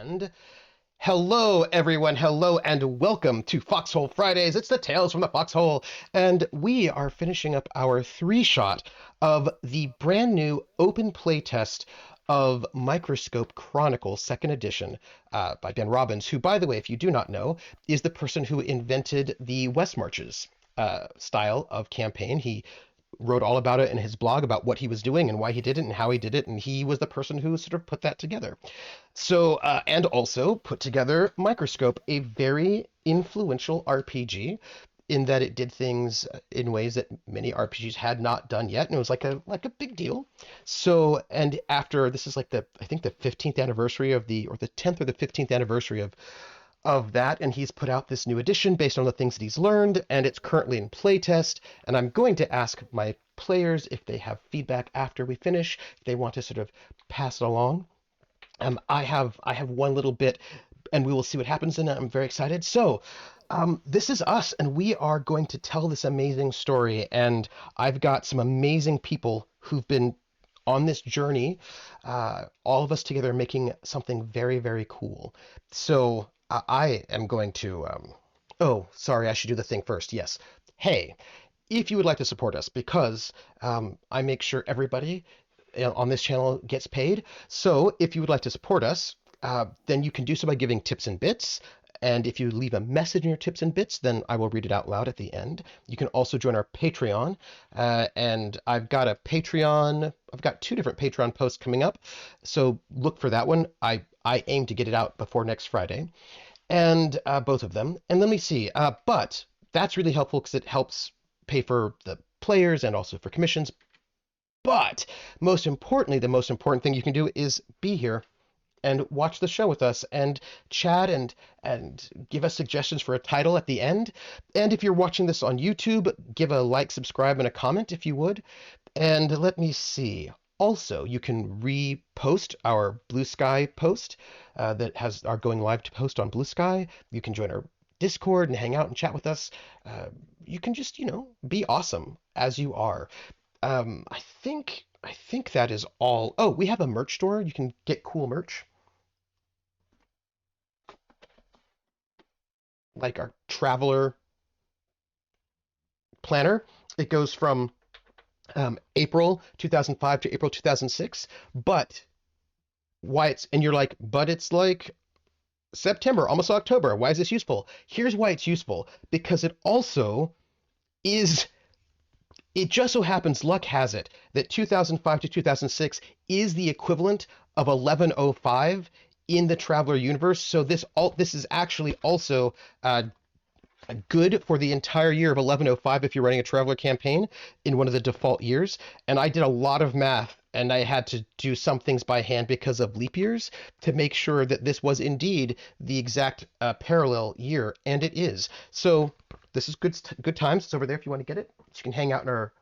And hello, everyone. Hello, and welcome to Foxhole Fridays. It's the Tales from the Foxhole. And we are finishing up our three-shot of the brand new open playtest of Microscope Chronicle, second edition, by Ben Robbins, who, by the way, if you do not know, is the person who invented the West Marches style of campaign. He wrote all about it in his blog about what he was doing and why he did it and how he did it, and he was the person who sort of put that together. So, and also put together Microscope, a very influential RPG in that it did things in ways that many RPGs had not done yet, and it was like a big deal. So, and after this is like I think the 15th anniversary of or the 10th or the 15th anniversary of that, and he's put out this new edition based on the things that he's learned, and it's currently in playtest. And I'm going to ask my players if they have feedback after we finish, if they want to sort of pass it along. I have one little bit, and we will see what happens, and I'm very excited. So, this is us, and we are going to tell this amazing story. And I've got some amazing people who've been on this journey, all of us together making something very, very cool. So I am going to. Oh, sorry, I should do the thing first. Yes. Hey, if you would like to support us, because I make sure everybody on this channel gets paid. So if you would like to support us, then you can do so by giving tips and bits. And if you leave a message in your tips and bits, then I will read it out loud at the end. You can also join our Patreon. And I've got a Patreon. I've got two different Patreon posts coming up. So look for that one. I aim to get it out before next Friday. And both of them. And let me see. But that's really helpful because it helps pay for the players and also for commissions. But most importantly, the most important thing you can do is be here and watch the show with us and chat and give us suggestions for a title at the end. And if you're watching this on YouTube, give a like, subscribe, and a comment if you would. And let me see. Also, you can repost our Bluesky post that has our going live to post on Bluesky. You can join our Discord and hang out and chat with us. You can just, be awesome as you are. I think that is all. Oh, we have a merch store. You can get cool merch. Like our traveler planner. It goes from April 2005 to April 2006. But and you're like, but it's like September, almost October. Why is this useful? Here's why it's useful. Because it also is. It just so happens, luck has it, that 2005 to 2006 is the equivalent of 1105 in the Traveler universe. So this is actually also good for the entire year of 1105 if you're running a Traveler campaign in one of the default years. And I did a lot of math, and I had to do some things by hand because of leap years to make sure that this was indeed the exact parallel year, and it is. So this is good times. It's over there if you want to get it. So you can hang out in our,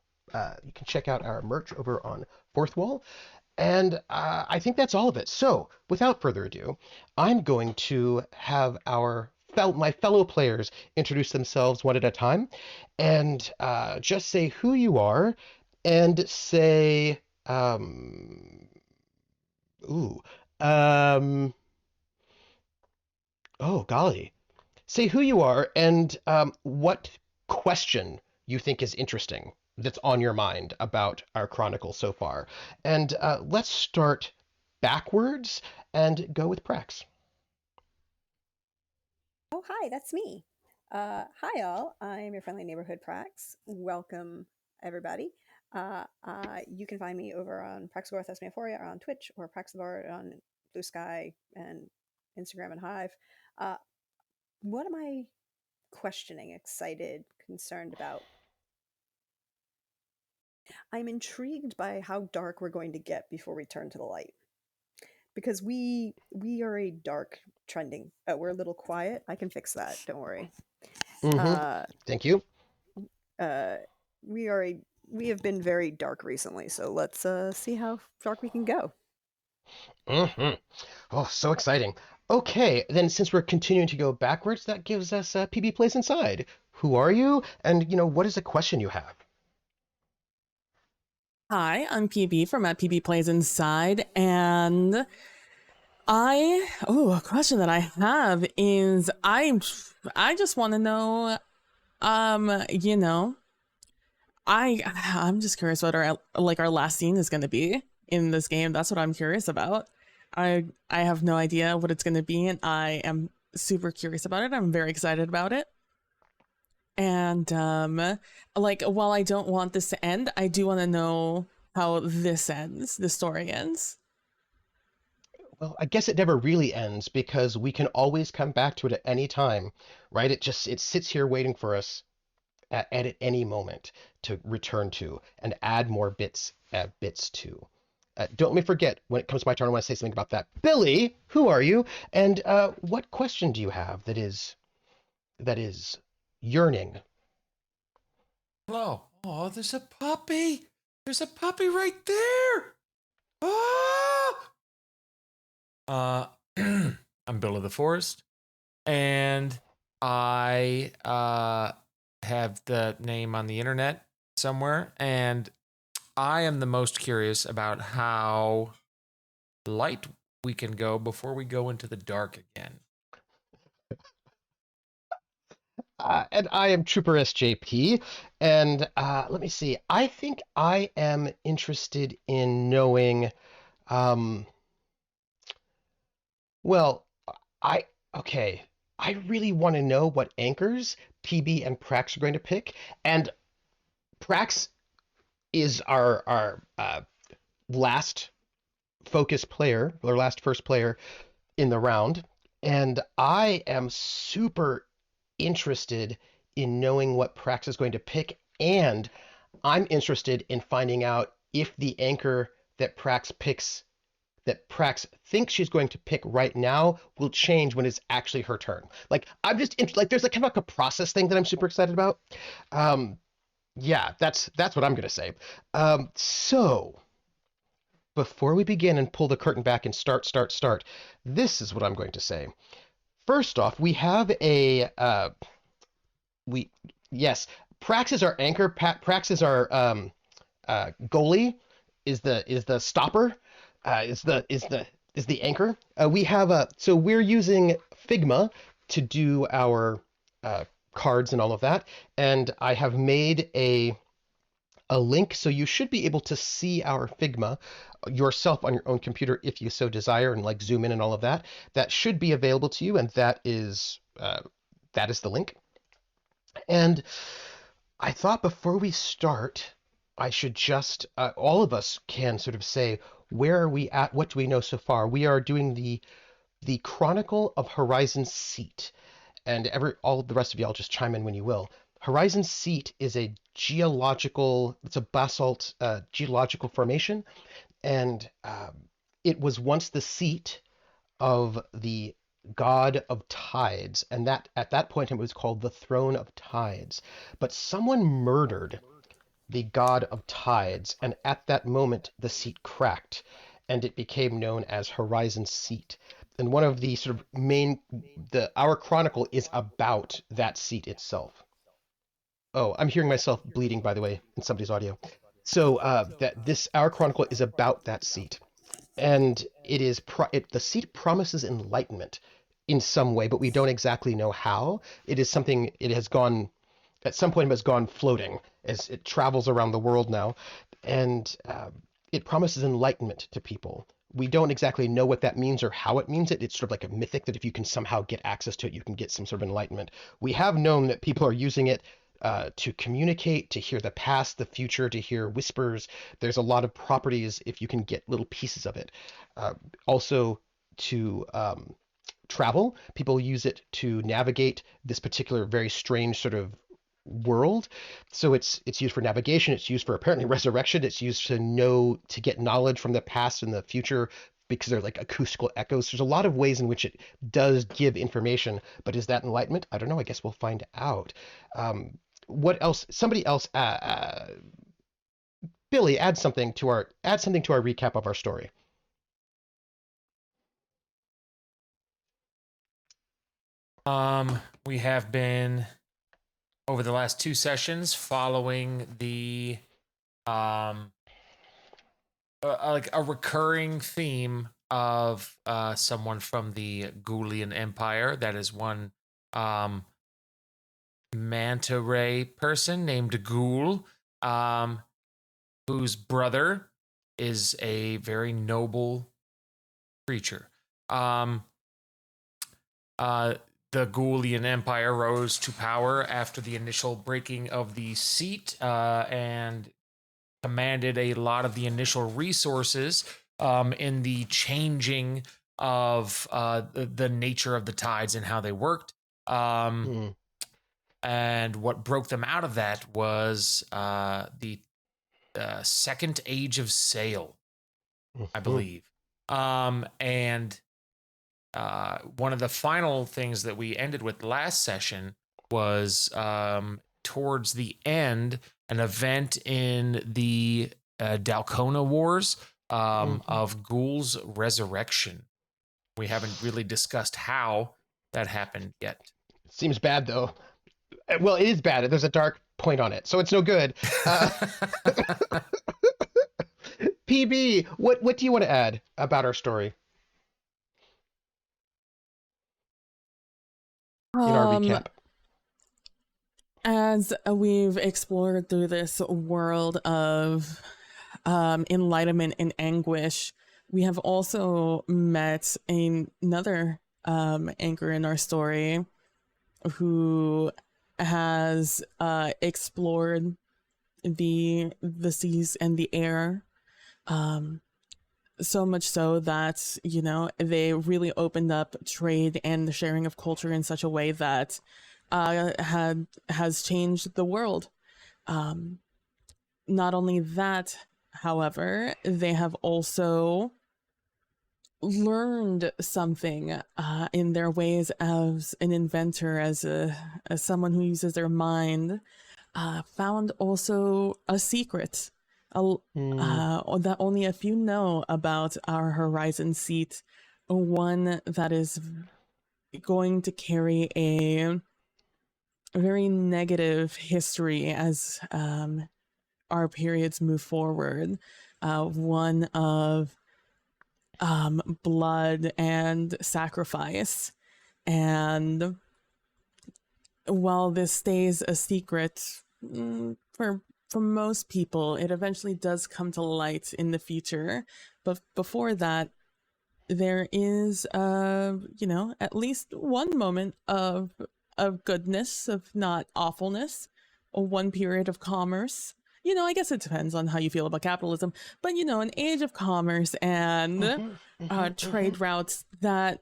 you can check out our merch over on Fourth Wall. And I think that's all of it. So without further ado, I'm going to have my fellow players introduce themselves one at a time, and just say who you are, and say, oh golly, say who you are and what question you think is interesting that's on your mind about our chronicle so far. And let's start backwards and go with Prax. Oh, hi, that's me. Hi, all. I'm your friendly neighborhood Prax. Welcome, everybody. You can find me over on PraxagoraThesmophoria on Twitch or praxthebard on Bluesky and Instagram and Hive. What am I questioning, excited, concerned about? I'm intrigued by how dark we're going to get before we turn to the light. Because we are a dark trending. We're a little quiet. I can fix that. Don't worry. Thank you. We have been very dark recently, so let's see how dark we can go. Oh, so exciting. Okay, then since we're continuing to go backwards, that gives us PB Plays Inside. Who are you? And, what is the question you have? Hi, I'm PB from PB Plays Inside, and A question that I have is I just want to know, you know, I'm just curious what our last scene is going to be in this game. That's what I'm curious about. I have no idea what it's going to be, and I am super curious about it. I'm very excited about it. And like, while I don't want this to end, I do want to know how this ends, the story ends. Well, I guess it never really ends because we can always come back to it at any time, right? It sits here waiting for us at any moment to return to and add more bits to. Don't let me forget, when it comes to my turn, I want to say something about that. Billy, who are you? And what question do you have that is yearning? Hello. Oh, there's a puppy. There's a puppy right there. Ah! I'm Bill of the Forest, and I have the name on the internet somewhere, and I am the most curious about how light we can go before we go into the dark again. And I am troopersjp, and let me see. I think I am interested in knowing. Um, well, I okay. I really want to know what anchors PB and Prax are going to pick, and Prax is our last focus player, or last first player in the round, and I am super interested in knowing what Prax is going to pick, and I'm interested in finding out if the anchor that Prax thinks she's going to pick right now will change when it's actually her turn. Like I'm just like there's like kind of like a process thing that I'm super excited about. Um, yeah, that's what I'm gonna say. So before we begin and pull the curtain back and start, this is what I'm going to say. First off, we have a we yes, Prax is our anchor. Prax is our goalie. Is the stopper. Is the anchor. We have a so we're using Figma to do our cards and all of that, and I have made a link, so you should be able to see our Figma yourself on your own computer if you so desire, and like zoom in and all of that. That should be available to you, and that is the link. And I thought before we start, I should just all of us can sort of say where are we at? What do we know so far? We are doing the Chronicle of Horizon Seat, and all of the rest of y'all just chime in when you will. Horizon Seat is it's a basalt geological formation, and it was once the seat of the god of tides, and that at that point it was called the Throne of Tides. But someone murdered the god of tides, and at that moment the seat cracked, and it became known as Horizon Seat. And one of the sort of our chronicle is about that seat itself. Oh, I'm hearing myself bleeding, by the way, in somebody's audio. So that this our chronicle is about that seat, and the seat promises enlightenment in some way, but we don't exactly know how. It is something it has gone at some point it has gone floating as it travels around the world now, and it promises enlightenment to people. We don't exactly know what that means or how it means it. It's sort of like a mythic that if you can somehow get access to it, you can get some sort of enlightenment. We have known that people are using it to communicate, to hear the past, the future, to hear whispers. There's a lot of properties if you can get little pieces of it. Also, to travel, people use it to navigate this particular very strange sort of world. So it's used for navigation. It's used for apparently resurrection. It's used to get knowledge from the past and the future because they're like acoustical echoes. There's a lot of ways in which it does give information, but is that enlightenment? I don't know. I guess we'll find out. What else? Somebody else. Billy, add something to our recap of our story. We have been over the last 2 sessions following the like a recurring theme of someone from the Ghoulian Empire. That is one manta ray person named Ghoul, whose brother is a very noble creature. The Ghoulian Empire rose to power after the initial breaking of the seat and commanded a lot of the initial resources in the changing of the nature of the tides and how they worked. And what broke them out of that was the second age of sail, I believe. And one of the final things that we ended with last session was towards the end, an event in the Dalcona Wars of Ghoul's resurrection. We haven't really discussed how that happened yet. Seems bad, though. Well, it is bad. There's a dark point on it, so it's no good. PB, what do you want to add about our story? In our recap. As we've explored through this world of enlightenment and anguish, we have also met another anchor in our story who has explored the seas and the air, so much so that, you know, they really opened up trade and the sharing of culture in such a way that has changed the world. Not only that, however, they have also learned something in their ways as an inventor, as someone who uses their mind, found also a secret that only a few know about our horizon seat, one that is going to carry a very negative history as our periods move forward, one of blood and sacrifice. And while this stays a secret for most people, it eventually does come to light in the future. But before that, there is you know, at least one moment of goodness, of not awfulness, or one period of commerce. You know, I guess it depends on how you feel about capitalism, but, you know, an age of commerce and trade routes that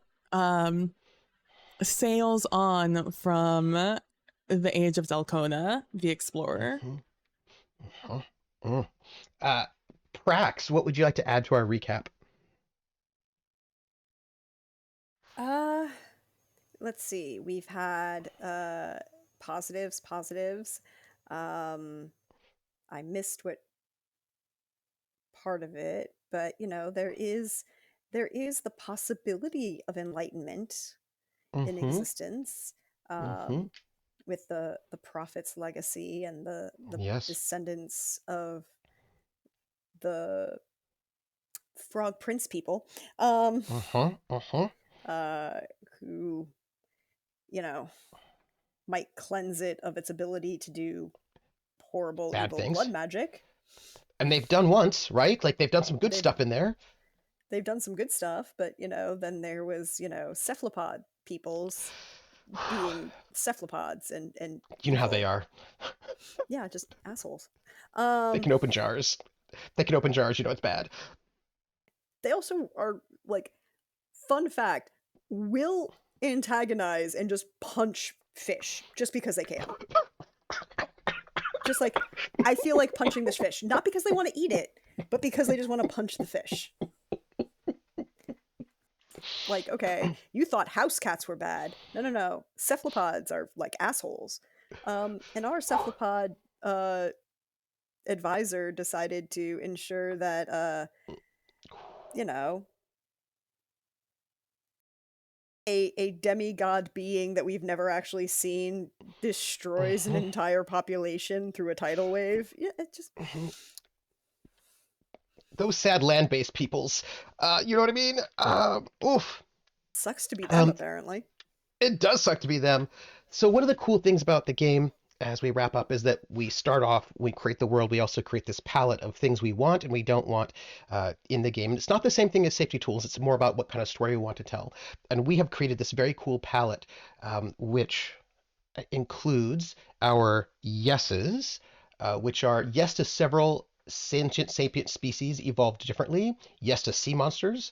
sails on from the age of Dalcona, the explorer. Prax, what would you like to add to our recap? Let's see. We've had positives. I missed what part of it, but, you know, there is the possibility of enlightenment in existence, with the prophet's legacy and the descendants of the frog prince people, who, you know, might cleanse it of its ability to do horrible, bad evil things. blood magic. And they've done once, right? Like, they've done some good stuff in there. They've done some good stuff, but, you know, then there was, you know, cephalopod peoples being cephalopods and you know how they are. Yeah, just assholes. They can open jars. You know it's bad. They also are, like, fun fact, will antagonize and just punch fish just because they can. Just like, I feel like punching this fish, not because they want to eat it, but because they just want to punch the fish. Like, okay, you thought house cats were bad. No. Cephalopods are like assholes. And our cephalopod advisor decided to ensure that, you know, a demigod being that we've never actually seen destroys an entire population through a tidal wave. Yeah, it just... those sad land-based peoples. You know what I mean? Oof. Sucks to be them, Um, apparently. it does suck to be them. So one of the cool things about the game, as we wrap up, is that we start off, we create the world, we also create this palette of things we want and we don't want in the game. And it's not the same thing as safety tools. It's more about what kind of story we want to tell. And we have created this very cool palette, which includes our yeses, which are yes to several sentient sapient species evolved differently, yes to sea monsters,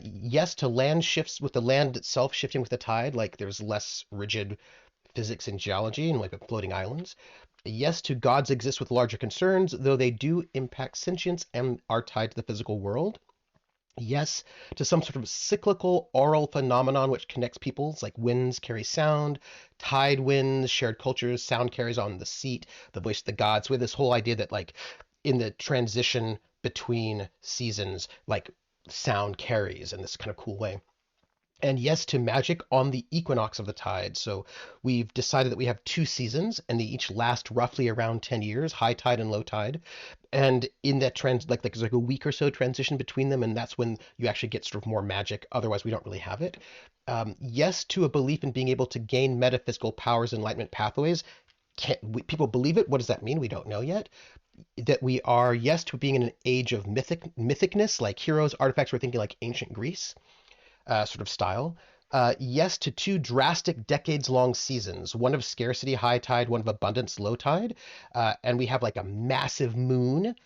yes to land shifts with the land itself shifting with the tide, like there's less rigid physics and geology and like floating islands. Yes to gods exist with larger concerns, though they do impact sentience and are tied to the physical world. Yes to some sort of cyclical oral phenomenon which connects peoples, like winds carry sound, tide winds, shared cultures, sound carries on the seat, the voice of the gods. We have this whole idea that like in the transition between seasons, like sound carries in this kind of cool way. And yes to magic on the equinox of the tide. So we've decided that we have two seasons and they each last roughly around 10 years, high tide and low tide. And in that there's like a week or so transition between them, and that's when you actually get sort of more magic. Otherwise, we don't really have it. Yes to a belief in being able to gain metaphysical powers, enlightenment pathways. People believe it. What does that mean? We don't know yet. That we are yes to being in an age of mythicness, like heroes, artifacts. We're thinking like ancient Greece sort of style. Yes to two drastic decades-long seasons, one of scarcity, high tide, one of abundance, low tide. And we have like a massive moon.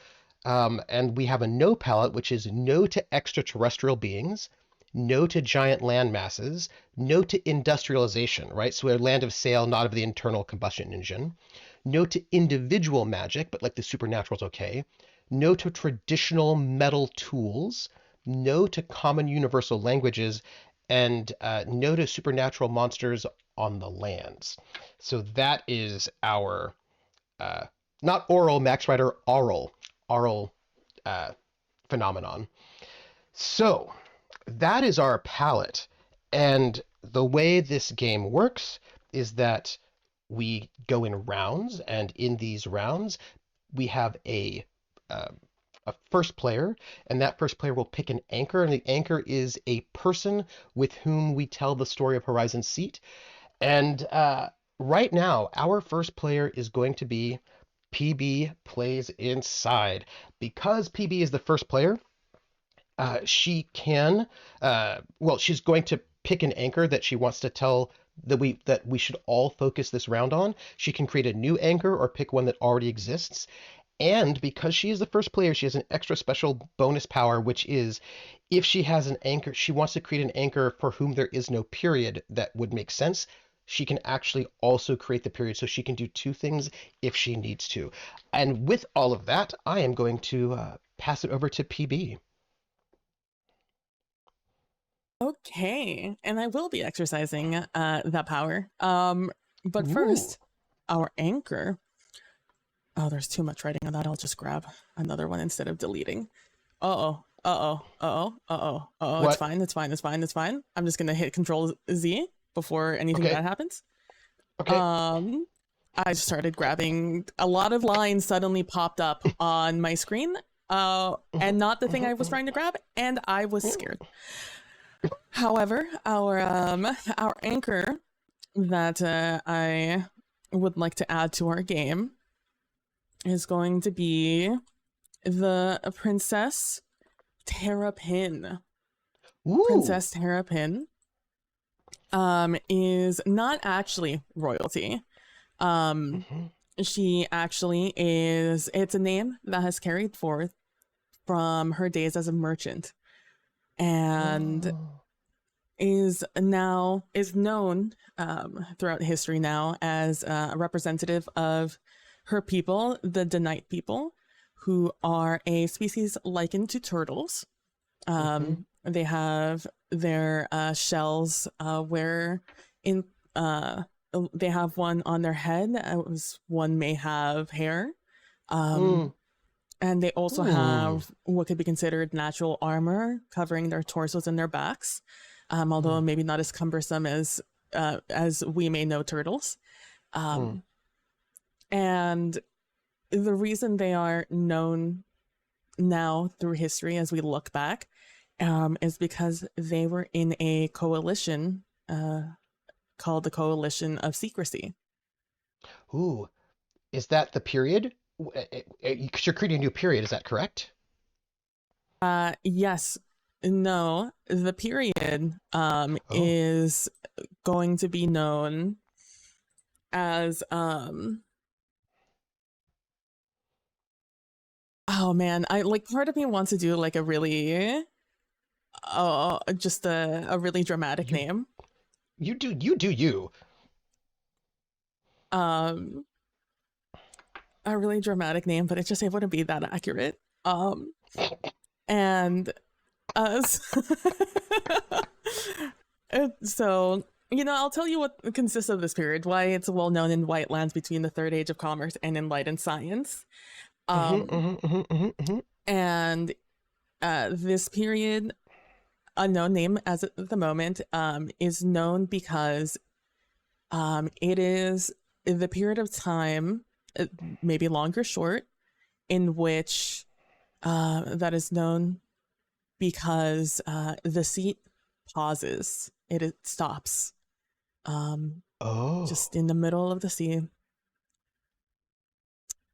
And we have a no palette, which is no to extraterrestrial beings, no to giant land masses, no to industrialization, right? So we're a land of sail, not of the internal combustion engine. No to individual magic, but like the supernatural is okay. No to traditional metal tools, no to common universal languages, and no to supernatural monsters on the lands. So that is our not oral Max Rider, aural phenomenon. So that is our palette, and the way this game works is that we go in rounds, and in these rounds we have uh, a first player, and that first player will pick an anchor, and the anchor is a person with whom we tell the story of Horizon Seat. And right now, our first player is going to be PB Plays Inside. Because PB is the first player, she can, she's going to pick an anchor that she wants to tell that we should all focus this round on. She can create a new anchor or pick one that already exists. And because she is the first player, she has an extra special bonus power, which is if she has an anchor, she wants to create an anchor for whom there is no period that would make sense. She can actually also create the period, so she can do two things if she needs to. And with all of that, I am going to pass it over to PB. Okay, and I will be exercising that power. But Ooh. first, our anchor. Oh, there's too much writing on that. I'll just grab another one instead of deleting. Uh-oh. Uh-oh. Uh-oh. Uh-oh. Uh-oh. What? It's fine. It's fine. It's fine. It's fine. I'm just gonna hit Control Z before anything Okay. bad happens. Okay. I started grabbing. A lot of lines suddenly popped up on my screen. And not the thing I was trying to grab, and I was scared. However, our anchor that I would like to add to our game is going to be the Princess Terrapin. Ooh. Princess Terrapin is not actually royalty. She actually is, it's a name that has carried forth from her days as a merchant, and is known throughout history now as a representative of her people, the Danite people, who are a species likened to turtles. They have their shells where in they have one on their head. One may have hair. And they also have what could be considered natural armor covering their torsos and their backs, although maybe not as cumbersome as we may know turtles. And the reason they are known now through history as we look back, is because they were in a coalition called the Coalition of Secrecy. Ooh, is that the period? Because you're creating a new period, is that correct? Yes. No, the period Oh. is going to be known as oh man, I like part of me wants to do like a really just a really dramatic name. You do you. A really dramatic name, but it wouldn't be that accurate. And so, you know, I'll tell you what consists of this period, why it's well known in white lands between the Third Age of Commerce and Enlightened Science. And this period, unknown name as at the moment, is known because it is the period of time, maybe long or short, in which that is known because the seat pauses. It stops. Just in the middle of the sea.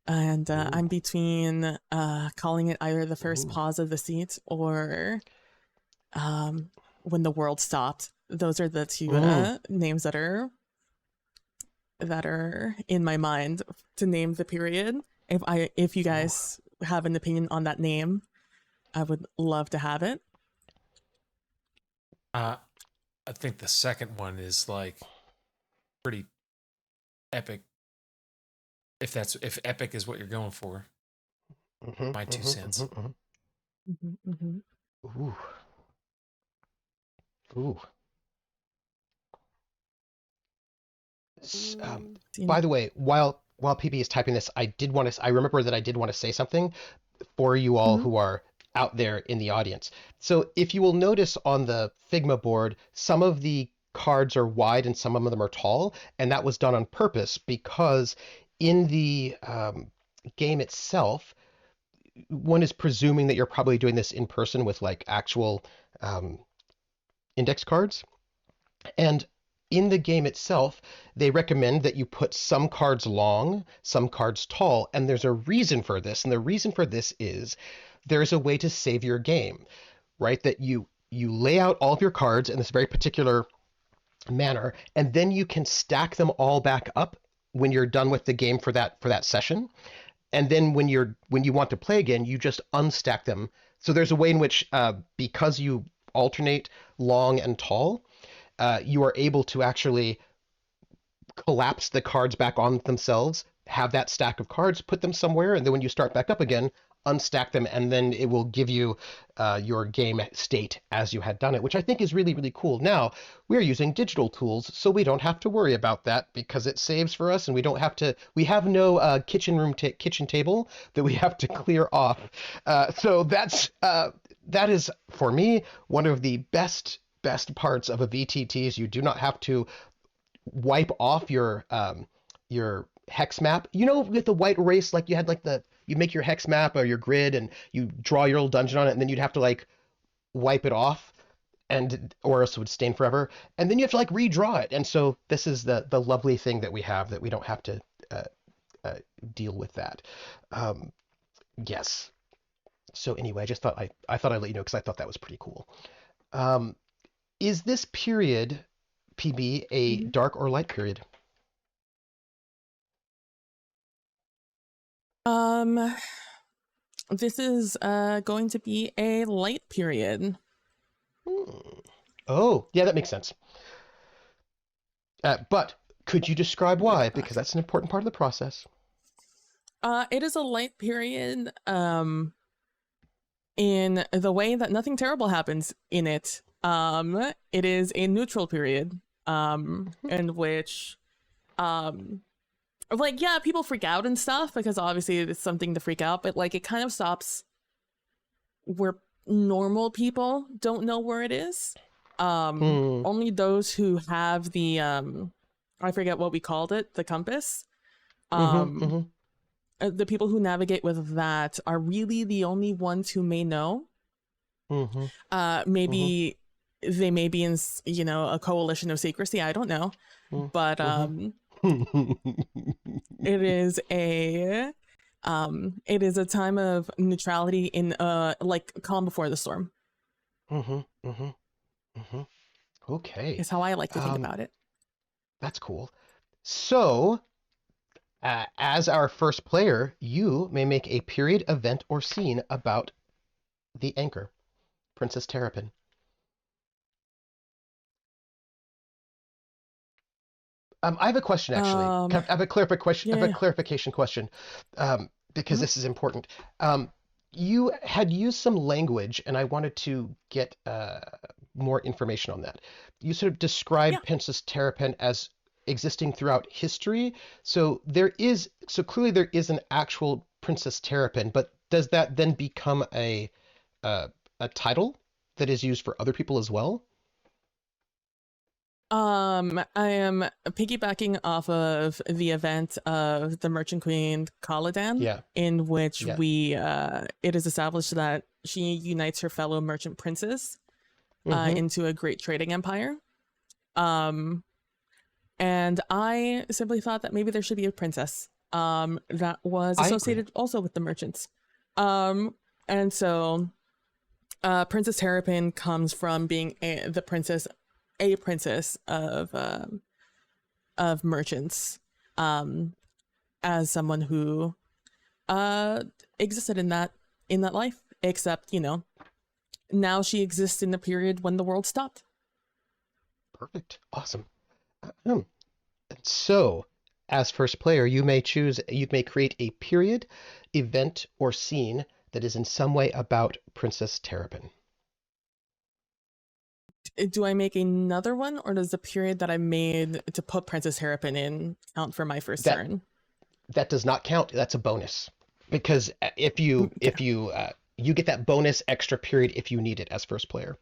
And I'm between calling it either the first pause of the seat or when the world stopped. Those are the two names that are in my mind to name the period. If you guys have an opinion on that name, I would love to have it. I think the second one is like pretty epic. If epic is what you're going for. My 2 cents. Ooh. Ooh. By the way, while PB is typing this, I remember that I did want to say something for you all who are out there in the audience. So if you will notice on the Figma board, some of the cards are wide and some of them are tall, and that was done on purpose because in the game itself, one is presuming that you're probably doing this in person with like actual index cards. And in the game itself, they recommend that you put some cards long, some cards tall, and there's a reason for this. And the reason for this is there's a way to save your game, right? That you lay out all of your cards in this very particular manner, and then you can stack them all back up when you're done with the game for that session. And then when you want to play again, you just unstack them. So there's a way in which, because you alternate long and tall, you are able to actually collapse the cards back on themselves, have that stack of cards, put them somewhere, and then when you start back up again, unstack them, and then it will give you your game state as you had done it, which I think is really, really cool. Now, we're using digital tools, so we don't have to worry about that because it saves for us, and we have no kitchen table that we have to clear off. So that is, for me, one of the best parts of a VTT is you do not have to wipe off your hex map. You know, with the white erase, like you had like you make your hex map or your grid and you draw your little dungeon on it, and then you'd have to like wipe it off, or else it would stain forever, and then you have to like redraw it. And so this is the lovely thing that we have, that we don't have to deal with that. Yes. So anyway, I just thought I thought I'd let you know because I thought that was pretty cool. Is this period, PB, a dark or light period? This is going to be a light period. Oh, yeah, that makes sense. But could you describe why? Because that's an important part of the process. It is a light period in the way that nothing terrible happens in it. It is a neutral period in which like, yeah, people freak out and stuff because obviously it's something to freak out, but like it kind of stops where normal people don't know where it is. Only those who have the I forget what we called it, the compass, the people who navigate with that are really the only ones who may know. Maybe they may be in, you know, a coalition of secrecy. I don't know, but it is a time of neutrality in like calm before the storm. Okay, is how I like to think about it. That's cool. So, as our first player, you may make a period, event, or scene about the anchor, Princess Terrapin. I have a question, actually. I have a clarification question, because this is important. You had used some language, and I wanted to get more information on that. You sort of described Princess Terrapin as existing throughout history. So clearly there is an actual Princess Terrapin, but does that then become a title that is used for other people as well? I am piggybacking off of the event of the Merchant Queen Caladan, in which it is established that she unites her fellow merchant princes into a great trading empire. And I simply thought that maybe there should be a princess that was associated also with the merchants. And so Princess Terrapin comes from being a princess of merchants, as someone who existed in that life, except, you know, now she exists in the period when the world stopped. Perfect. Awesome. So, as first player, you may create a period, event, or scene that is in some way about Princess Terrapin. Do I make another one, or does the period that I made to put Princess Terrapin in count for my first turn? That does not count. That's a bonus, because if you you get that bonus extra period if you need it as first player.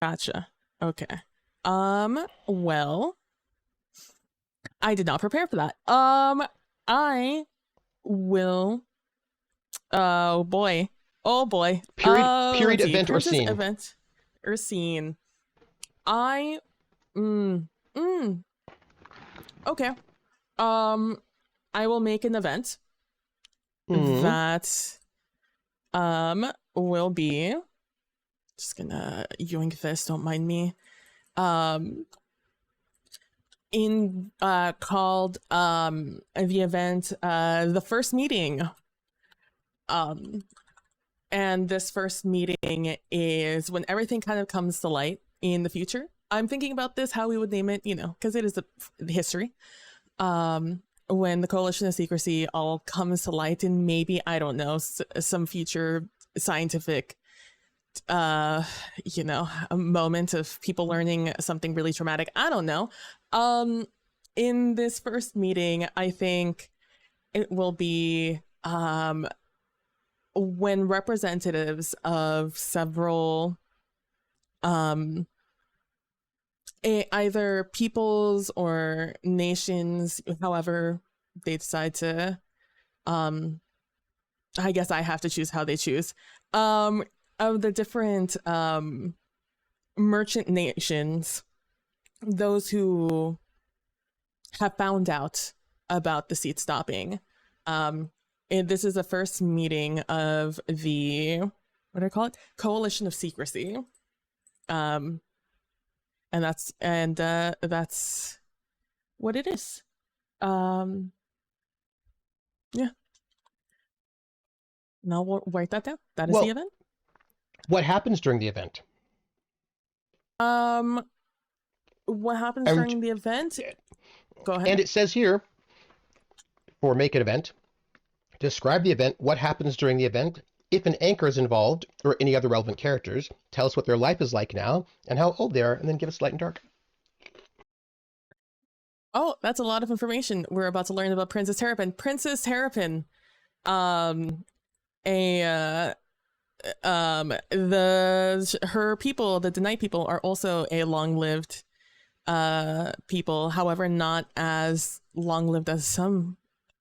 Gotcha. Okay. Well, I did not prepare for that. I will. Oh boy. Period, event, or scene. Event or scene. Okay. I will make an event that will be, just gonna yoink this, don't mind me. Called the event the first meeting. And this first meeting is when everything kind of comes to light in the future. I'm thinking about this, how we would name it, you know, because it is the history. When the Coalition of Secrecy all comes to light, and maybe, I don't know, some future scientific, you know, a moment of people learning something really traumatic. I don't know. In this first meeting, I think it will be, when representatives of several either peoples or nations, however they decide to, I guess I have to choose how they choose, of the different merchant nations, those who have found out about the seat stopping, and this is the first meeting of the, what do I call it? Coalition of Secrecy. And that's what it is. Yeah. Now we'll write that down. That is the event. What happens during the event? What happens during the event? Go ahead. And it says here, for make an event, describe the event, what happens during the event, if an anchor is involved, or any other relevant characters, tell us what their life is like now, and how old they are, and then give us light and dark. Oh, that's a lot of information. We're about to learn about Princess Terrapin. Princess Terrapin, her people, the Denite people, are also a long-lived people. However, not as long-lived as some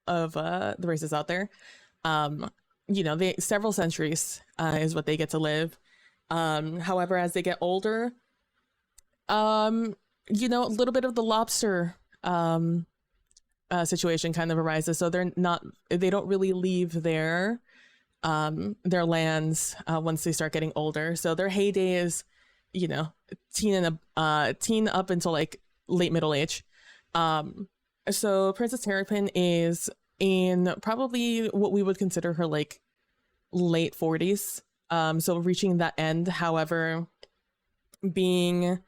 the races out there. They several centuries is what they get to live. However, as they get older, a little bit of the lobster situation kind of arises. So they don't really leave their lands once they start getting older. So their heyday is, teen up until like late middle age. So Princess Terrapin is in probably what we would consider her like late 40s. So reaching that end, however, being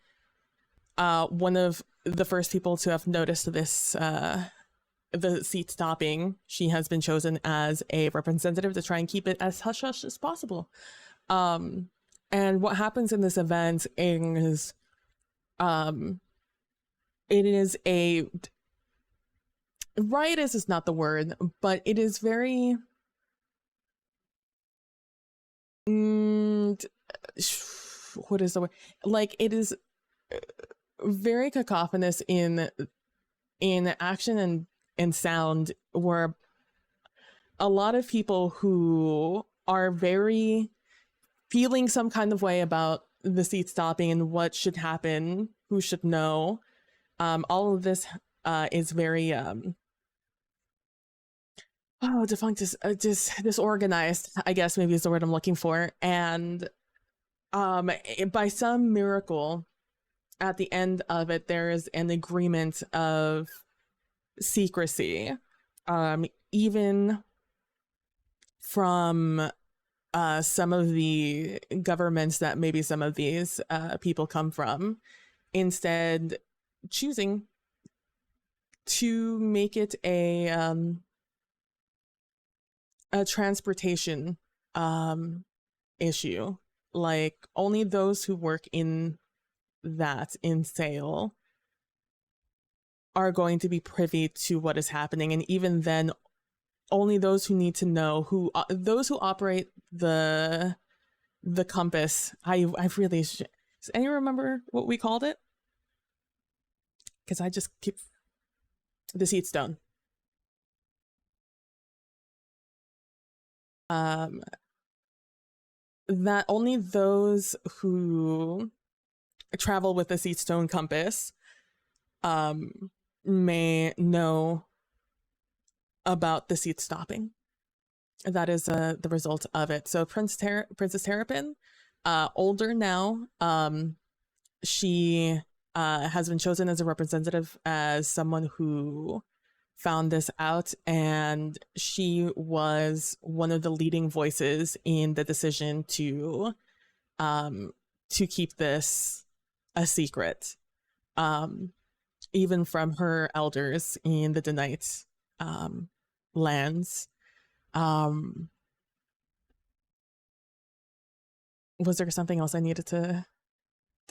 one of the first people to have noticed this, the seat stopping, she has been chosen as a representative to try and keep it as hush-hush as possible. And what happens in this event is, it is a riotous is not the word, but it is very what is the word? Like, it is very cacophonous in action and sound, where a lot of people who are very feeling some kind of way about the seat stopping and what should happen, who should know, all of this is very defunct is disorganized, I guess maybe is the word I'm looking for. And by some miracle, at the end of it, there is an agreement of secrecy, even from some of the governments that maybe some of these people come from, instead choosing to make it a transportation issue. Like, only those who work in sale are going to be privy to what is happening, and even then, only those who need to know, those who operate the compass. I really does anyone remember what we called it? Because I just keep the seat stone. That only those who travel with the seat stone compass may know about the seat stopping. That is the result of it. So Princess Terrapin, older now, she has been chosen as a representative, as someone who found this out, and she was one of the leading voices in the decision to keep this a secret, even from her elders in the Denite lands. Was there something else I needed to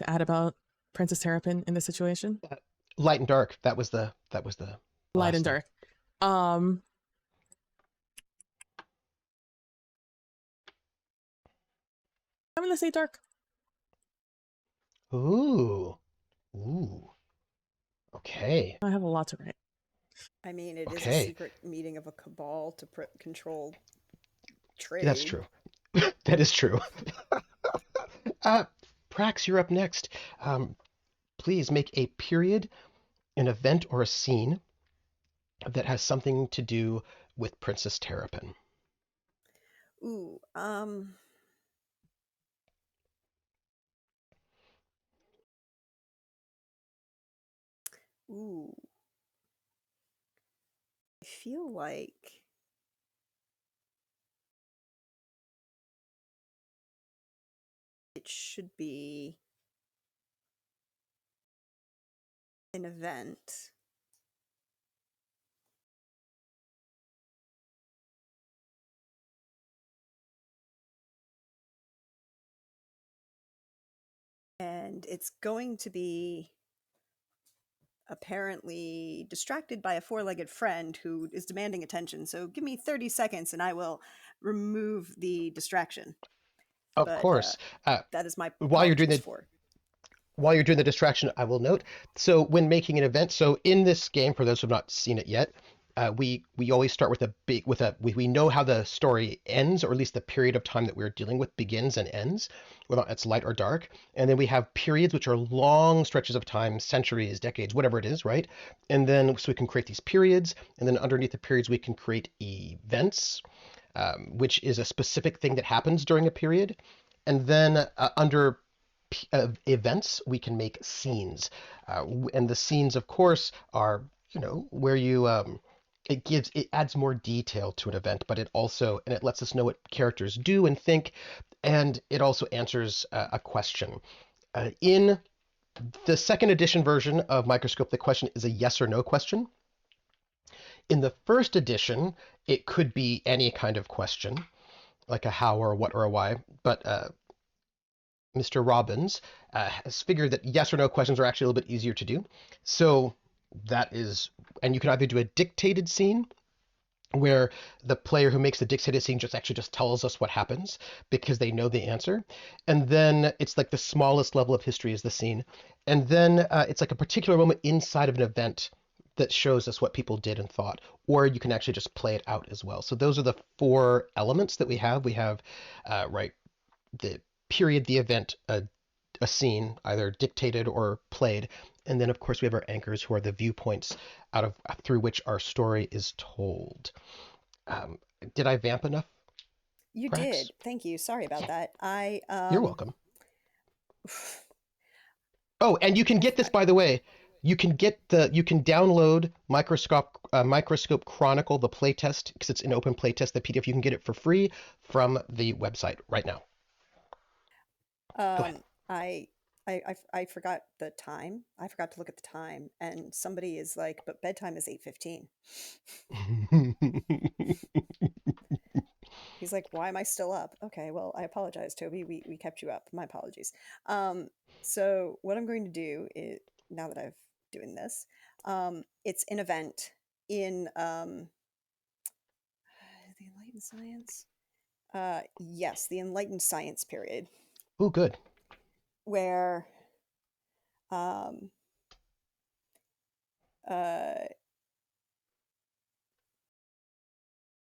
add about Princess Terrapin in this situation? Light and dark. That was the Light and dark. I'm gonna say dark. Ooh. Okay. I have a lot to write. I mean, it is a secret meeting of a cabal to control trade. That's true. That is true. Prax, you're up next. Please make a period, an event, or a scene that has something to do with Princess Terrapin. Ooh, I feel like it should be an event. And it's going to be apparently distracted by a four-legged friend who is demanding attention. So give me 30 seconds and I will remove the distraction. Of course. That is my while you're doing the distraction, I will note, so when making an event, so in this game, for those who have not seen it yet, we always start with we know how the story ends, or at least the period of time that we're dealing with begins and ends, whether it's light or dark. And then we have periods which are long stretches of time, centuries, decades, whatever it is, right? And then so we can create these periods, and then underneath the periods we can create events, which is a specific thing that happens during a period. And then under events, we can make scenes, and the scenes, of course, are where you it adds more detail to an event, but it lets us know what characters do and think, and it also answers a question. In the second edition version of Microscope, the question is a yes or no question. In the first edition, it could be any kind of question, like a how or a what or a why, but Mr. Robbins has figured that yes or no questions are actually a little bit easier to do. So and you can either do a dictated scene where the player who makes the dictated scene just tells us what happens because they know the answer. And then it's like the smallest level of history is the scene. And then it's like a particular moment inside of an event that shows us what people did and thought, or you can actually just play it out as well. So those are the four elements that we have. We have, right, the period, the event, a scene, either dictated or played, and then of course we have our anchors, who are the viewpoints through which our story is told. Um, did I vamp enough, You Prax? did. Thank you. Sorry about Yeah, that. you're welcome. Oh, and you can get this, by the way. You can download Microscope Chronicle, the playtest, because it's an open playtest, the PDF. You can get it for free from the website right now. Go ahead. I, I forgot the time. I forgot to look at the time, and somebody is like, "But bedtime is 8:15." He's like, "Why am I still up?" Okay, well, I apologize, Toby. We kept you up. My apologies. So what I'm going to do is, now that I've doing this, it's an event in the Enlightened Science. Yes, the Enlightened Science period, Oh, good. where um, uh,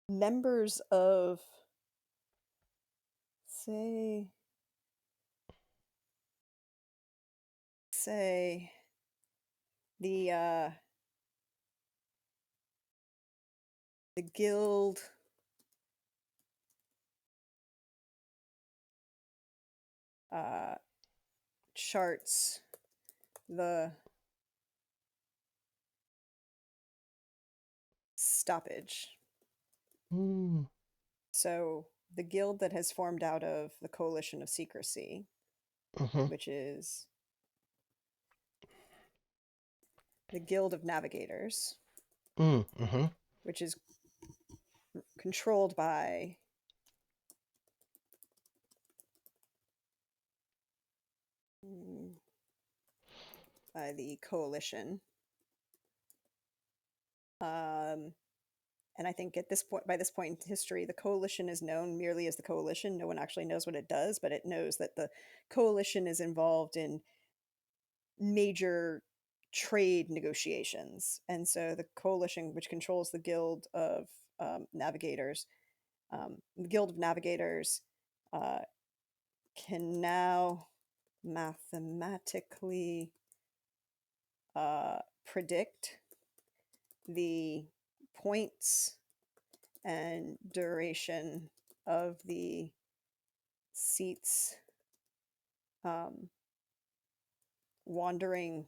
members of, say, the the guild charts the stoppage. Mm, So the guild that has formed out of the Coalition of Secrecy, mhm, which is the Guild of Navigators, mhm. which is controlled by the Coalition. And I think at this point, by this point in history, the Coalition is known merely as the Coalition. No one actually knows what it does, but it knows that the Coalition is involved in major trade negotiations. And so the Coalition, which controls the Guild of Navigators, the Guild of Navigators can now mathematically predict the points and duration of the seats wandering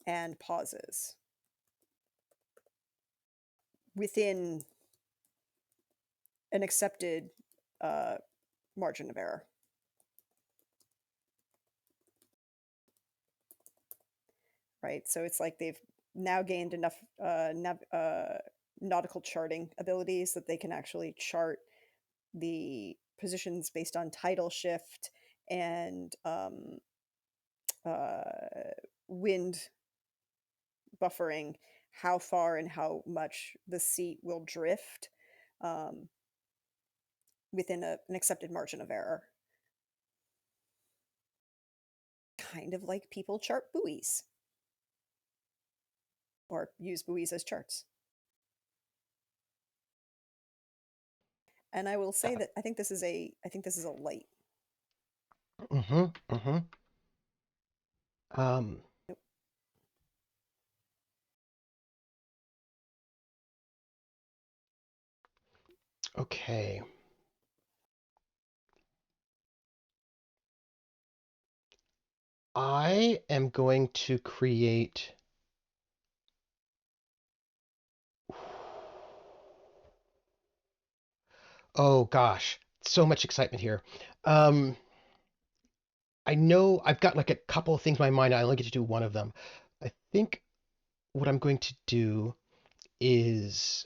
and pauses within an accepted margin of error. Right, so it's like they've now gained enough nautical charting abilities that they can actually chart the positions based on tidal shift and wind buffering, how far and how much the seat will drift within an accepted margin of error. Kind of like people chart buoys or use buoys as charts. And I will say that I think this is a light. Mm-hmm. Mm-hmm. Nope. Okay. I am going to create. Oh gosh, so much excitement here. Um, I know I've got like a couple of things in my mind. I only get to do one of them. I think what I'm going to do is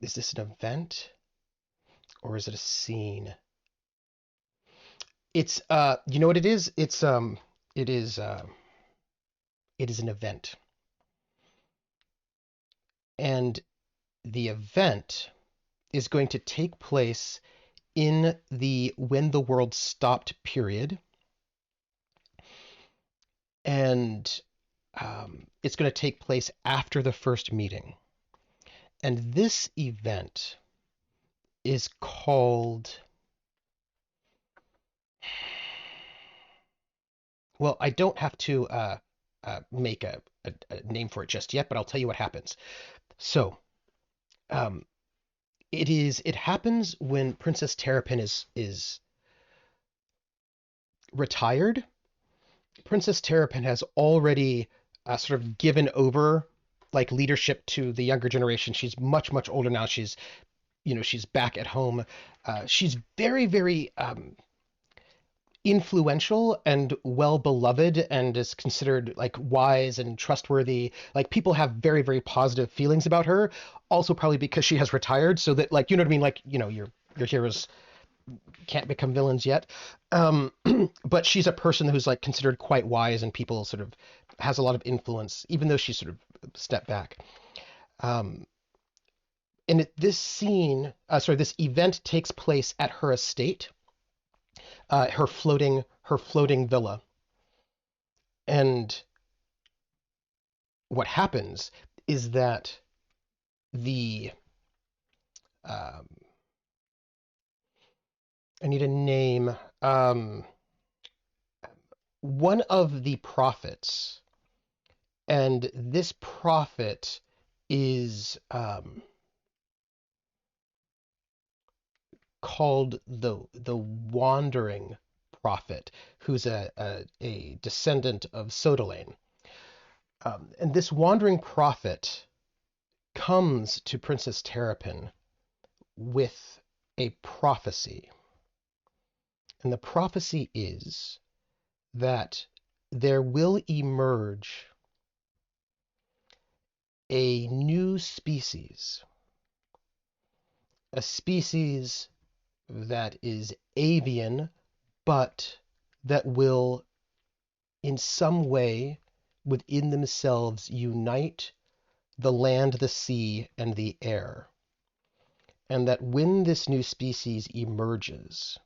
this an event or is it a scene? It's you know what it is? It is it is an event. And the event is going to take place in the when the world stopped period. And it's going to take place after the first meeting. And this event is called. Well, I don't have to make a name for it just yet, but I'll tell you what happens. So, um, it happens when Princess Terrapin is retired. Princess Terrapin has already sort of given over like leadership to the younger generation. She's much older now. She's back at home. She's very influential and well beloved and is considered like wise and trustworthy. Like people have very positive feelings about her. Also probably because she has retired, so that like you know what I mean. Like your heroes can't become villains yet. But she's a person who's like considered quite wise and people sort of has a lot of influence, even though she's sort of stepped back. Um, and this event takes place at her estate, her floating villa. And what happens is that the um, I need a name. One of the prophets, and this prophet is called the wandering prophet, who's a descendant of Sodalane. And this wandering prophet comes to Princess Terrapin with a prophecy. And the prophecy is that there will emerge a new species, a species that is avian, but that will in some way within themselves unite the land, the sea, and the air. And that when this new species emerges,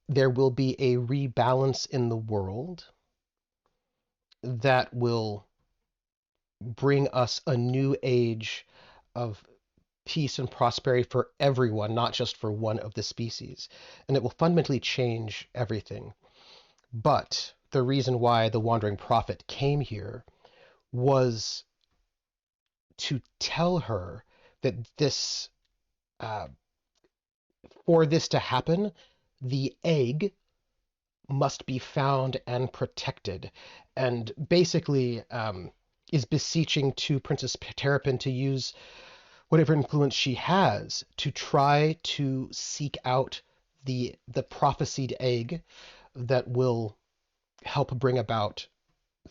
there will be a rebalance in the world that will bring us a new age of peace and prosperity for everyone, not just for one of the species. And it will fundamentally change everything. But the reason why the wandering prophet came here was to tell her that for this to happen, the egg must be found and protected, and basically is beseeching to Princess Terrapin to use whatever influence she has to try to seek out the prophesied egg that will help bring about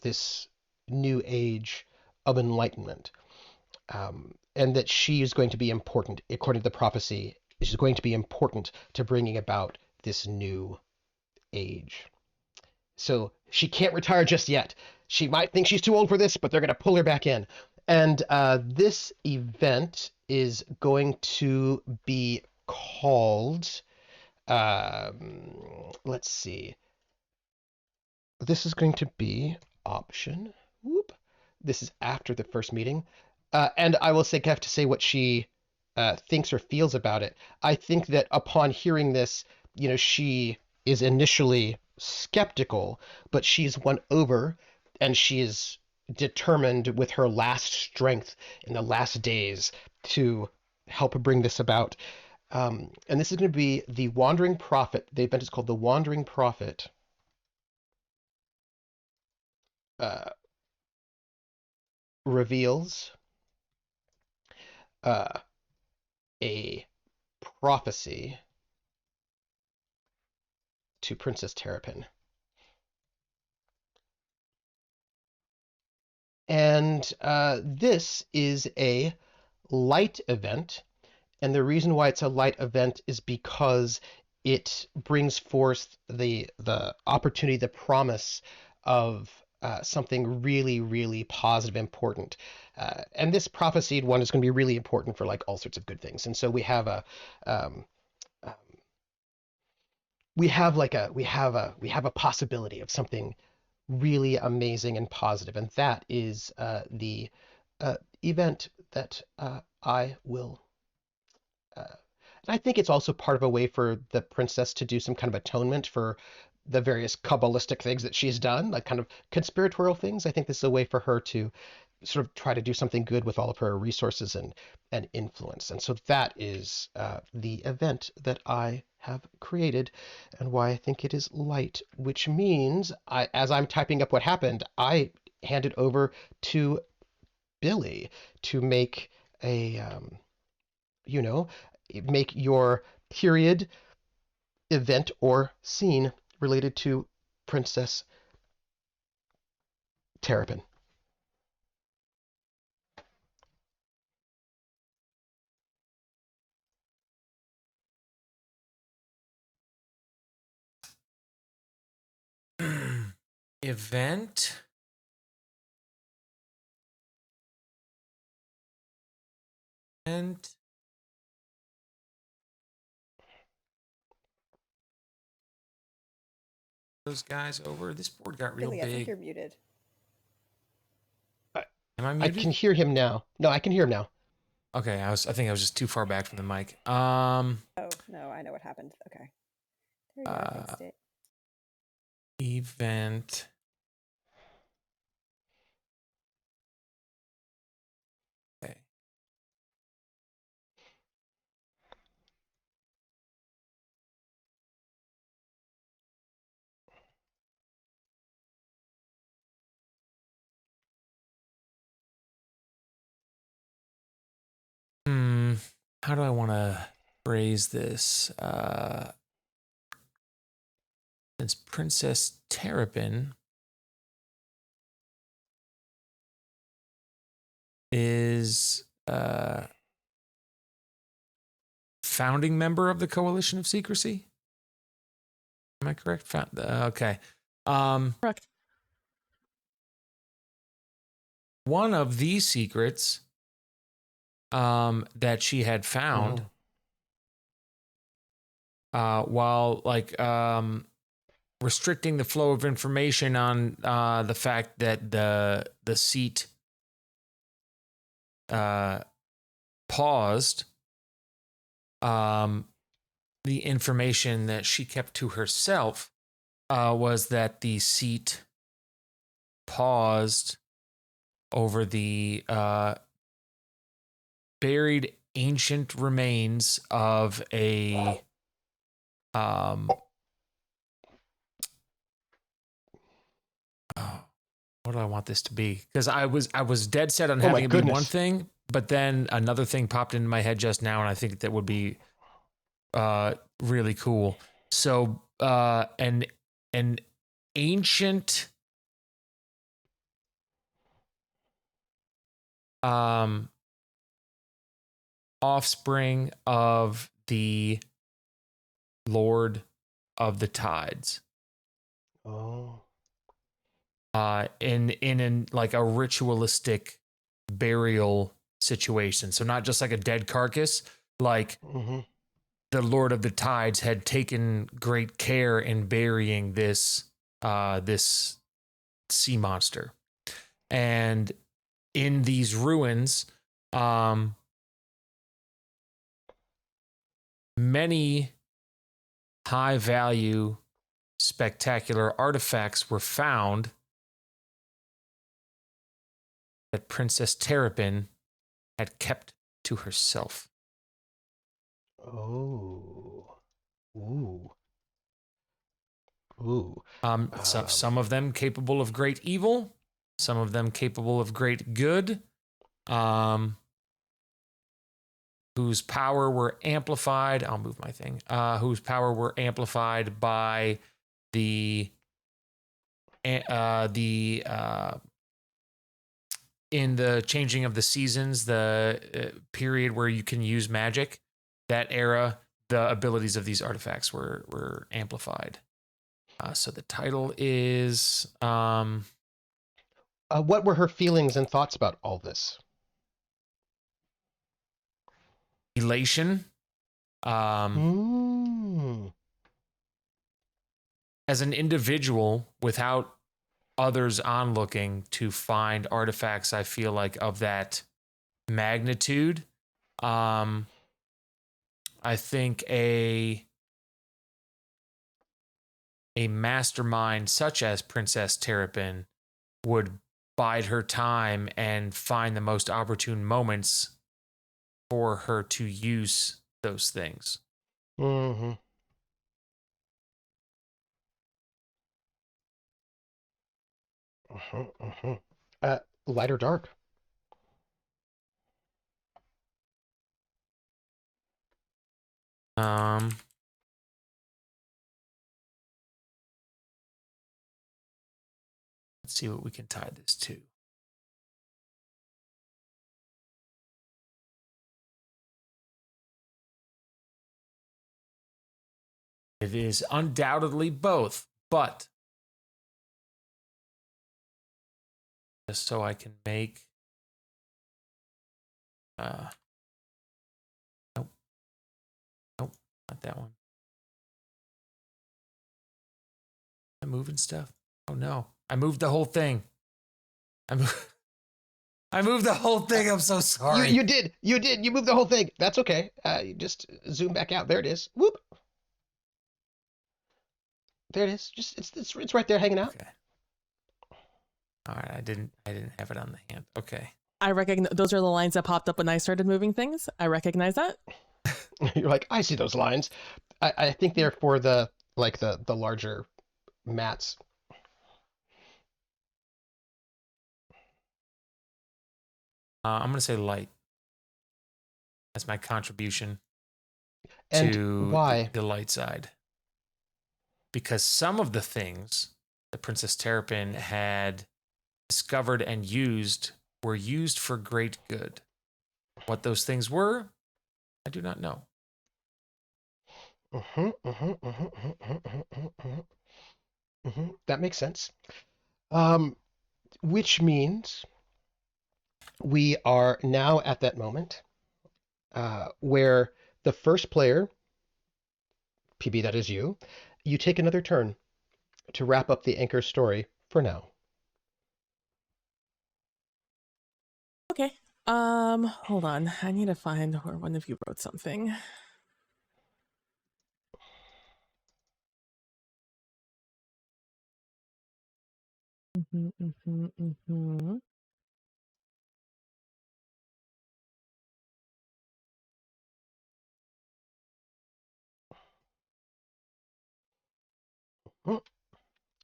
this new age of enlightenment. And that she is going to be important, according to the prophecy, she's going to be important to bringing about this new age. So she can't retire just yet. She might think she's too old for this, but they're going to pull her back in. And this event is going to be called, let's see. This is going to be option. Whoop. This is after the first meeting. And I will say, have to say what she thinks or feels about it. I think that upon hearing this, she is initially skeptical, but she's won over, and she is determined with her last strength in the last days to help bring this about. And this is going to be the Wandering Prophet. The event is called the Wandering Prophet. Reveals a prophecy to Princess Terrapin. And this is a light event. And the reason why it's a light event is because it brings forth the opportunity, the promise of something really, really positive, important. And this prophesied one is going to be really important for like all sorts of good things. And so we have a possibility of something really amazing and positive, and that is the event that I will. And I think it's also part of a way for the princess to do some kind of atonement for the various Kabbalistic things that she's done, like kind of conspiratorial things. I think this is a way for her to sort of try to do something good with all of her resources and influence. And so that is the event that I have created, and why I think it is light, which means as I'm typing up what happened, I hand it over to Billy to make a, make your period event or scene related to Princess Terrapin. Event. And those guys over. This board got real Billy, I think big. you're muted. Am I I muted? can hear him now. No, I can hear him now. Okay, I think I was just too far back from the mic. Oh no, I know what happened. Okay, there you go. I fixed it. Event. Okay. How do I want to phrase this? Since Princess Terrapin is founding member of the Coalition of Secrecy. Am I correct? Okay. Correct. One of these secrets that she had found while like restricting the flow of information on the fact that the seat paused, the information that she kept to herself was that the seat paused over the buried ancient remains of a what do I want this to be? Because I was dead set on having it be one thing, but then another thing popped into my head just now, and I think that would be really cool. So an ancient offspring of the Lord of the Tides. Oh. In like a ritualistic burial situation. So not just like a dead carcass, like the Lord of the Tides had taken great care in burying this this sea monster. And in these ruins, many high value, spectacular artifacts were found that Princess Terrapin had kept to herself. Oh. Ooh. Ooh. Some of them capable of great evil, some of them capable of great good, whose power were amplified. I'll move my thing. Whose power were amplified by the in the changing of the seasons, the period where you can use magic, that era, the abilities of these artifacts were amplified. So the title is what were her feelings and thoughts about all this? elation. As an individual, without others onlooking, to find artifacts, I feel like, of that magnitude, I think a mastermind such as Princess Terrapin would bide her time and find the most opportune moments for her to use those things. Mm-hmm. Light or dark? Let's see what we can tie this to. It is undoubtedly both, but just so I can make nope, not that one. I'm moving stuff. Oh no, I moved the whole thing. I moved the whole thing. I'm so sorry. You did. You moved the whole thing. That's okay. You just zoom back out. There it is. Whoop. There it is. Just it's right there hanging out. Okay. All right. I didn't have it on the hand. Okay. I recognize those are the lines that popped up when I started moving things. I recognize that. You're like, I see those lines. I think they're for the larger mats. I'm gonna say light. That's my contribution And to why? the light side. Because some of the things that Princess Terrapin had discovered and used were used for great good. What those things were, I do not know. That makes sense. Which means we are now at that moment where the first player, PB, that is you take another turn to wrap up the anchor story for now. Okay. Hold on. I need to find where one of you wrote something.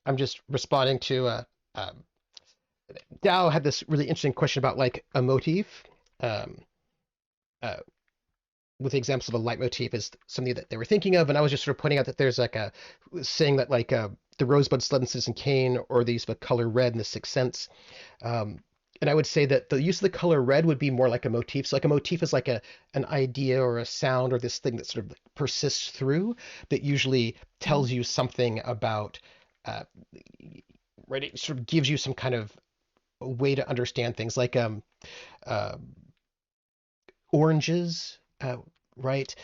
I'm just responding to Dow had this really interesting question about like a motif. With the examples of a leitmotif is something that they were thinking of, and I was just sort of pointing out that there's like a saying that like the Rosebud Sled in Citizen Kane, or the use of a color red in The Sixth Sense. And I would say that the use of the color red would be more like a motif. So like a motif is like an idea or a sound or this thing that sort of persists through, that usually tells you something about, right? It sort of gives you some kind of way to understand things, like oranges, right?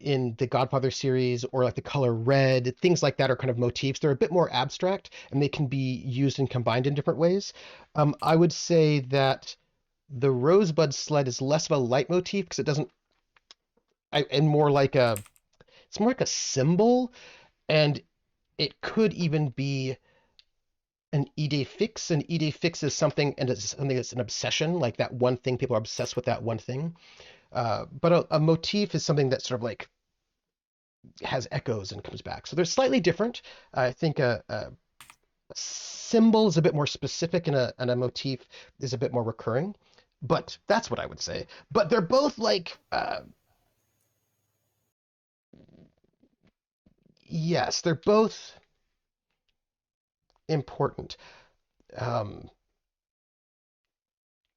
In the Godfather series, or like the color red, things like that are kind of motifs. They're a bit more abstract, and they can be used and combined in different ways. I would say that the Rosebud Sled is less of a leitmotif because it doesn't and more like a it's more like a symbol, and it could even be an idée fixe. An idée fixe is something, and it's something that's an obsession, like that one thing. People are obsessed with that one thing. But a motif is something that sort of like has echoes and comes back. So they're slightly different. I think a symbol is a bit more specific, and a motif is a bit more recurring. But that's what I would say. But they're both like, yes, they're both important um,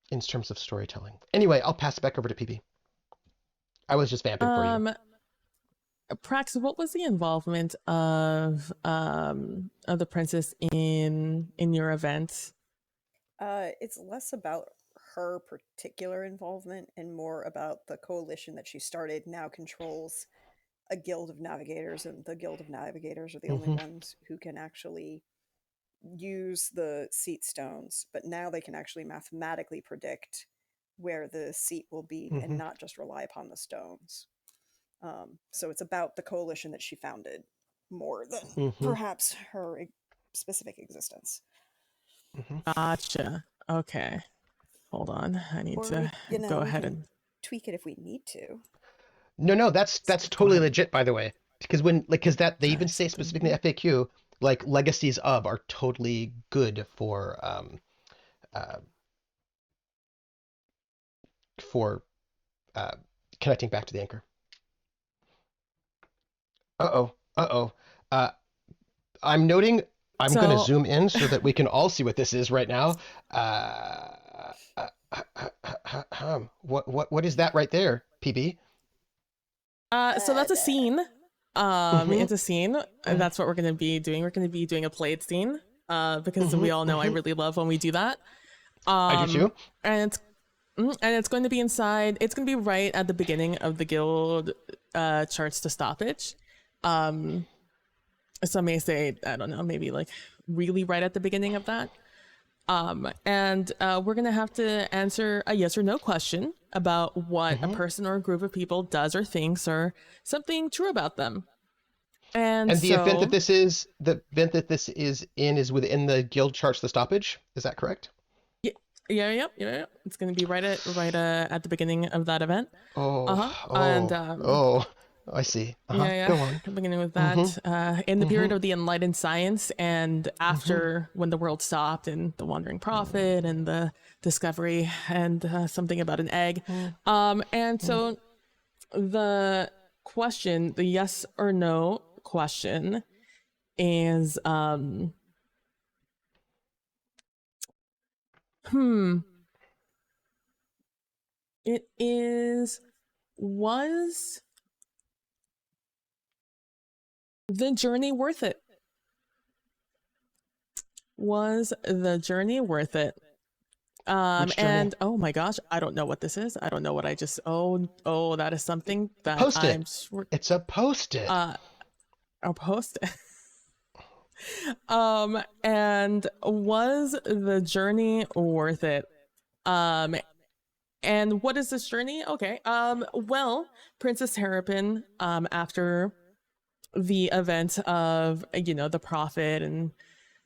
in terms of storytelling. Anyway, I'll pass it back over to PB. I was just vamping for you. Prax, what was the involvement of the princess in your event? It's less about her particular involvement and more about the coalition that she started now controls a guild of navigators, and the guild of navigators are the only ones who can actually use the seat stones, but now they can actually mathematically predict where the seat will be and not just rely upon the stones. So it's about the coalition that she founded more than perhaps her specific existence. Gotcha. Okay. Hold on. I need to go ahead and tweak it if we need to. No, that's totally legit, by the way. Because that they even say specifically in the FAQ, like legacies of are totally good for connecting back to the anchor. I'm noting. I'm going to zoom in so that we can all see what this is right now. What is that right there, PB? So that's a scene. It's a scene. That's what we're going to be doing. We're going to be doing a played scene because we all know I really love when we do that. I do too. And it's going to be inside. It's going to be right at the beginning of the guild charts to stoppage. Some may say, I don't know, maybe like really right at the beginning of that. And we're going to have to answer a yes or no question about what a person or a group of people does or thinks or something true about them. And the event that this is in is within the guild charts the stoppage. Is that correct? Yeah. It's going to be right at the beginning of that event. I see. Go on. Beginning with that, in the period of the enlightened science, and after when the world stopped, and the wandering prophet, and the discovery, and something about an egg. And so the question, the yes or no question, is it is, was the journey worth it? Was the journey worth it? And oh my gosh, I don't know what this is. I don't know what I just that is something that Post-it. It's a post-it. A post-it. And was the journey worth it? And what is this journey? Okay. Well, Princess Terrapin, after the event of, the prophet and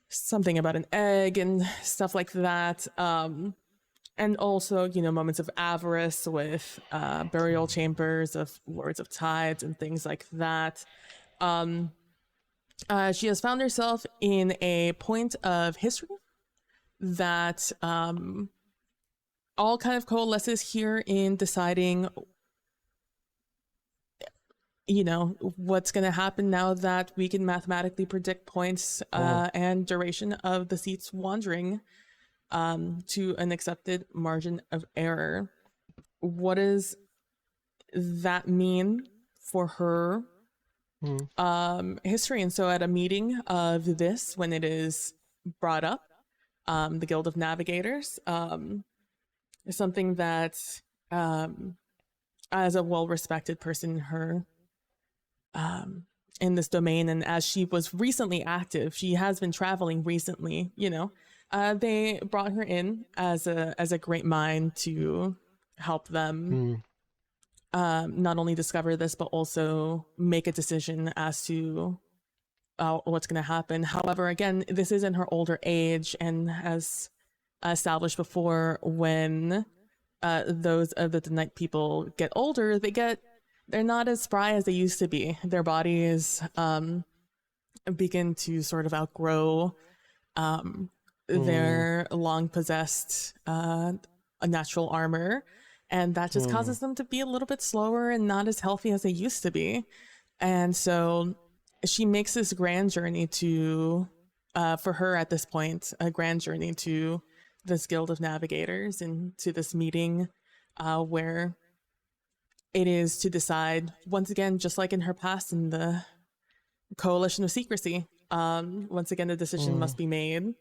something about an egg and stuff like that. And also, moments of avarice with burial chambers of lords of tides and things like that. She has found herself in a point of history that all kind of coalesces here in deciding what's going to happen now that we can mathematically predict points and duration of the seat's wandering to an accepted margin of error. What does that mean for her history? And so at a meeting of this, when it is brought up, the Guild of Navigators is something that as a well-respected person, her in this domain, and as she was recently active, she has been traveling recently, they brought her in as a great mind to help them not only discover this, but also make a decision as to what's going to happen. However, again, this is in her older age, and as established before, when those of the night people get older, they're not as spry as they used to be. Their bodies begin to sort of outgrow their long possessed a natural armor, and that just causes them to be a little bit slower and not as healthy as they used to be. And so she makes this grand journey to for her at this point, a grand journey to this Guild of Navigators and to this meeting where it is to decide, once again, just like in her past in the Coalition of Secrecy, once again, a decision must be made.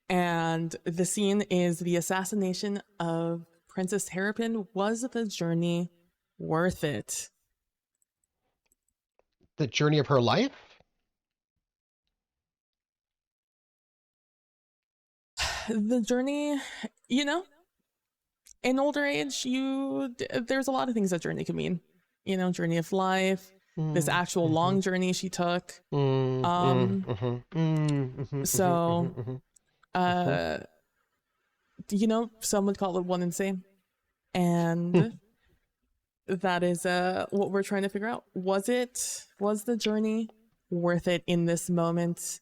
And the scene is the assassination of Princess Terrapin. Was the journey worth it? The journey of her life? The journey, you know, in older age, there's a lot of things that journey can mean. You know, journey of life, this actual long journey she took. So, you know, some would call it one and same. And that is what we're trying to figure out. Was the journey worth it in this moment,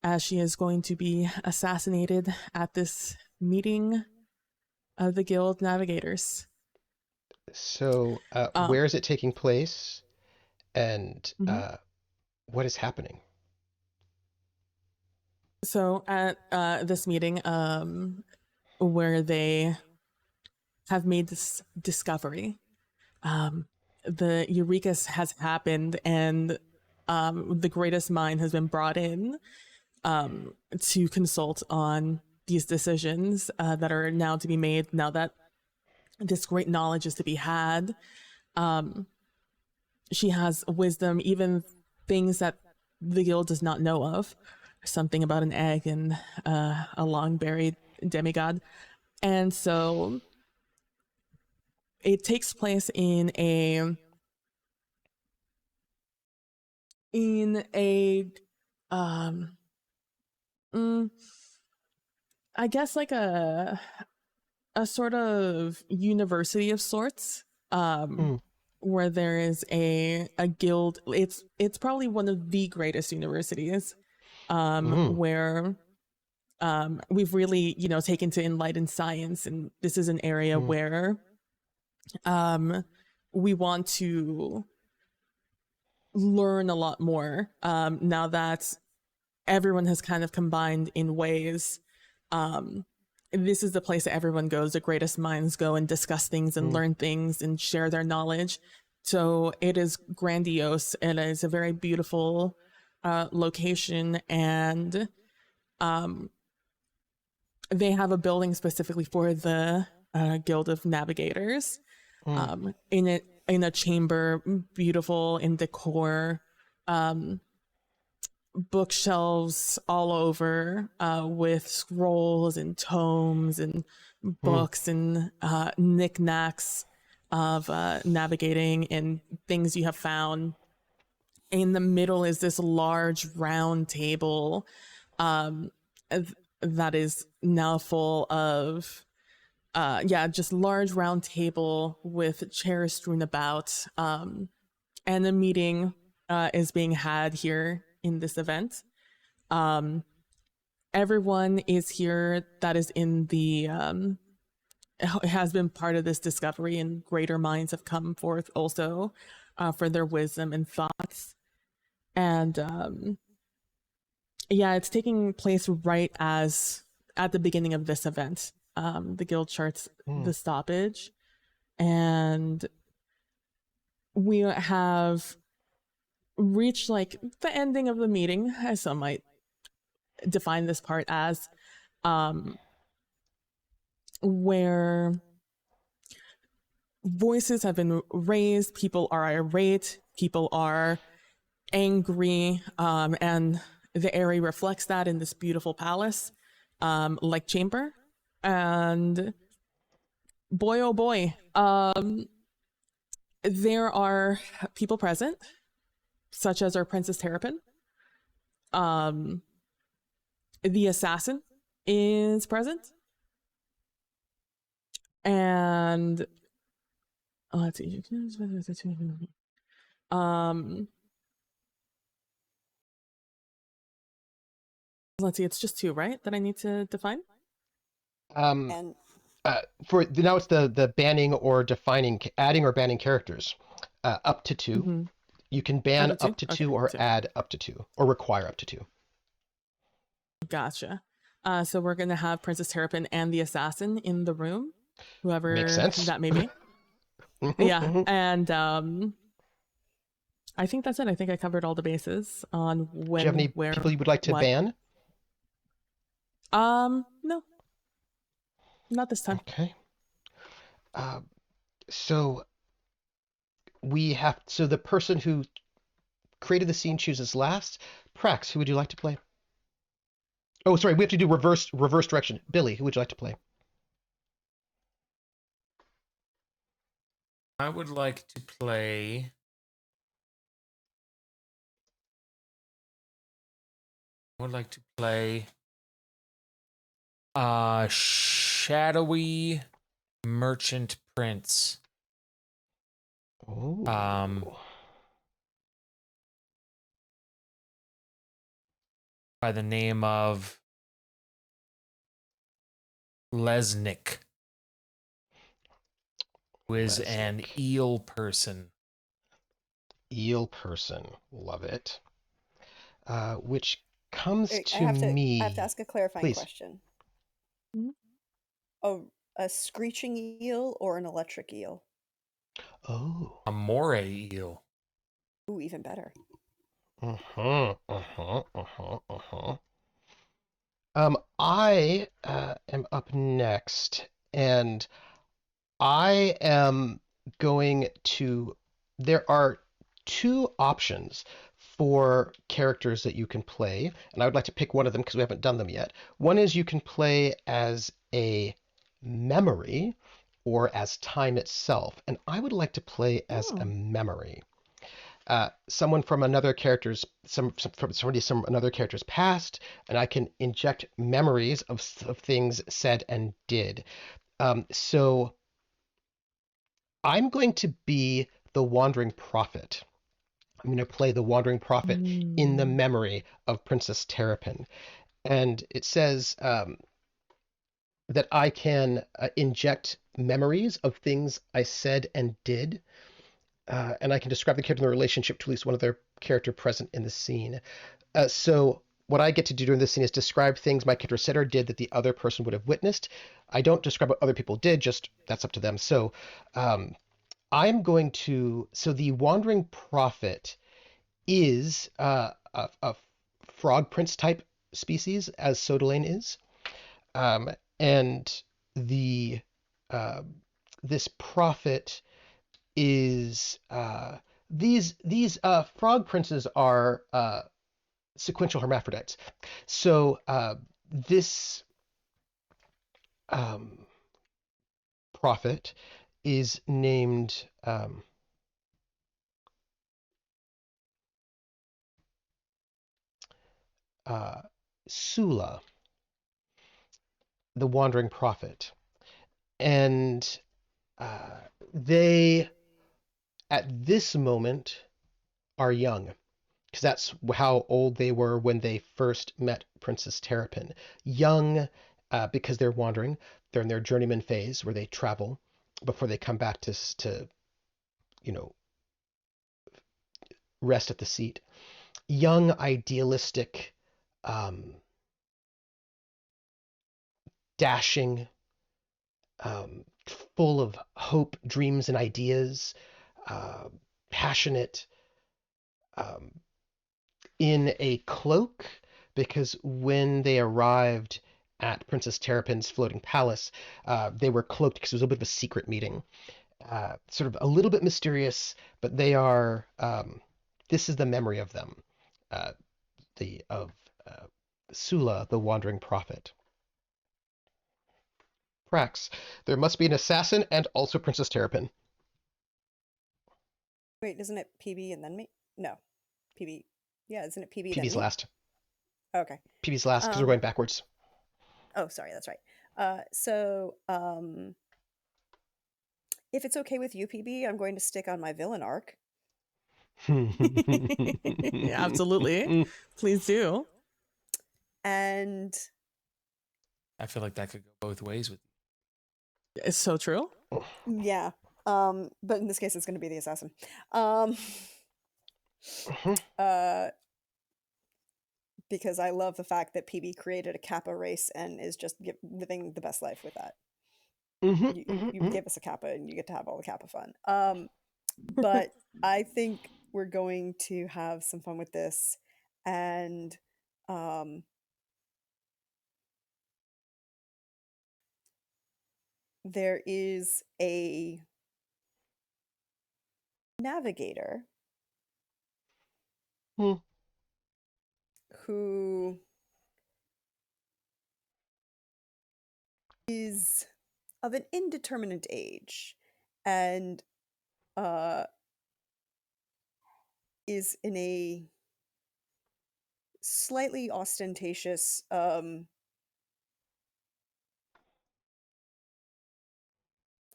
as she is going to be assassinated at this meeting of the Guild Navigators? So, where is it taking place, and what is happening? So at this meeting, where they have made this discovery, the Eurekas has happened, and the greatest mind has been brought in to consult on these decisions that are now to be made, now that this great knowledge is to be had. She has wisdom, even things that the guild does not know of. Something about an egg and a long buried demigod. And so it takes place in a I guess like a sort of university of sorts, where there is a guild. It's probably one of the greatest universities, where we've really, you know, taken to enlightened science, and this is an area where we want to learn a lot more, now that everyone has kind of combined in ways. This is the place that everyone goes. The greatest minds go and discuss things and learn things and share their knowledge. So it is grandiose. It is a very beautiful location, and they have a building specifically for the Guild of Navigators. In a chamber, beautiful in decor, bookshelves all over, with scrolls and tomes and books and knickknacks of navigating and things you have found. In the middle is this large round table that is now full of just large round table with chairs strewn about, and a meeting is being had here in this event. Everyone is here that is in the has been part of this discovery, and greater minds have come forth also for their wisdom and thoughts. And it's taking place right as at the beginning of this event. The guild charts the stoppage, and we have reached like the ending of the meeting, as some might define this part as, where voices have been raised, people are irate, people are angry, and the area reflects that in this beautiful palace like chamber. And boy, oh boy. There are people present, such as our Princess Terrapin. The assassin is present. And let's see. Let's see, it's just 2, right? That I need to define? And For now, it's the banning or defining, adding or banning characters. Up to 2. Mm-hmm. You can ban Up to 2? up to Okay, 2 or 2. add up to 2 or require up to 2. Gotcha. So we're going to have Princess Terrapin and the assassin in the room, whoever Makes sense. that may be. Yeah, and I think that's it. I think I covered all the bases on when, Do you have any where, people you would like to what. ban? No, not this time. Okay. So the person who created the scene chooses last. Prax, who would you like to play? Oh, sorry, we have to do reverse direction. Billy, who would you like to play? I would like to play. Shadowy Merchant Prince. Oh. By the name of Lesnick, who is an eel person. Eel person, love it. Which comes I to have me. I have to ask a clarifying Please. question. Mhm. A screeching eel or an electric eel? Oh. A moray eel. Ooh, even better. I am up next, and I am going to. There are 2 options for characters that you can play, and I would like to pick one of them because we haven't done them yet. One is you can play as a memory or as time itself, and I would like to play as a memory. Someone from another character's another character's past, and I can inject memories of things said and did. So I'm going to be the Wandering Prophet. I'm going to play the Wandering Prophet in the memory of Princess Terrapin. And it says that I can inject memories of things I said and did. And I can describe the character in the relationship to at least one other character present in the scene. So what I get to do during this scene is describe things my character said or did that the other person would have witnessed. I don't describe what other people did, just that's up to them. So I'm going to. So the Wandering Prophet is a frog prince type species, as Sodalane is, and the this prophet is these frog princes are sequential hermaphrodites. So this prophet is named Sula, the wandering prophet, and they at this moment are young, because that's how old they were when they first met Princess Terrapin. Young, because they're wandering. They're in their journeyman phase where they travel before they come back to rest at the seat. Young, idealistic, dashing, full of hope, dreams, and ideas, passionate, in a cloak, because when they arrived at Princess Terrapin's floating palace, they were cloaked because it was a bit of a secret meeting. Sort of a little bit mysterious, but they are. This is the memory of them, of Sula, the wandering prophet. Prax. There must be an assassin and also Princess Terrapin. Wait, isn't it PB and then me? No, PB. Yeah, isn't it PB then PB's me? last. Okay. PB's last because we're going backwards. Oh, sorry, that's right. If it's okay with you, PB, I'm going to stick on my villain arc. Absolutely. Please do. And I feel like that could go both ways with you. It's so true. yeah. But in this case it's going to be the assassin. Because I love the fact that PB created a Kappa race and is just living the best life with that. You give us a Kappa and you get to have all the Kappa fun. But I think we're going to have some fun with this, and there is a navigator who is of an indeterminate age and is in a slightly ostentatious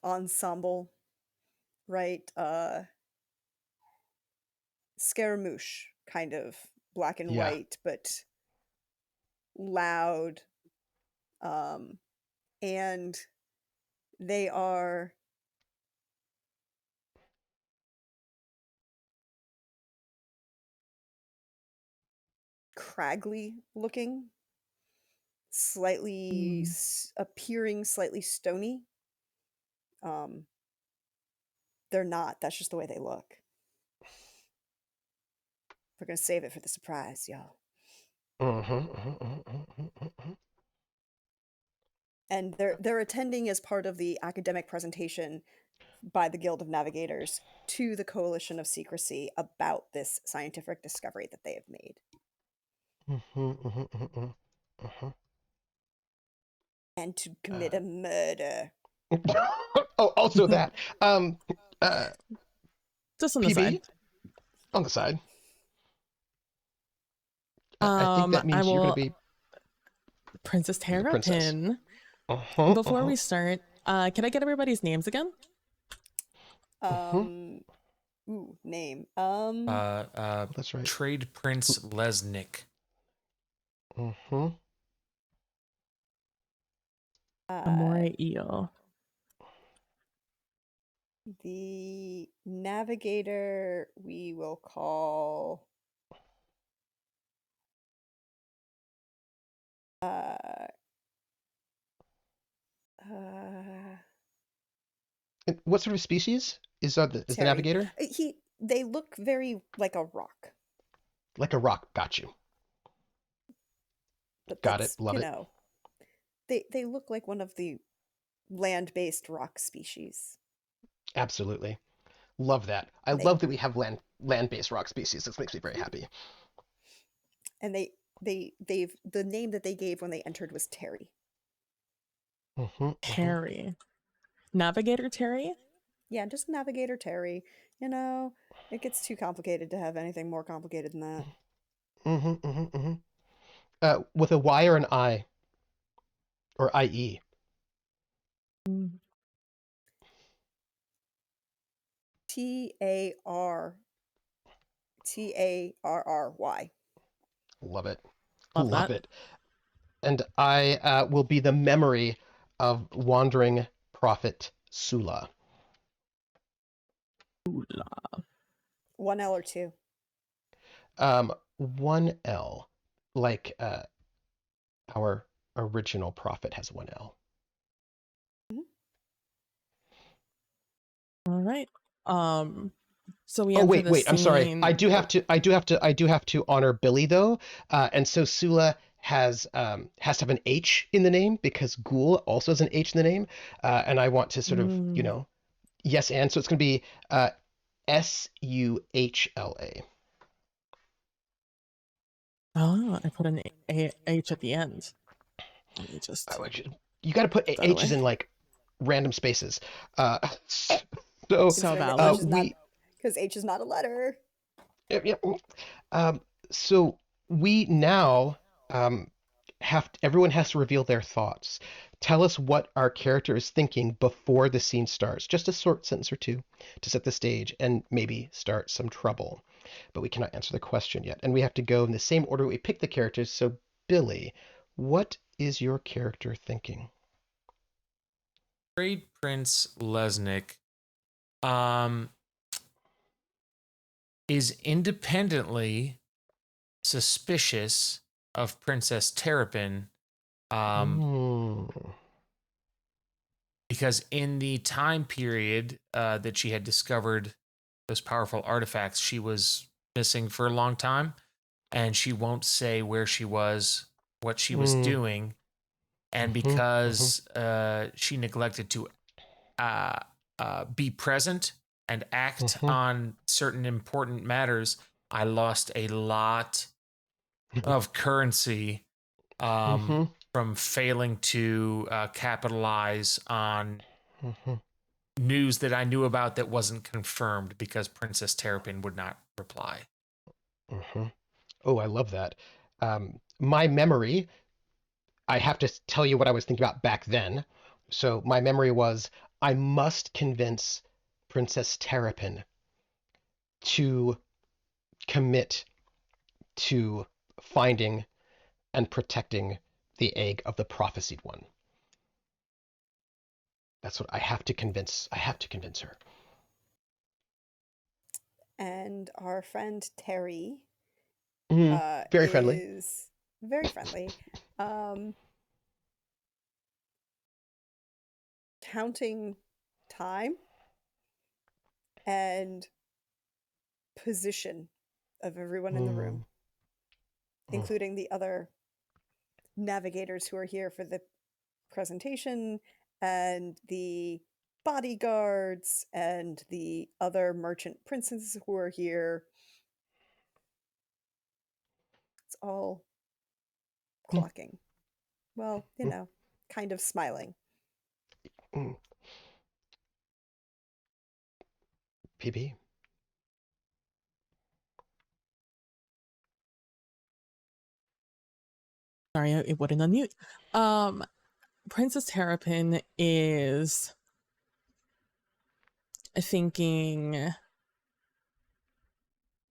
ensemble, right? Scaramouche kind of black and white, but loud. And they are craggly looking, slightly appearing slightly stony. They're not. That's just the way they look. We're gonna save it for the surprise, y'all. And they're attending as part of the academic presentation by the Guild of Navigators to the Coalition of Secrecy about this scientific discovery that they have made. And to commit a murder. Oh, also that. Just on the PB? side. On the side. I think that means you're going to be Princess Terrapin. Before we start, can I get everybody's names again? Name. That's right. Trade Prince Lesnick. Amore Eel. The navigator we will call what sort of species is the navigator? They look very like a rock. Like a rock. Got you. But got it. Love it. They look like one of the land-based rock species. Absolutely. Love that. I love that we have land-based rock species. This makes me very happy. And the name that they gave when they entered was Terry. Terry. Navigator Terry? Yeah, just Navigator Terry. You know, it gets too complicated to have anything more complicated than that. With a Y or an I? Or IE? Tarrry. Love it. Love it. And I will be the memory of wandering prophet Sula. One L or two? One L. Like our original prophet has one L. All right. So we wait, I'm sorry. I do have to honor Billy though. And so Sula has to have an H in the name because Ghoul also has an H in the name. And I want to sort of, yes, and so it's going to be SUHLA. Oh, I put an H at the end. Let me just. You got to put H's Totally. in like random spaces. So So Considering that valid. H is not, because H is not a letter. yep. So we now everyone has to reveal their thoughts. Tell us what our character is thinking before the scene starts. Just a short sentence or two to set the stage and maybe start some trouble. But we cannot answer the question yet. And we have to go in the same order we pick the characters. So, Billy, what is your character thinking? Trade Prince Lesnick is independently suspicious of Princess Terrapin because in the time period that she had discovered those powerful artifacts, she was missing for a long time, and she won't say where she was, what she was doing, and because she neglected to be present and act on certain important matters, I lost a lot of currency from failing to capitalize on news that I knew about that wasn't confirmed because Princess Terrapin would not reply. Oh, I love that. My memory, I have to tell you what I was thinking about back then. So my memory was I must convince Princess Terrapin to commit to finding and protecting the egg of the prophesied one. That's what I have to convince. I have to convince her. And our friend Terry Very friendly. is very friendly. Counting time and position of everyone in the room, including the other navigators who are here for the presentation and the bodyguards and the other merchant princes who are here. It's all clocking. Well, you know, kind of smiling. PB. Sorry, it wouldn't unmute. Princess Terrapin is thinking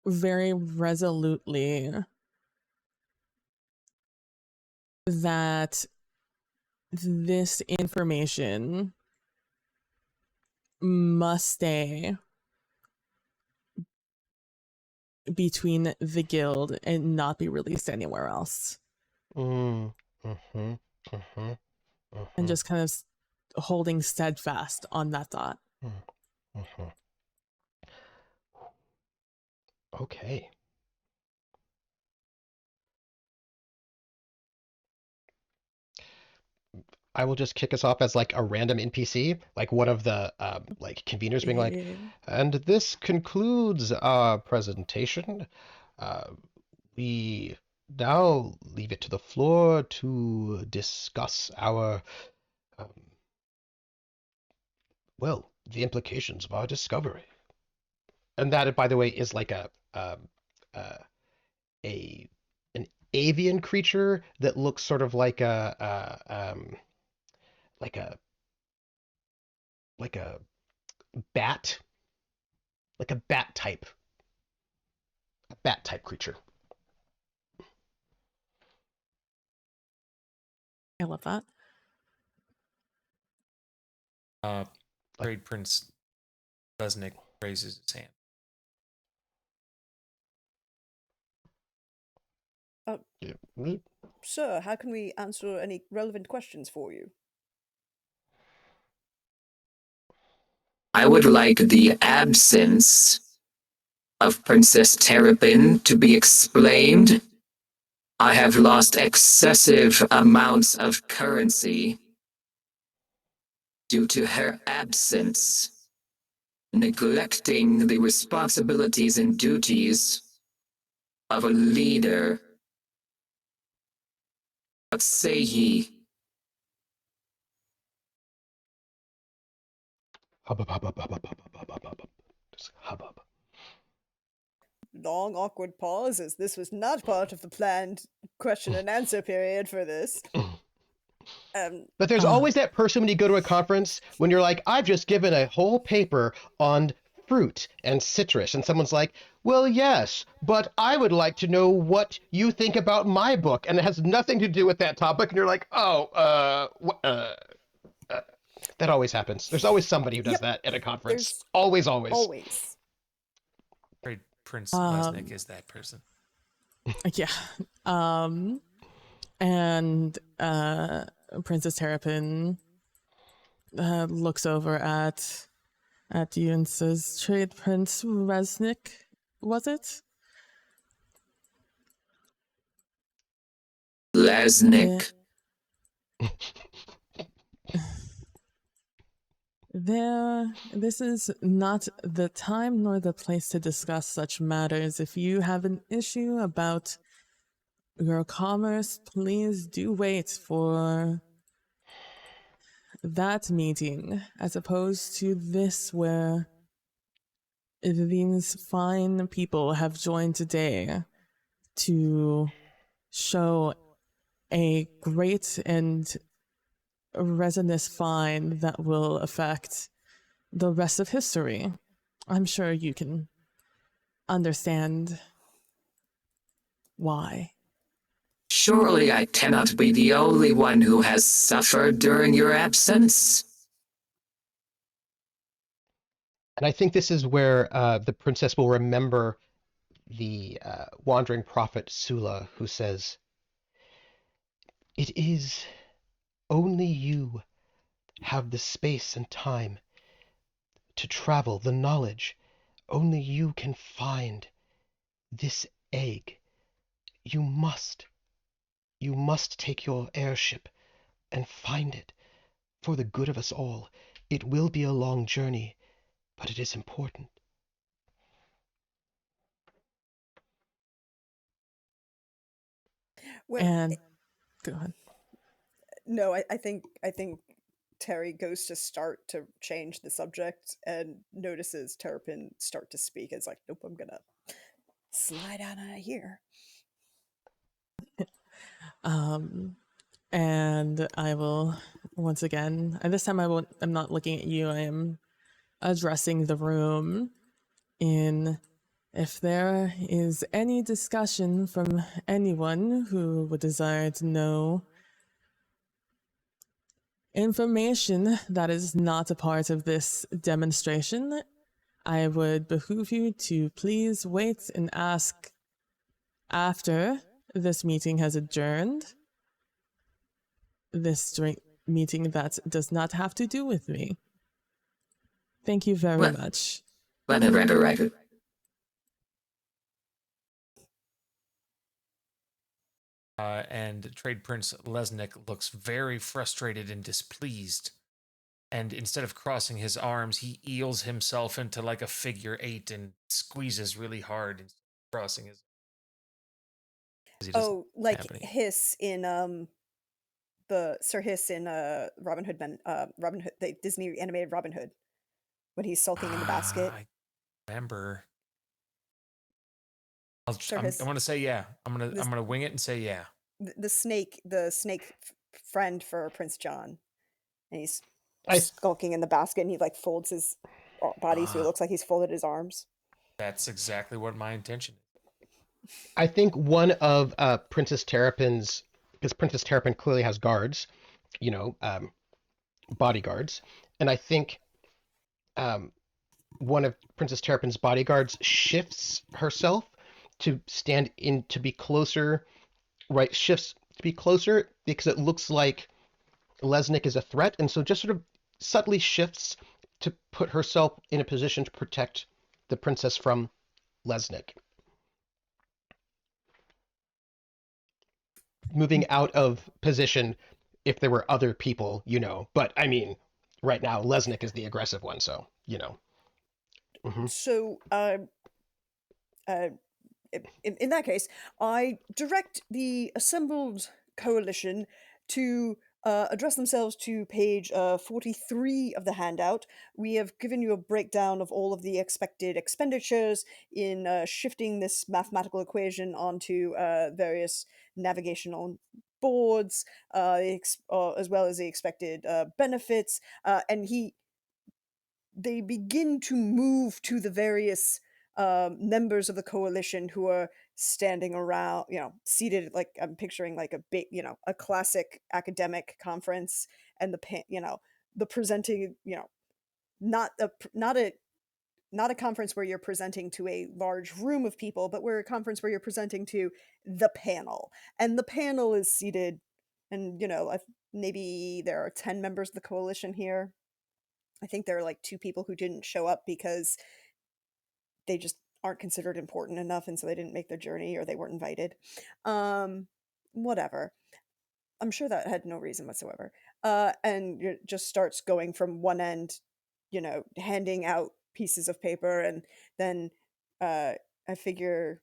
very resolutely that this information must stay between the guild and not be released anywhere else. And just kind of holding steadfast on that thought. Okay. I will just kick us off as like a random NPC, like one of the like conveners being like, and this concludes our presentation. We now leave it to the floor to discuss our, well, the implications of our discovery. And that, by the way, is like an avian creature that looks sort of like like a bat, like a bat type creature. I love that. Trade Prince Lesnick raises his hand. Sir, how can we answer any relevant questions for you? I would like the absence of Princess Terrapin to be explained. I have lost excessive amounts of currency due to her absence, neglecting the responsibilities and duties of a leader. What say ye? Hubbub, hubbub, hubbub, hubbub, hubbub, hubbub. Just hubbub. Long, awkward pause, as this was not part of the planned question and answer period for this. But there's always that person when you go to a conference when you're like, I've just given a whole paper on fruit and citrus, and someone's like, well, yes, but I would like to know what you think about my book, and it has nothing to do with that topic, and you're like, that always happens. There's always somebody who does Yep. that at a conference. There's Always. always. Trade Prince Lesnick is that person. Yeah. And Princess Terrapin looks over at you and says, Trade Prince Resnick, was it? Lesnick. This is not the time nor the place to discuss such matters. If you have an issue about your commerce, please do wait for that meeting, as opposed to this, where these fine people have joined today to show a great and resinous find that will affect the rest of history. I'm sure you can understand why. Surely I cannot be the only one who has suffered during your absence. And I think this is where the princess will remember the wandering prophet Sula, who says, it is only you have the space and time to travel, the knowledge. Only you can find this egg. You must take your airship and find it for the good of us all. It will be a long journey, but it is important. Well, And go ahead. no, I think Terry goes to start to change the subject and notices Terrapin start to speak. It's like, nope, I'm gonna slide out of here. And I will once again, and this time I'm not looking at you, I am addressing the room. If there is any discussion from anyone who would desire to know information that is not a part of this demonstration, I would behoove you to please wait and ask after this meeting has adjourned. This meeting that does not have to do with me. Thank you very much. Whatever. And Trade Prince Lesnick looks very frustrated and displeased. And instead of crossing his arms, he eels himself into like a figure 8 and squeezes really hard instead of crossing his. Oh, like Hiss in the Sir Hiss in Robin Hood, the Disney animated Robin Hood, when he's sulking in the basket. I remember. I want to say yeah. I'm gonna wing it and say yeah. The snake friend for Prince John, and he's skulking in the basket, and he like folds his body so it looks like he's folded his arms. That's exactly what my intention is. I think one of Princess Terrapin's, because Princess Terrapin clearly has guards, bodyguards, and I think one of Princess Terrapin's bodyguards shifts herself to stand in to be closer, right? Shifts to be closer because it looks like Lesnick is a threat, and so just sort of subtly shifts to put herself in a position to protect the princess from Lesnick. Moving out of position if there were other people, but I mean, right now Lesnick is the aggressive one, so Mm-hmm. So in that case, I direct the assembled coalition to address themselves to page 43 of the handout. We have given you a breakdown of all of the expected expenditures in shifting this mathematical equation onto various navigational boards, as well as the expected benefits. And they begin to move to the various members of the coalition who are standing around, seated, like I'm picturing like a big, a classic academic conference, and the presenting, not a conference where you're presenting to a large room of people, but we're a conference where you're presenting to the panel, and the panel is seated, and maybe there are 10 members of the coalition here. I think there are like 2 people who didn't show up because they just aren't considered important enough, and so they didn't make their journey, or they weren't invited. Whatever. I'm sure that had no reason whatsoever. And it just starts going from one end, handing out pieces of paper, and then I figure,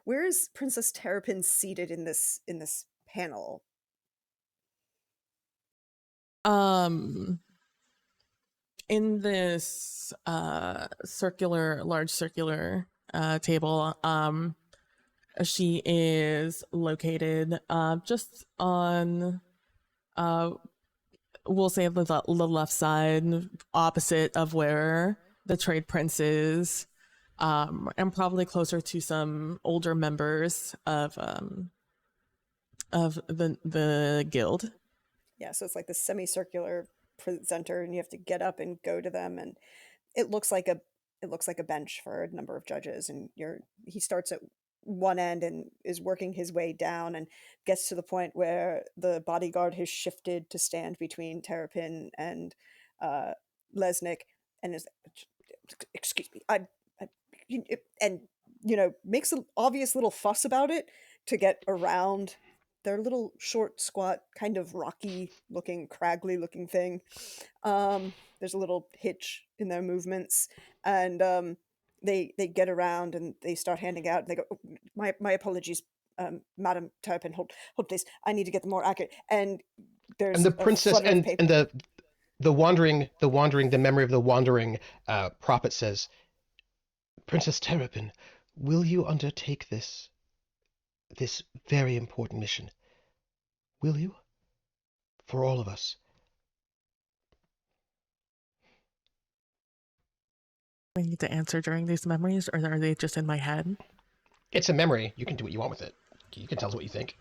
where is Princess Terrapin seated in this panel? In this large circular table, she is located just on, we'll say the left side, opposite of where the trade prince is, and probably closer to some older members of the guild. Yeah, so it's like the semicircular presenter, and you have to get up and go to them, and it looks like a bench for a number of judges, and he starts at one end and is working his way down, and gets to the point where the bodyguard has shifted to stand between Terrapin and Lesnick, and is, excuse me, and makes an obvious little fuss about it to get around their little short, squat, kind of rocky looking, craggy looking thing. There's a little hitch in their movements, and they get around and they start handing out. They go, oh, my apologies, Madam Terrapin, hold please. I need to get them more accurate. And there's And the princess and the memory of the wandering prophet says, Princess Terrapin, will you undertake this very important mission? Will you? For all of us. I need to answer during these memories, or are they just in my head? It's a memory. You can do what you want with it. You can tell us what you think.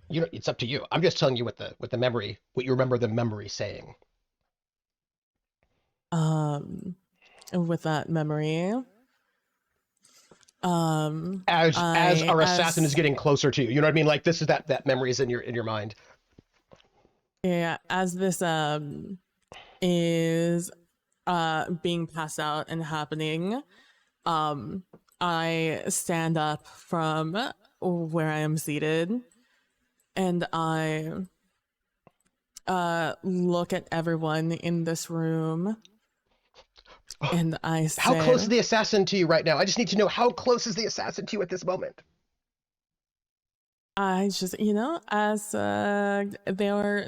It's up to you. I'm just telling you what the memory, what you remember the memory saying. With that memory, as our assassin is getting closer to you, you know what I mean? Like, this is that memory is in your mind. Yeah, as this is being passed out and happening, I stand up from where I am seated, and I look at everyone in this room, and I say, how close is the assassin to you right now? I just need to know, how close is the assassin to you at this moment? I just, as they are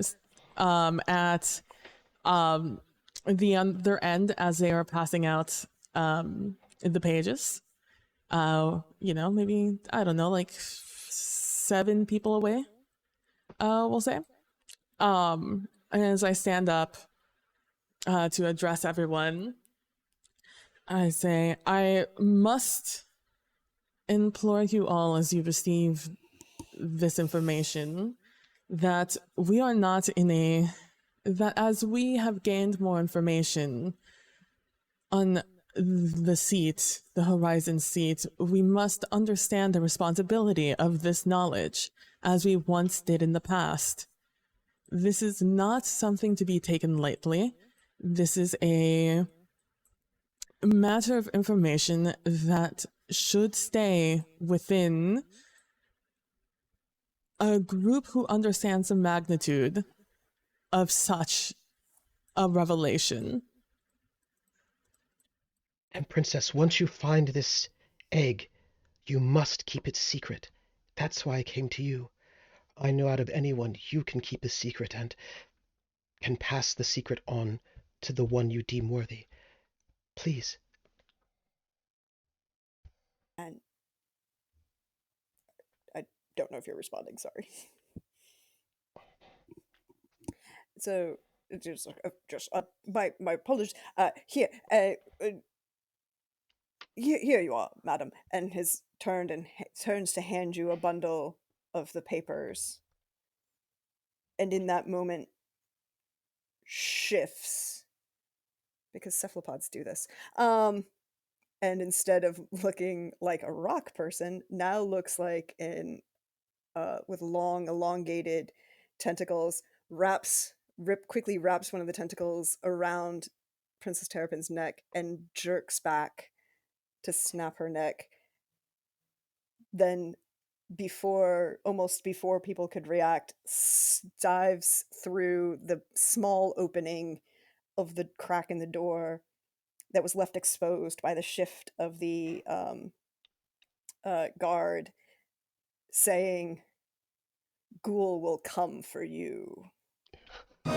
at the other end, as they are passing out the pages, maybe, I don't know, like 7 people away, we'll say. And as I stand up to address everyone, I say, I must implore you all, as you receive this information, that we are not that as we have gained more information on the horizon seat, we must understand the responsibility of this knowledge, as we once did in the past. This is not something to be taken lightly. This is a matter of information that should stay within a group who understands the magnitude of such a revelation. And Princess, once you find this egg, you must keep it secret. That's why I came to you. I know out of anyone you can keep a secret and can pass the secret on to the one you deem worthy. Please. And I don't know if you're responding, sorry. So just my apologies. Here you are, madam. And has turned and turns to hand you a bundle of the papers. And in that moment, shifts, because cephalopods do this. And instead of looking like a rock person, now looks like with long, elongated tentacles, quickly wraps one of the tentacles around Princess Terrapin's neck and jerks back to snap her neck. Then, almost before people could react, dives through the small opening of the crack in the door that was left exposed by the shift of the guard, saying, "Ghoul will come for you." And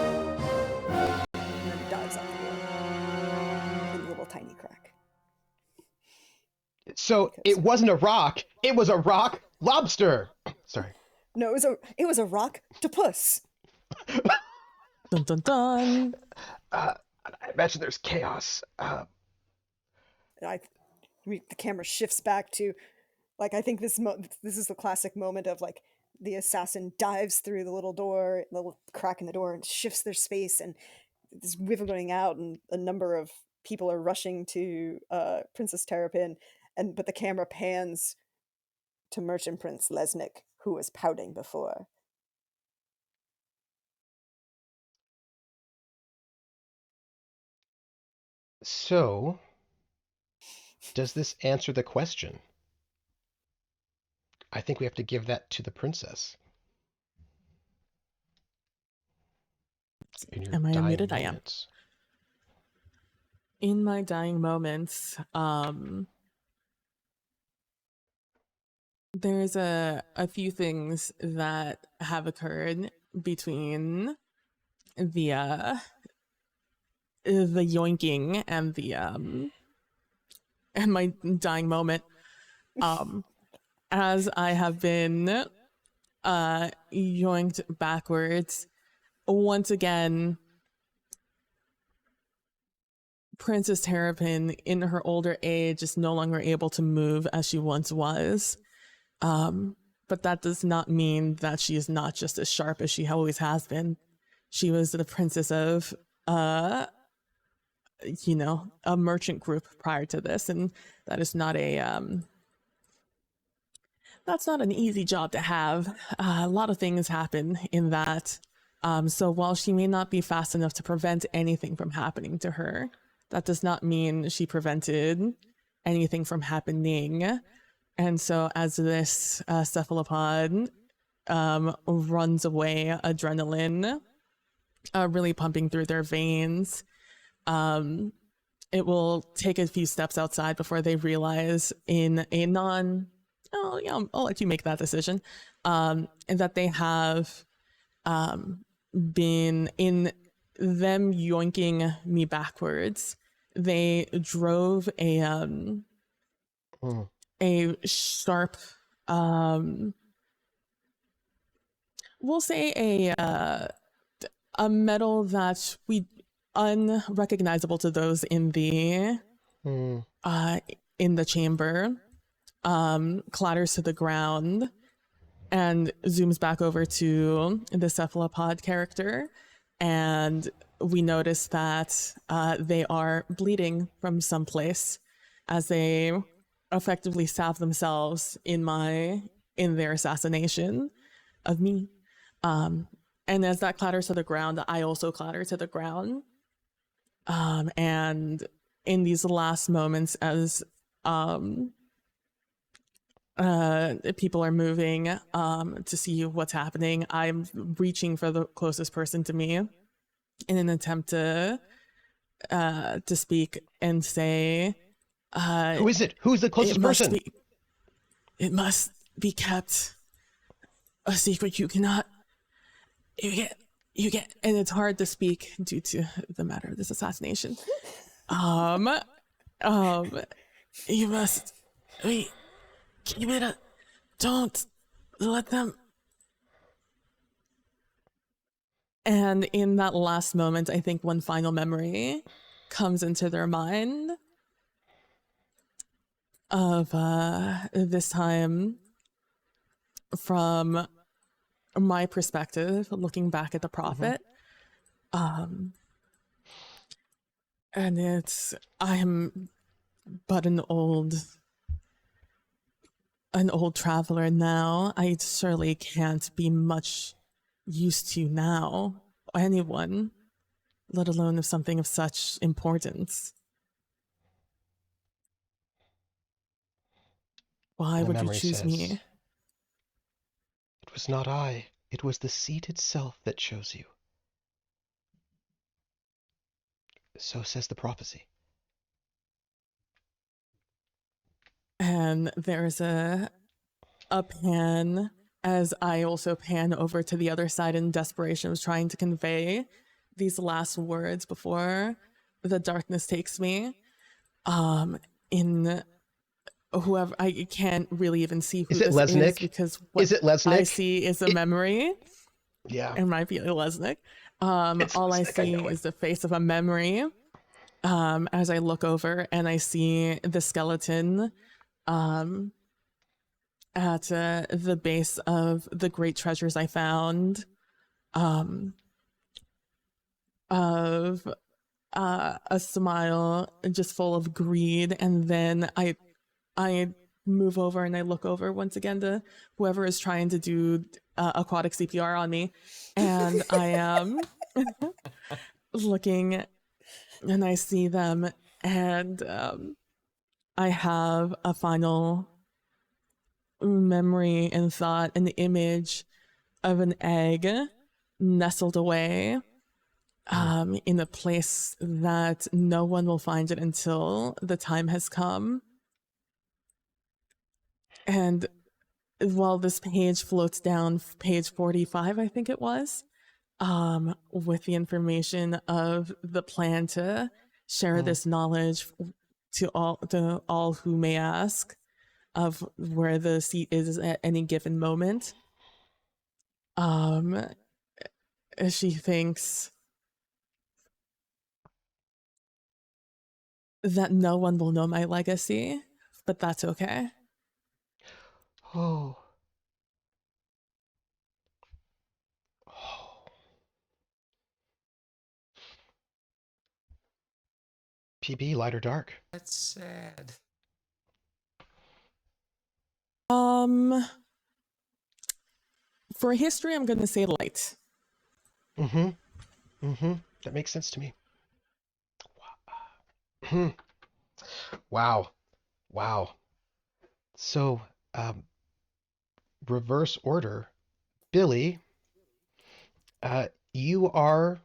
then dives off the door in a little tiny crack. So it wasn't a rock, it was a rock lobster. Sorry. No, it was a rock to puss. Dun dun dun. I imagine there's chaos. The camera shifts back to, like, I think this is the classic moment of, like, the assassin dives through the little crack in the door, and shifts their space, and this river going out, and a number of people are rushing to Princess Terrapin, but the camera pans to Merchant Prince Lesnick, who was pouting before. So, does this answer the question? I think we have to give that to the princess. Am I unmuted? I am. In my dying moments, there's a few things that have occurred between the yoinking and and my dying moment. As I have been yoinked backwards, once again, Princess Terrapin, in her older age, is no longer able to move as she once was. But that does not mean that she is not just as sharp as she always has been. She was the princess of, a merchant group prior to this, and that is not that's not an easy job to have. A lot of things happen in that. So while she may not be fast enough to prevent anything from happening to her, that does not mean she prevented anything from happening. And so as this cephalopod runs away, adrenaline really pumping through their veins, it will take a few steps outside before they realize I'll let you make that decision, and that they have been, in them yoinking me backwards, they drove a sharp, we'll say a metal that we unrecognizable to those in the chamber, clatters to the ground and zooms back over to the cephalopod character, and we notice that they are bleeding from someplace as they effectively salve themselves in their assassination of me. And as that clatters to the ground, I also clatter to the ground. And in these last moments, as people are moving to see what's happening, I'm reaching for the closest person to me in an attempt to speak and say, who is it? Who's the closest person? It must be kept a secret you cannot. You get, and it's hard to speak due to the matter of this assassination. You must, wait, keep it up. Don't let them. And in that last moment, I think one final memory comes into their mind of this time from my perspective, looking back at the prophet. And I am but an old traveler now. I surely can't be much used to now anyone, let alone of something of such importance. Why The would you memory choose says, me? "It was not I. It was the seat itself that chose you." So says the prophecy. And there's a pan as I also pan over to the other side in desperation, was trying to convey these last words before the darkness takes me. In whoever, I can't really even see who Is it this is Lesnick? because what Is it Lesnick? I see is a memory. Yeah. It might be Lesnick. It's All I Lesnick, I see know it. is the face of a memory. As I look over and I see the skeleton at the base of the great treasures I found, of a smile just full of greed, and then I move over and I look over once again to whoever is trying to do aquatic CPR on me, and I am looking and I see them, and I have a final memory and thought, an image of an egg nestled away in a place that no one will find it until the time has come. And while this page floats down, page 45, I think it was, with the information of the plan to share this knowledge to all who may ask, of where the seat is at any given moment. She thinks that no one will know my legacy, but that's okay. Oh. PB, light or dark? That's sad. For history, I'm gonna say light. That makes sense to me. Wow. So, reverse order. Billy, you are,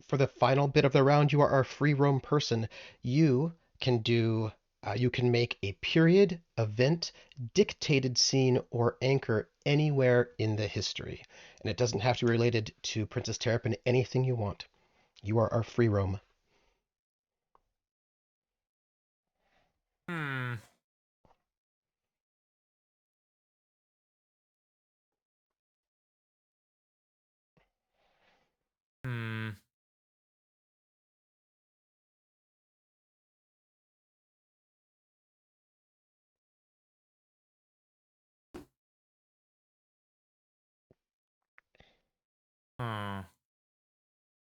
for the final bit of the round, you are our free roam person. You can do, you can make a period, event, dictated scene, or anchor anywhere in the history. And it doesn't have to be related to Princess Terrapin, anything you want. You are our free roam.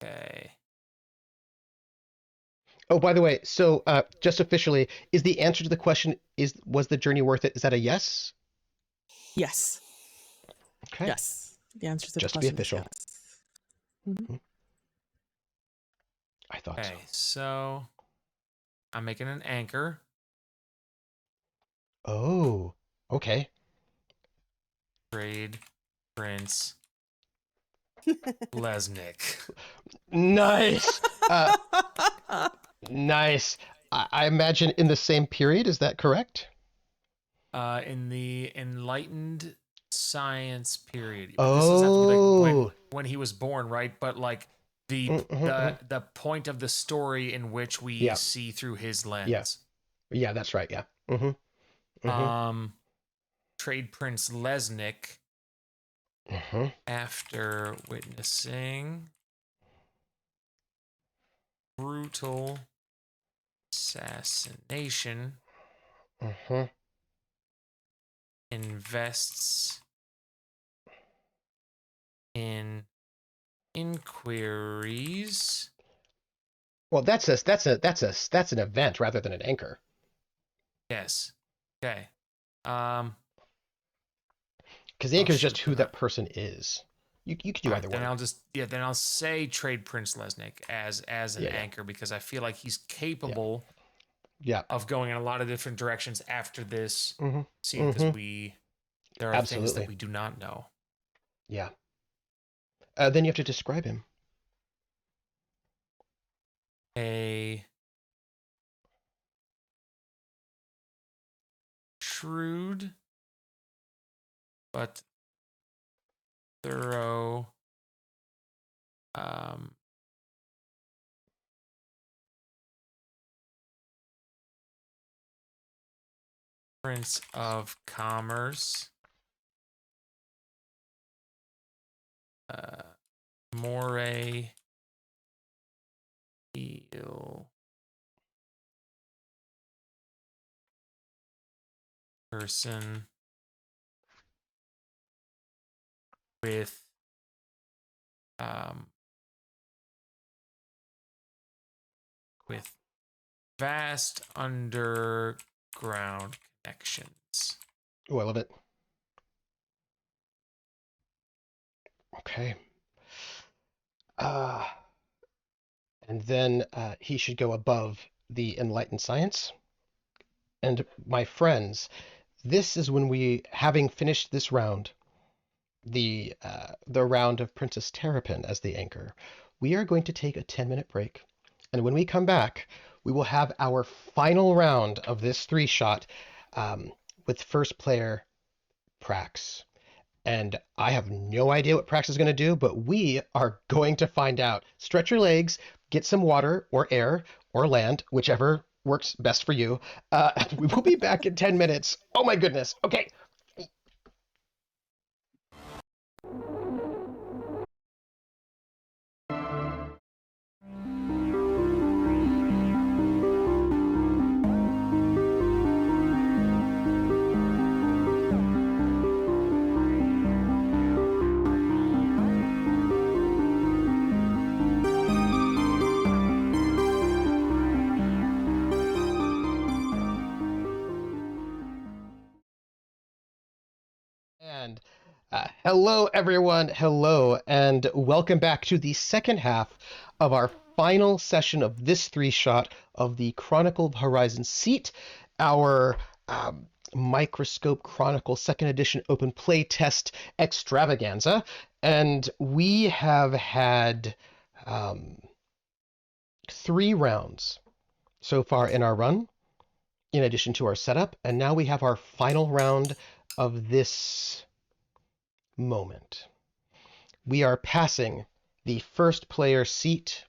Okay. Oh, by the way, so just officially, is the answer to the question, was the journey worth it? Is that a yes? Yes. Okay. Yes. The answer to the Just to be question is official. yes. Mm-hmm. I thought Okay, so I'm making an anchor. Oh, okay. Trade Prince Lesnick. Nice. Nice. I imagine in the same period. Is that correct? In the Enlightened science period. But this doesn't have to be like Oh. when he was born, right? But like the point of the story in which we Yeah. see through his lens. Yeah, that's right. Yeah. Trade Prince Lesnick, Mm-hmm. after witnessing brutal assassination, Mm-hmm. invests in inquiries. Well, that's an event rather than an anchor. Yes. Okay. Because the anchor is just shoot, who that person is. You could do either then one. then I'll say Trade Prince Lesnick as an anchor because I feel like he's capable of going in a lot of different directions after this scene because there are things that we do not know. Yeah. Then you have to describe him. A shrewd but thorough Prince of Commerce, moray heel person with vast underground connections. Oh, I love it. Okay. And then he should go above the enlightened science. And my friends, this is when we, having finished this round, the round of Princess Terrapin as the anchor, we are going to take a 10-minute break. And when we come back, we will have our final round of this 3-shot with first player Prax. And I have no idea what Prax is going to do, but we are going to find out. Stretch your legs, get some water or air or land, whichever works best for you. We will be back in 10 minutes. Oh my goodness. Okay. And hello, everyone. Hello, and welcome back to the second half of our final session of this 3-shot of the Chronicle of Horizon seat, our Microscope Chronicle second edition open play test extravaganza. And we have had 3 rounds so far in our run, in addition to our setup. And now we have our final round of this moment. We are passing the first player seat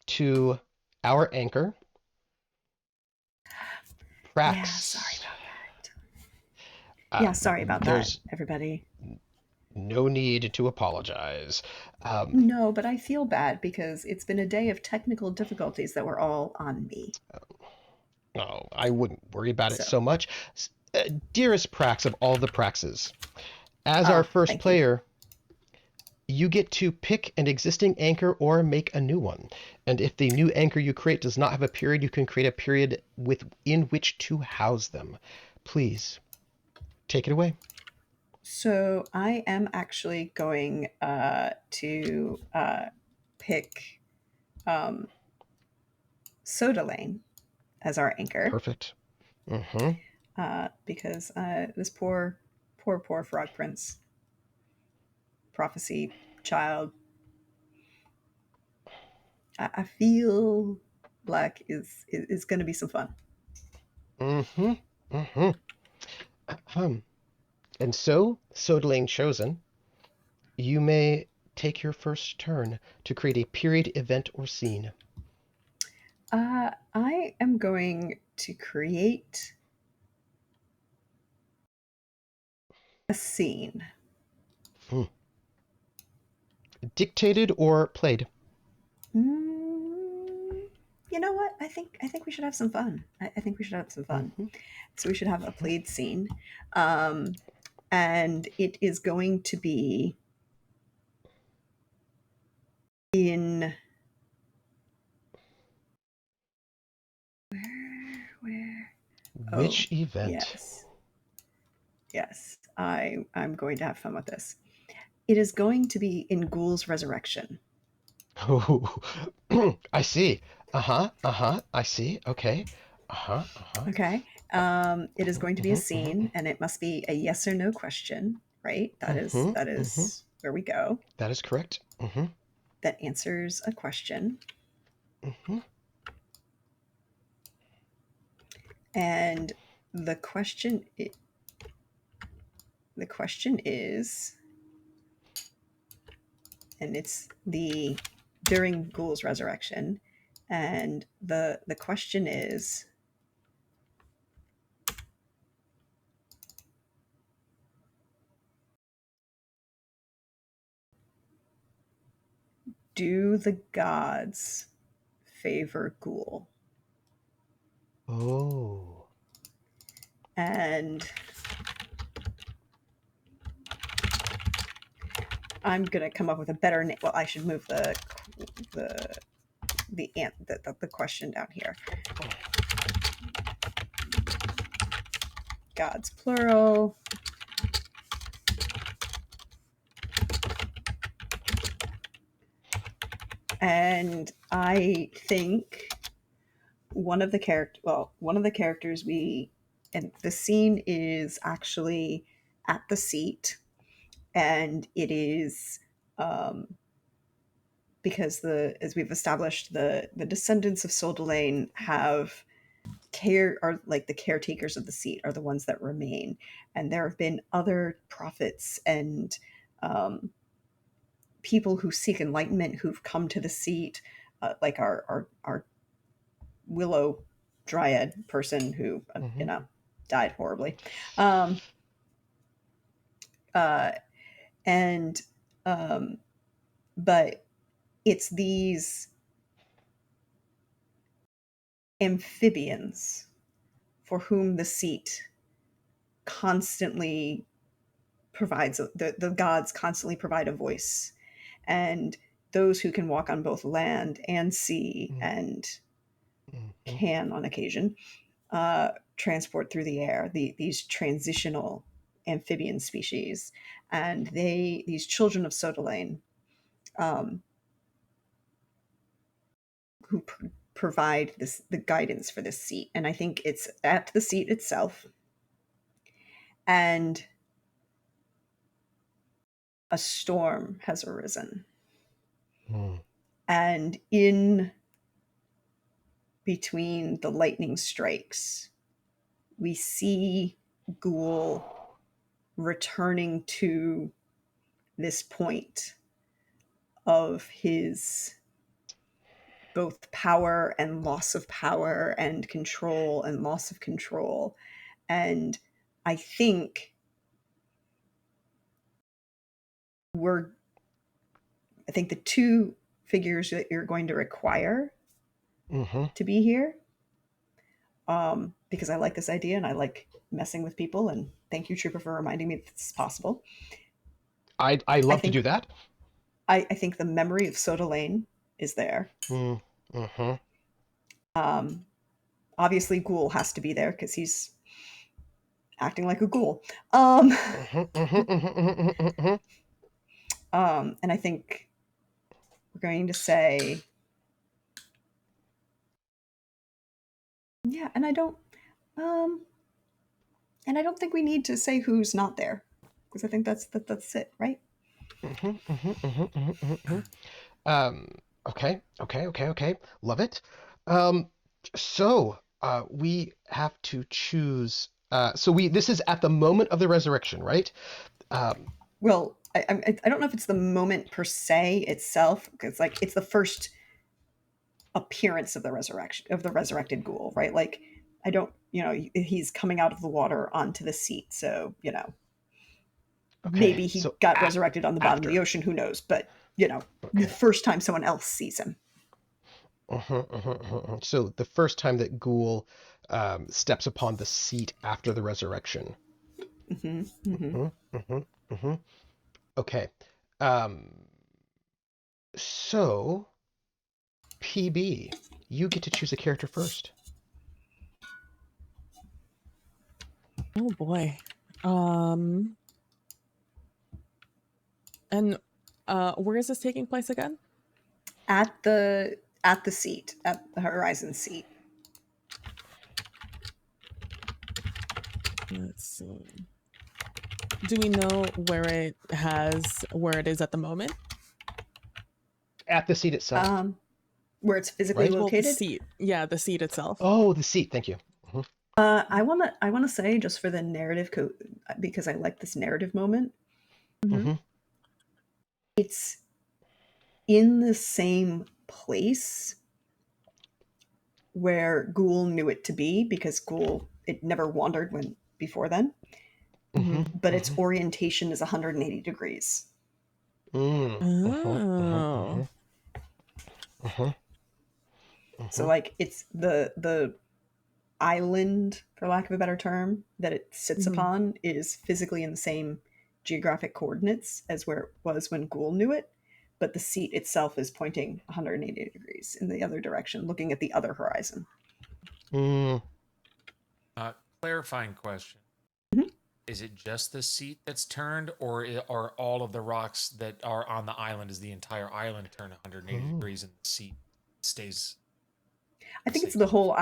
to our anchor, Prax. Yeah, sorry about that. Sorry about that, everybody. No need to apologize. No, but I feel bad because it's been a day of technical difficulties that were all on me. Oh, I wouldn't worry about it so much. Dearest Prax of all the Praxes, as our first player, you get to pick an existing anchor or make a new one. And if the new anchor you create does not have a period, you can create a period within which to house them. Please, take it away. So I am actually going to pick Soda Lane as our anchor. Perfect. Because this poor frog prince, prophecy child, I feel like is going to be some fun. And so, Sodeling chosen, you may take your first turn to create a period, event, or scene. I am going to create a scene. Dictated or played? You know what? I think we should have some fun. I think we should have some fun. So we should have a played scene, and it is going to be in where Which event? Yes. I'm going to have fun with this. It is going to be in Ghoul's Resurrection. Oh, I see. I see. Okay. Okay. It is going to be a scene, and it must be a yes or no question, right? That is where we go. That is correct. That answers a question. And the question is, and it's the during Ghoul's resurrection, and the question is, do the gods favor Ghoul? Oh. And I'm gonna come up with a better name. Well, I should move the question down here. Gods plural. And I think one of the characters and the scene is actually at the seat, and it is because as we've established, the descendants of Soldelaine are like the caretakers of the seat, are the ones that remain, and there have been other prophets and people who seek enlightenment who've come to the seat, like our willow dryad person who died horribly, and but it's these amphibians for whom the seat constantly provides, the gods constantly provide a voice, and those who can walk on both land and sea and can on occasion transport through the air, these transitional amphibian species, and these children of Sodeline, who provide the guidance for this seat. And I think it's at the seat itself, and a storm has arisen, and in between the lightning strikes, we see Ghoul returning to this point of his both power and loss of power, and control and loss of control. And I think the two figures that you're going to require to be here, because I like this idea and I like messing with people, and thank you, Trooper, for reminding me that this is possible. I love to do that. I think the memory of Sodeline is there. Obviously, Ghoul has to be there because he's acting like a ghoul. And I think we're going to say, yeah, and I don't think we need to say who's not there, because I think that's it, right? Okay. Love it. So we have to choose So this is at the moment of the resurrection, right? Well, I don't know if it's the moment per se itself, because like it's the first appearance of the resurrected ghoul, right? Like I don't, he's coming out of the water onto the seat, so Okay. maybe he So got resurrected on the bottom of the after. ocean. Who knows? But the Okay. first time someone else sees him. So the first time that Ghoul steps upon the seat after the resurrection. Mm-hmm, mm-hmm. Okay. Um, so PB, you get to choose a character first. Oh boy. And where is this taking place again? At the seat, at the horizon seat. Let's see. Do we know where it is at the moment? At the seat itself, Where it's physically right? Well, the located. seat. Yeah, the seat itself. Oh, the seat. Thank you. I wanna say, just for the narrative because I like this narrative moment. Mm-hmm. It's in the same place where Ghoul knew it to be, because Ghoul, it never wandered before then, Mm-hmm. but its orientation is 180 degrees. Oh. So like it's the island, for lack of a better term, that it sits Mm-hmm. upon is physically in the same geographic coordinates as where it was when Ghoul knew it, but the seat itself is pointing 180 degrees in the other direction, looking at the other horizon. Clarifying question. Mhm. Is it just the seat that's turned, or are all of the rocks that are on the island, is the entire island turned 180 degrees and the seat stays? I think it's the whole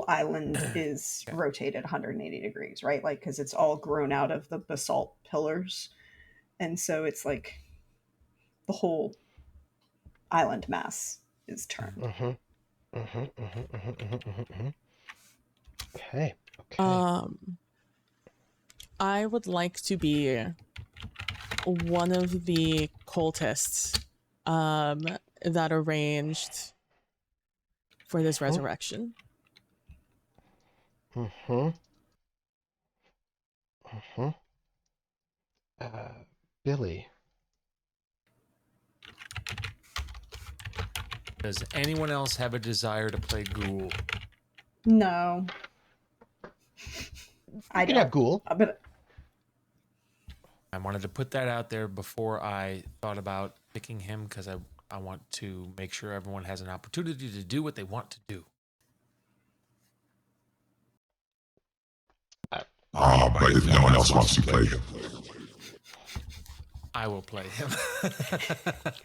island is rotated 180 degrees, right? Like, because it's all grown out of the basalt pillars, and so it's like the whole island mass is turned. Okay. I would like to be one of the cultists that arranged for this resurrection. Billy. Does anyone else have a desire to play Ghoul? No, I You can don't. have Ghoul. But I wanted to put that out there before I thought about picking him, because I want to make sure everyone has an opportunity to do what they want to do. But if no one else wants to play him, I will play him.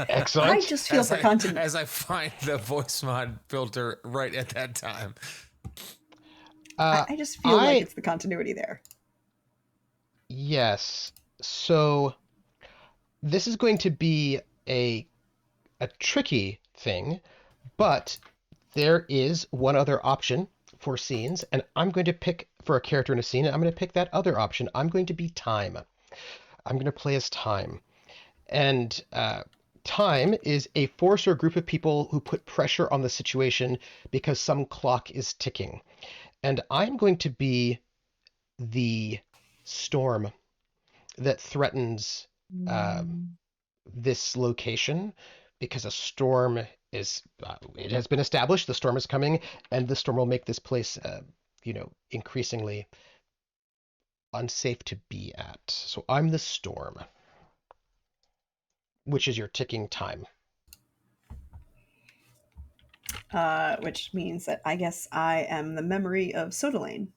Excellent. I just feel for continuity. As I find the voice mod filter right at that time. I just feel like it's the continuity there. Yes. So this is going to be a tricky thing, but there is one other option for scenes, and I'm going to pick for a character in a scene, and I'm going to pick that other option. I'm going to be Time. I'm going to play as Time. And Time is a force or group of people who put pressure on the situation because some clock is ticking. And I'm going to be the storm that threatens this location, because a storm is, it has been established, the storm is coming, and the storm will make this place, increasingly unsafe to be at. So I'm the storm, which is your ticking time. Which means that I guess I am the memory of Sodalane.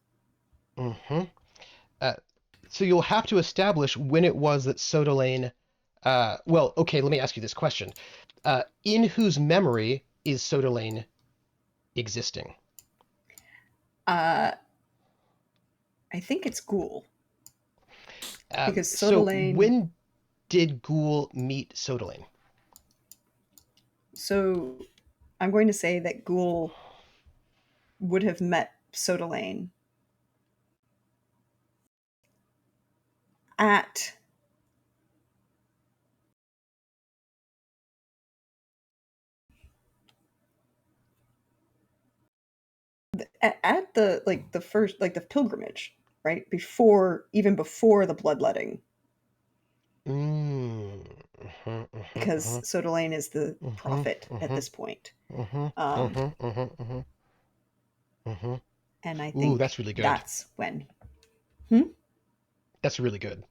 So you'll have to establish when it was that Sodalane. Well, okay, let me ask you this question. In whose memory is Sodalane existing? I think it's Ghoul. Because So Sodalane. when did Ghoul meet Sodalane? So I'm going to say that Ghoul would have met Sodalane at the like the first like the pilgrimage, right? Even before the bloodletting, because Sodalane is the prophet at this point. And I think Ooh, that's really good. that's when That's really good.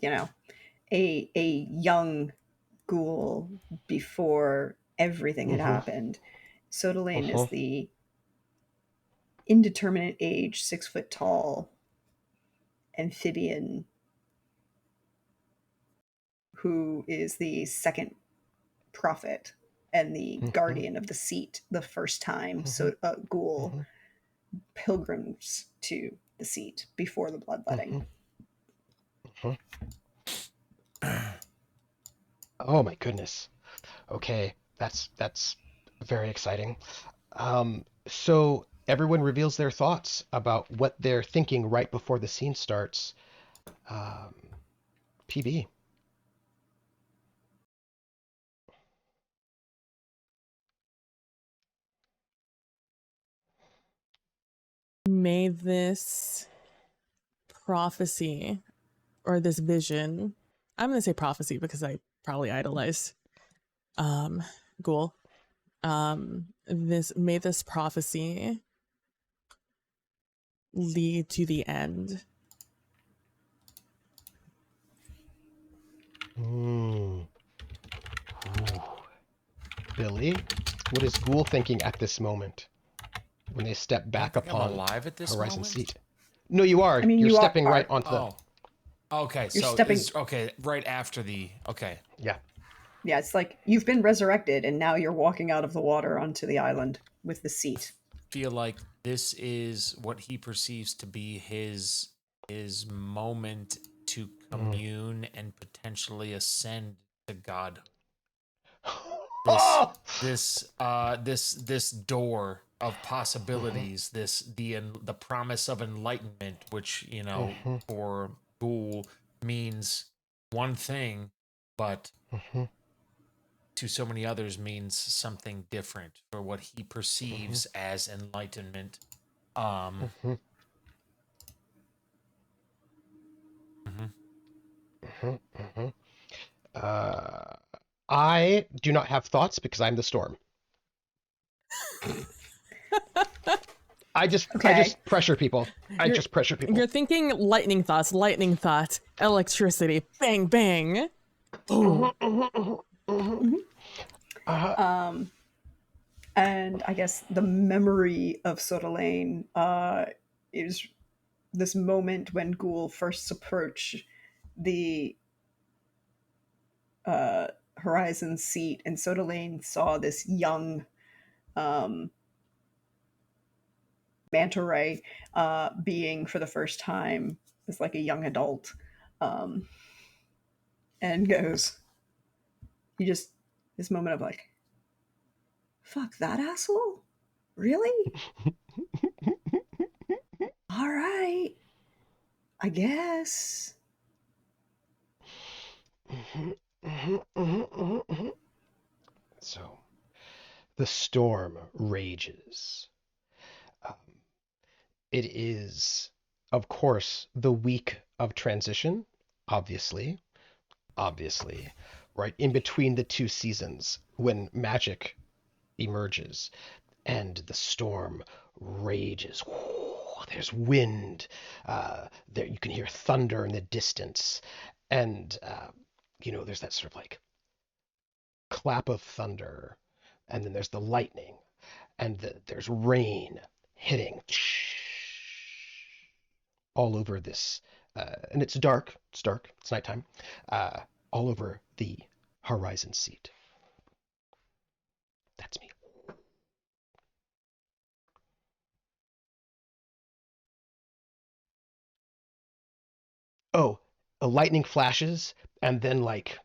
you know, a young ghoul before everything had happened. Sodalane is the indeterminate age, 6 foot tall amphibian who is the second prophet and the guardian of the seat the first time so ghoul pilgrims to the seat before the bloodletting. Oh my goodness. Okay, that's very exciting. So everyone reveals their thoughts about what they're thinking right before the scene starts. Um, PB. May this prophecy or this vision, I'm going to say prophecy because I probably idolize Ghoul. May this prophecy lead to the end. Billy, what is Ghoul thinking at this moment when they step back think I'm upon alive at this Horizon moment? Seat? No, you are. I mean, You're you stepping are. right onto the. Oh, okay. You're So stepping. right after the okay. Yeah. Yeah, it's like you've been resurrected and now you're walking out of the water onto the island with the seat. Feel like this is what he perceives to be his moment to commune and potentially ascend to God. This door of possibilities, the promise of enlightenment, which for Ghoul means one thing, but to so many others means something different for what he perceives as enlightenment. I do not have thoughts because I'm the storm. I just pressure people. Just pressure people. You're thinking lightning thought, electricity, bang, bang. And I guess the memory of Sodalane is this moment when Ghoul first approached the Horizon seat, and Sodalane saw this young manta ray being for the first time as like a young adult, and goes, this moment of like, fuck that asshole? Really? All right. I guess. So, the storm rages. It is, of course, the week of transition, obviously, right in between the two seasons when magic emerges and the storm rages. There's wind. There you can hear thunder in the distance, and there's that sort of like clap of thunder, and then there's the lightning, and there's rain hitting all over this, and it's dark. It's dark. It's nighttime. All over the Horizon seat. That's me. Oh, a lightning flashes, and then like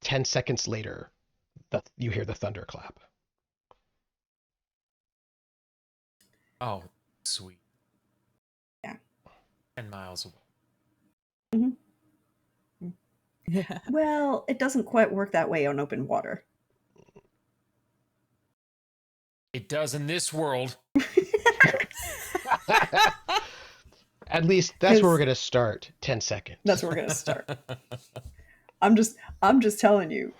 10 seconds later, you hear the thunderclap. Oh, sweet. Yeah. 10 miles away. Yeah. Well, it doesn't quite work that way on open water. It does in this world. At least that's where we're going to start. 10 seconds. That's where we're going to start. I'm just telling you,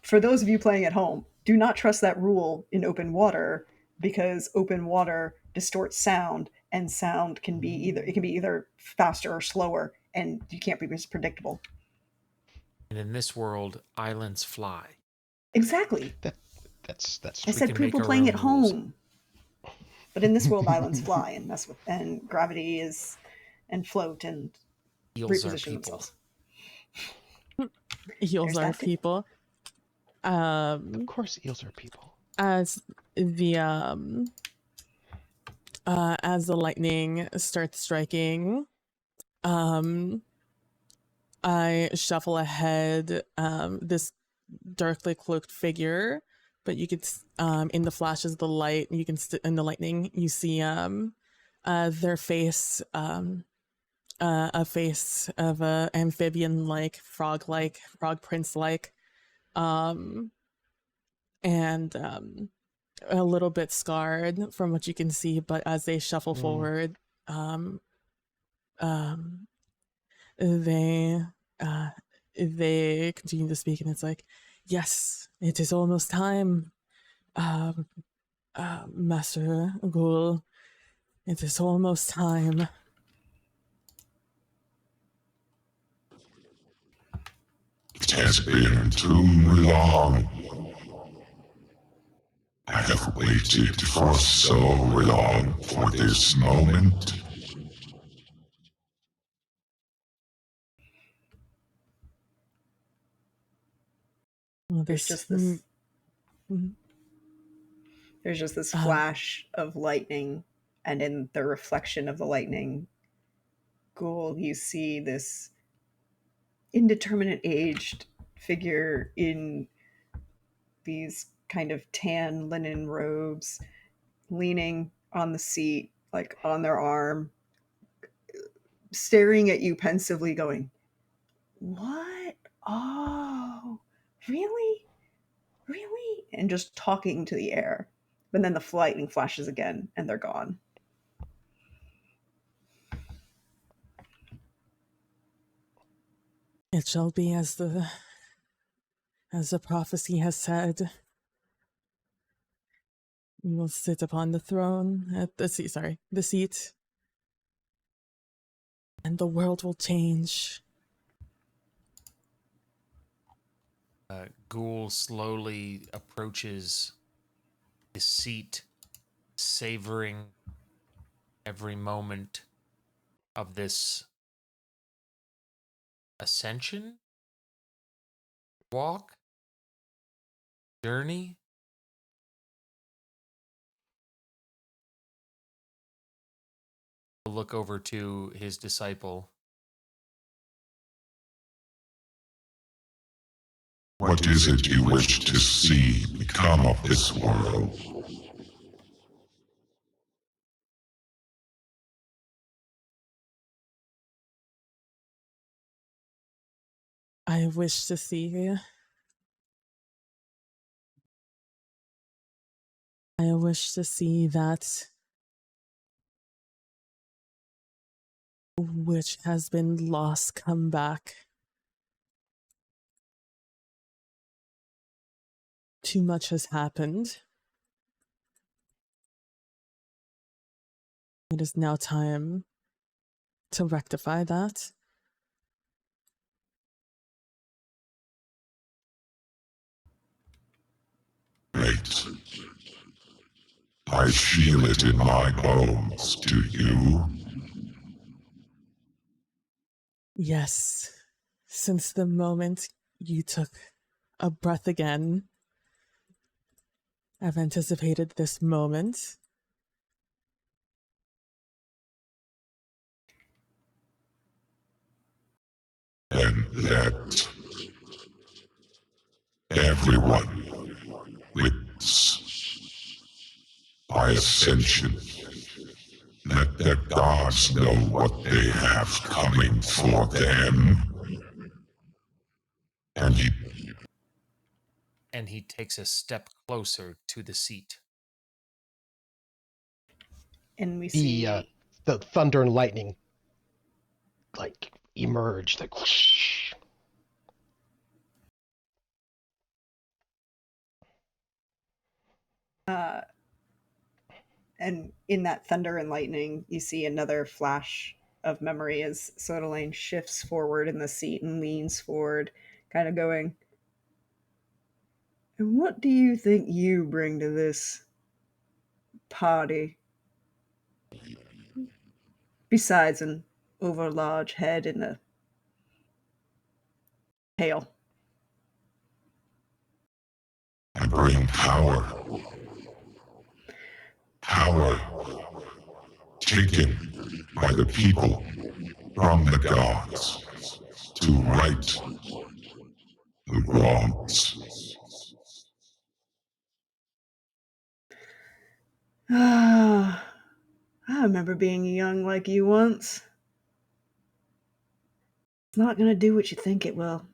for those of you playing at home, do not trust that rule in open water, because open water distorts sound, and sound can be either faster or slower, and you can't be as predictable. And in this world, islands fly. Exactly. That's I said people playing at home. But in this world, islands fly and mess with, and gravity is, and float and Eels are reposition people. themselves. Eels There's are that too. people. Of course, eels are people. As the lightning starts striking, I shuffle ahead this darkly cloaked figure, but you could in the flashes of the light, you can in the lightning, you see their face, a face of a amphibian-like, frog prince-like, and a little bit scarred from what you can see, but as they shuffle forward, they continue to speak, and it's like, yes, it is almost time, Master Ghoul, it is almost time. It has been too long. I have waited for so long for this moment. Well, There's just this. There's just this flash of lightning, and in the reflection of the lightning, Ghoul, you see this indeterminate aged figure in these kind of tan linen robes, leaning on the seat, like on their arm, staring at you pensively, going, "What? Oh, really? Really?" And just talking to the air. But then the lightning flashes again, and they're gone. It shall be as the prophecy has said. You will sit upon the throne at the seat, and the world will change. Ghoul slowly approaches his seat, savoring every moment of this ascension, walk, journey. He'll look over to his disciple. What is it you wish to see become of this world? I wish to see. I wish to see that which has been lost come back. Too much has happened. It is now time to rectify that. Great. I feel it in my bones, do you? Yes, since the moment you took a breath again, I've anticipated this moment. And let everyone witness my ascension Let the gods know what they have coming for them. And he takes a step closer to the seat. And we see The thunder and lightning like emerge, like whoosh. and in that thunder and lightning, you see another flash of memory as Sodalane shifts forward in the seat and leans forward, kind of going, "And what do you think you bring to this party? Besides an overlarge head and a tail." I bring power. Power taken by the people from the gods to right the wrongs. Ah, I remember being young like you once. It's not going to do what you think it will.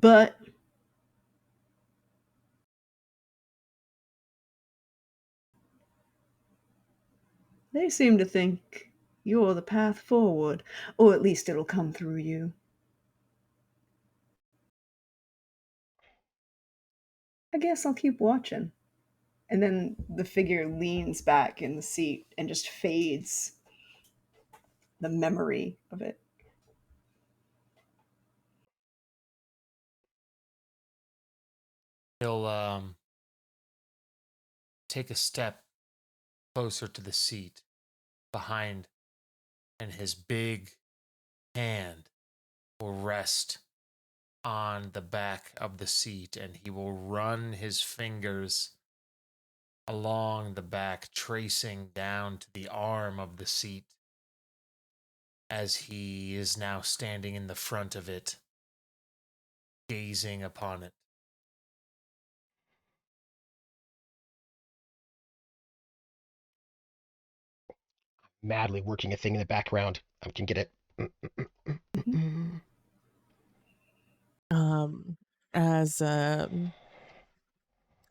But they seem to think you're the path forward, or at least it'll come through you. I guess I'll keep watching. And then the figure leans back in the seat and just fades the memory of it. He'll take a step closer to the seat behind, and his big hand will rest on the back of the seat, and he will run his fingers along the back, tracing down to the arm of the seat as he is now standing in the front of it, gazing upon it. Madly working a thing in the background. I can get it.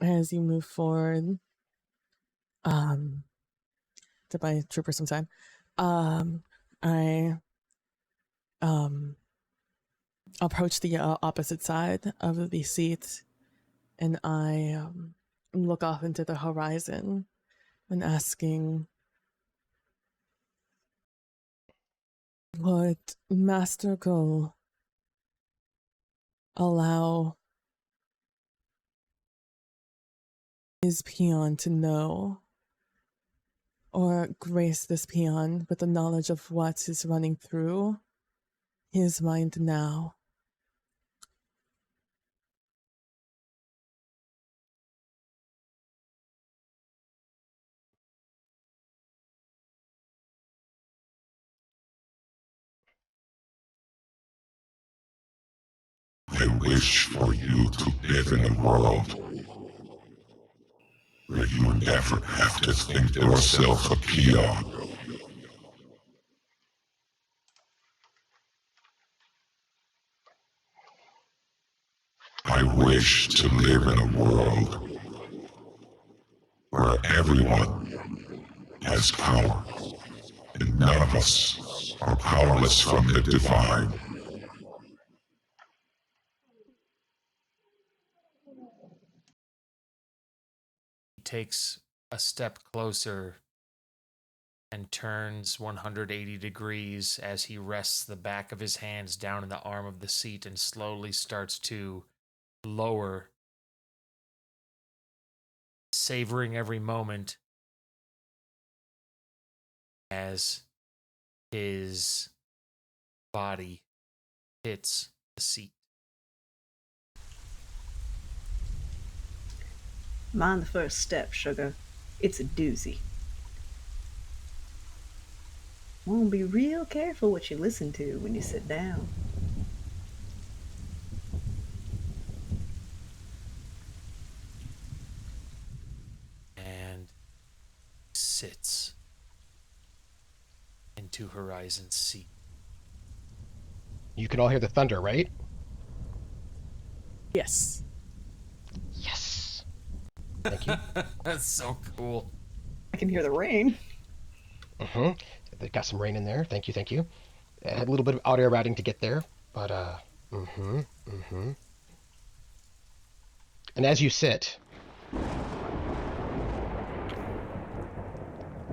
As you move forward, to buy trooper some time, I approach the opposite side of the seat, and I look off into the horizon and asking, would Master Go allow his peon to know, or grace this peon with the knowledge of what is running through his mind now? I wish for you to live in a world where you never have to think yourself a peon. I wish to live in a world where everyone has power, and none of us are powerless from the divine. He takes a step closer and turns 180 degrees as he rests the back of his hands down in the arm of the seat and slowly starts to lower, savoring every moment as his body hits the seat. Mind the first step, sugar. It's a doozy. Wanna be real careful what you listen to when you sit down. And to horizon sea. You can all hear the thunder, right? Yes. Yes. Thank you. That's so cool. I can hear the rain. Mm-hmm. They got some rain in there. Thank you, thank you. I had a little bit of out air routing to get there, but mm-hmm, mm-hmm. And as you sit,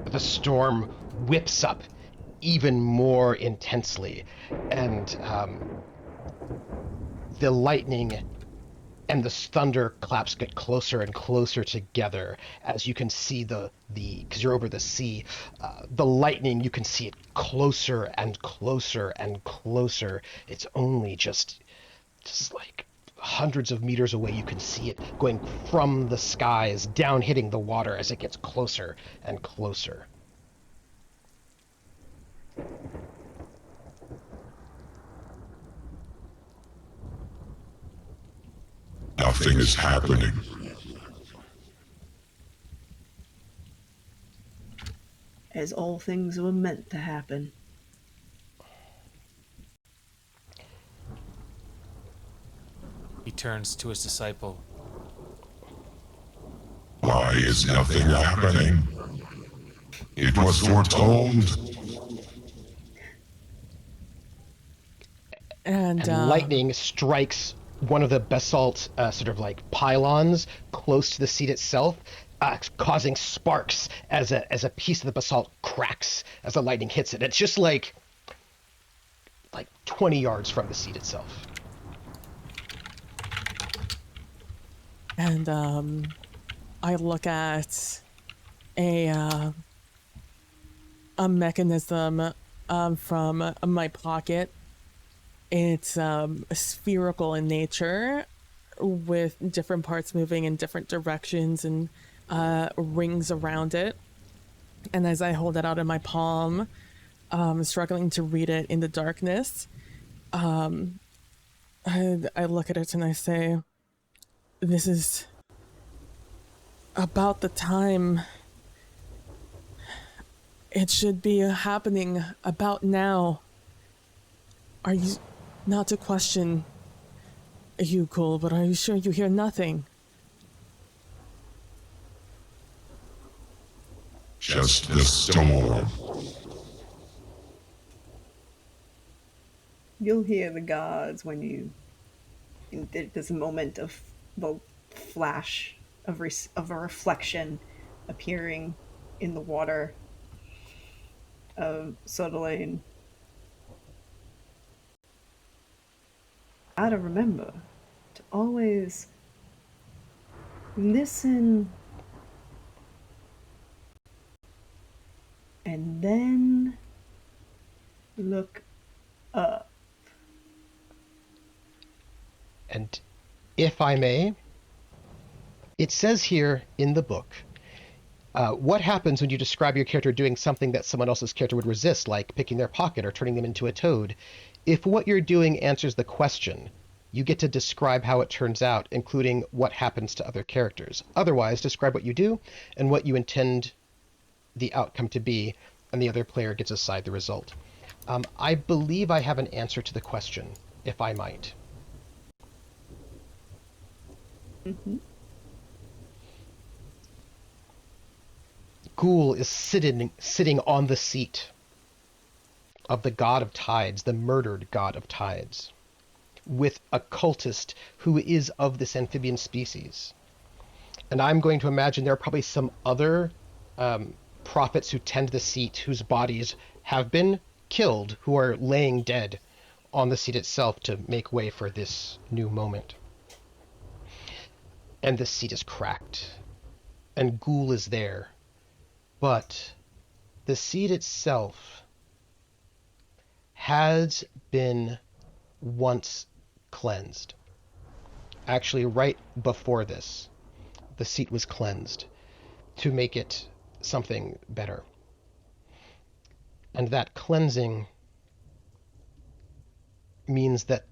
the storm whips up even more intensely, and the lightning and the thunder claps get closer and closer together as you can see the because you're over the sea, the lightning, you can see it closer and closer and closer. It's only just like hundreds of meters away. You can see it going from the skies down, hitting the water as it gets closer and closer. Nothing is happening. As all things were meant to happen. He turns to his disciple. Why is nothing happening? It was foretold. And lightning strikes one of the basalt sort of like pylons close to the seat itself, causing sparks as a piece of the basalt cracks as the lightning hits it. It's just like 20 yards from the seat itself. And I look at a mechanism from my pocket. It's spherical in nature, with different parts moving in different directions and rings around it. And as I hold it out in my palm, struggling to read it in the darkness, I look at it and I say, "This is about the time it should be happening, about now. Are you, not to question you, Cole, but are you sure you hear nothing?" Just the storm. You'll hear the gods when there's a moment of the flash of a reflection appearing in the water of Sodalane. Gotta remember to always listen and then look up. And if I may, it says here in the book, what happens when you describe your character doing something that someone else's character would resist, like picking their pocket or turning them into a toad? If what you're doing answers the question, you get to describe how it turns out, including what happens to other characters. Otherwise, describe what you do and what you intend the outcome to be, and the other player gets assigned the result. I believe I have an answer to the question, if I might. Mm-hmm. Ghoul is sitting on the seat of the god of tides, the murdered god of tides, with a cultist who is of this amphibian species. And I'm going to imagine there are probably some other prophets who tend the seat whose bodies have been killed, who are laying dead on the seat itself to make way for this new moment. And the seat is cracked, and Ghoul is there. But the seat itself has been once cleansed. Actually, right before this, the seat was cleansed to make it something better. And that cleansing means that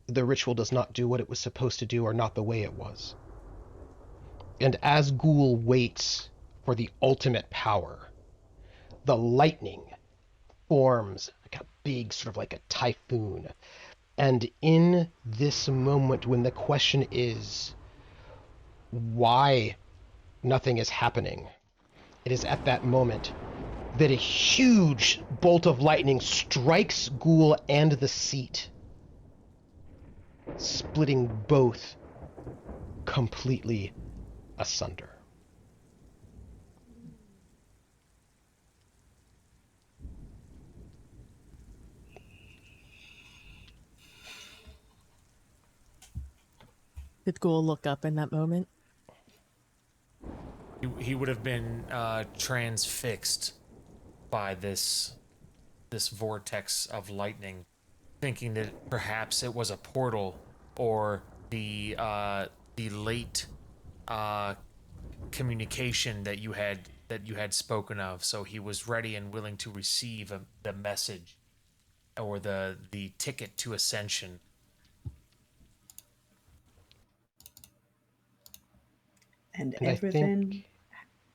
the ritual does not do what it was supposed to do, or not the way it was. And as Ghoul waits for the ultimate power, the lightning forms like a big sort of like a typhoon. And in this moment, when the question is why nothing is happening, it is at that moment that a huge bolt of lightning strikes Ghoul and the seat, splitting both completely asunder. Did Ghoul look up in that moment? He would have been transfixed by this vortex of lightning, thinking that perhaps it was a portal or the late communication that you had spoken of. So he was ready and willing to receive the message or the ticket to ascension. And And I everything think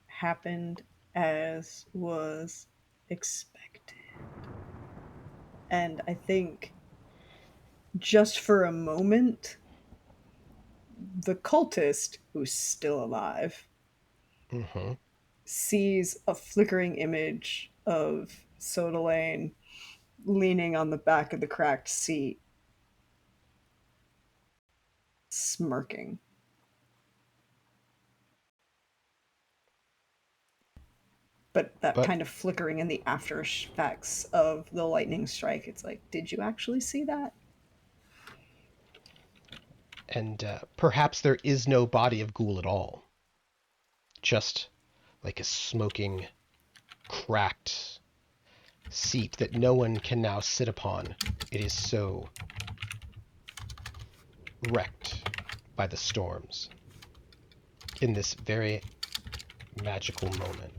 happened as was expected. And I think just for a moment, the cultist, who's still alive, sees a flickering image of Soda Lane leaning on the back of the cracked seat, smirking. But that kind of flickering in the after effects of the lightning strike, it's like, did you actually see that? And perhaps there is no body of Ghoul at all. Just like a smoking, cracked seat that no one can now sit upon. It is so wrecked by the storms in this very magical moment.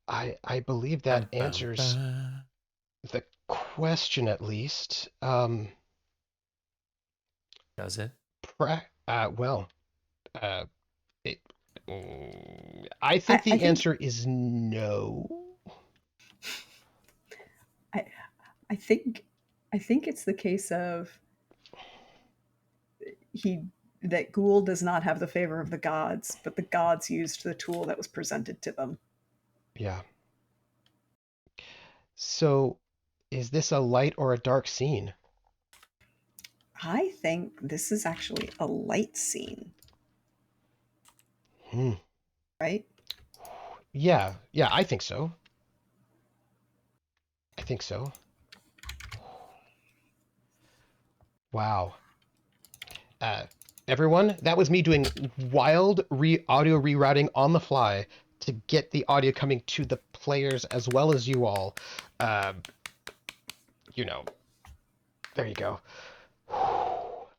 I believe that answers the question, at least. Does it? I think the answer is no. I think it's the case of that Ghoul does not have the favor of the gods, but the gods used the tool that was presented to them. Yeah. So, is this a light or a dark scene? I think this is actually a light scene. Right? Yeah, I think so. Wow. Everyone, that was me doing wild audio rerouting on the fly to get the audio coming to the players as well as you all. There you go.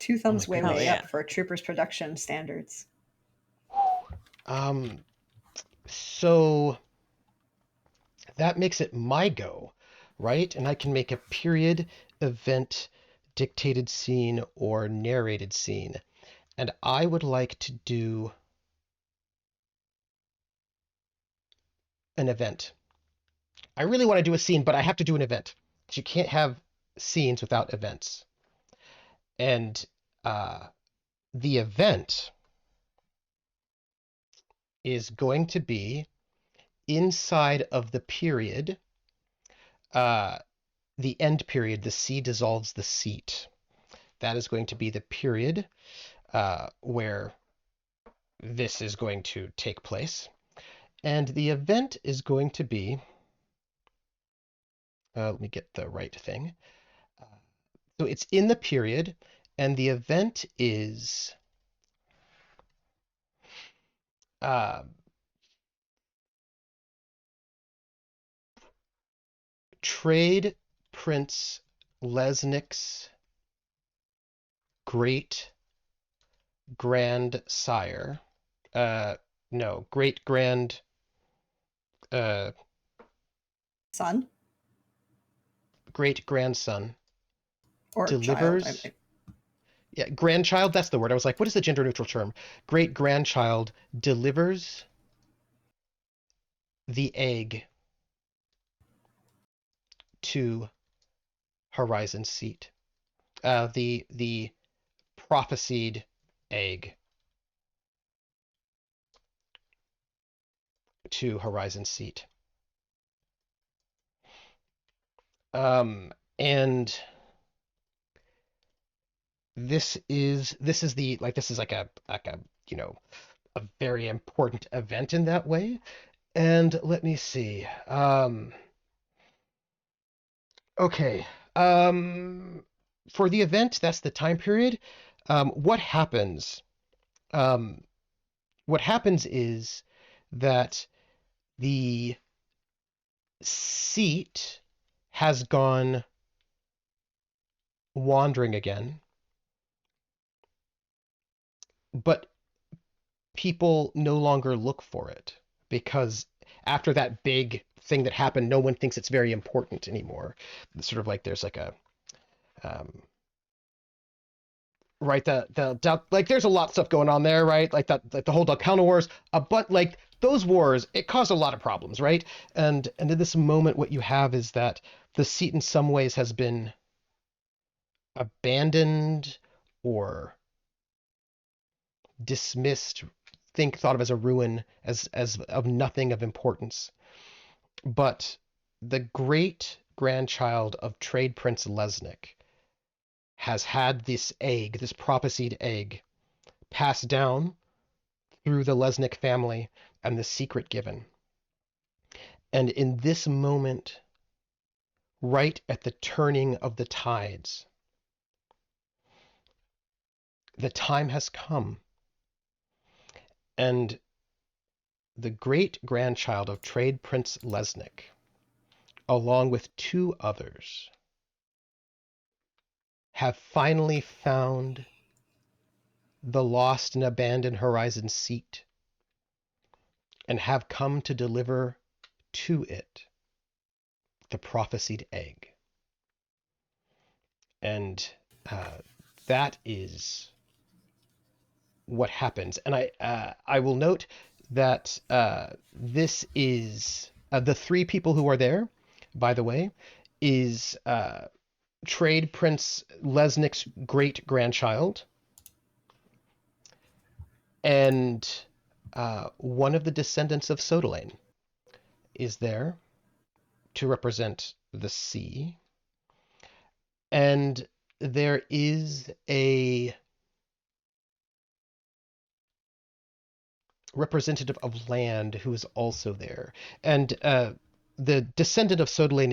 2 thumbs way yeah. up for Troopers production standards. So that makes it my go, right? And I can make a period, event, dictated scene, or narrated scene. And I would like to do an event. I really want to do a scene, but I have to do an event. You can't have scenes without events. And the event is going to be inside of the period, the end period, the sea dissolves the seat. That is going to be the period where this is going to take place. And the event is going to be, let me get the right thing. So it's in the period, and the event is Trade Prince Lesnick's great grandsire, no, great grand son, great grandson or delivers child. Yeah, grandchild, that's the word. I was like, what is the gender neutral term? Great grandchild delivers the egg to Horizon Seat. The prophesied egg to Horizon Seat. And this is like a you know, a very important event in that way. And let me see. Okay. For the event, that's the time period. What happens? Um, what happens is that the seat has gone wandering again, but people no longer look for it because after that big thing that happened, no one thinks it's very important anymore. It's sort of like there's like a right the like there's a lot of stuff going on there, right? Like the whole Delcano Wars, but like those wars, it caused a lot of problems, right? And in this moment, what you have is that the seat in some ways has been abandoned or dismissed, thought of as a ruin, as of nothing of importance. But the great grandchild of Trade Prince Lesnick has had this egg, this prophesied egg, passed down through the Lesnick family and the secret given. And in this moment, right at the turning of the tides, the time has come. And the great grandchild of Trade Prince Lesnick, along with two others, have finally found the lost and abandoned Horizon Seat and have come to deliver to it the prophesied egg. And that is what happens. And I will note that this is the three people who are there, by the way, is Trade Prince Lesnick's great grandchild and one of the descendants of Sodalane is there to represent the sea. And there is a representative of land who is also there. And the descendant of Sodalane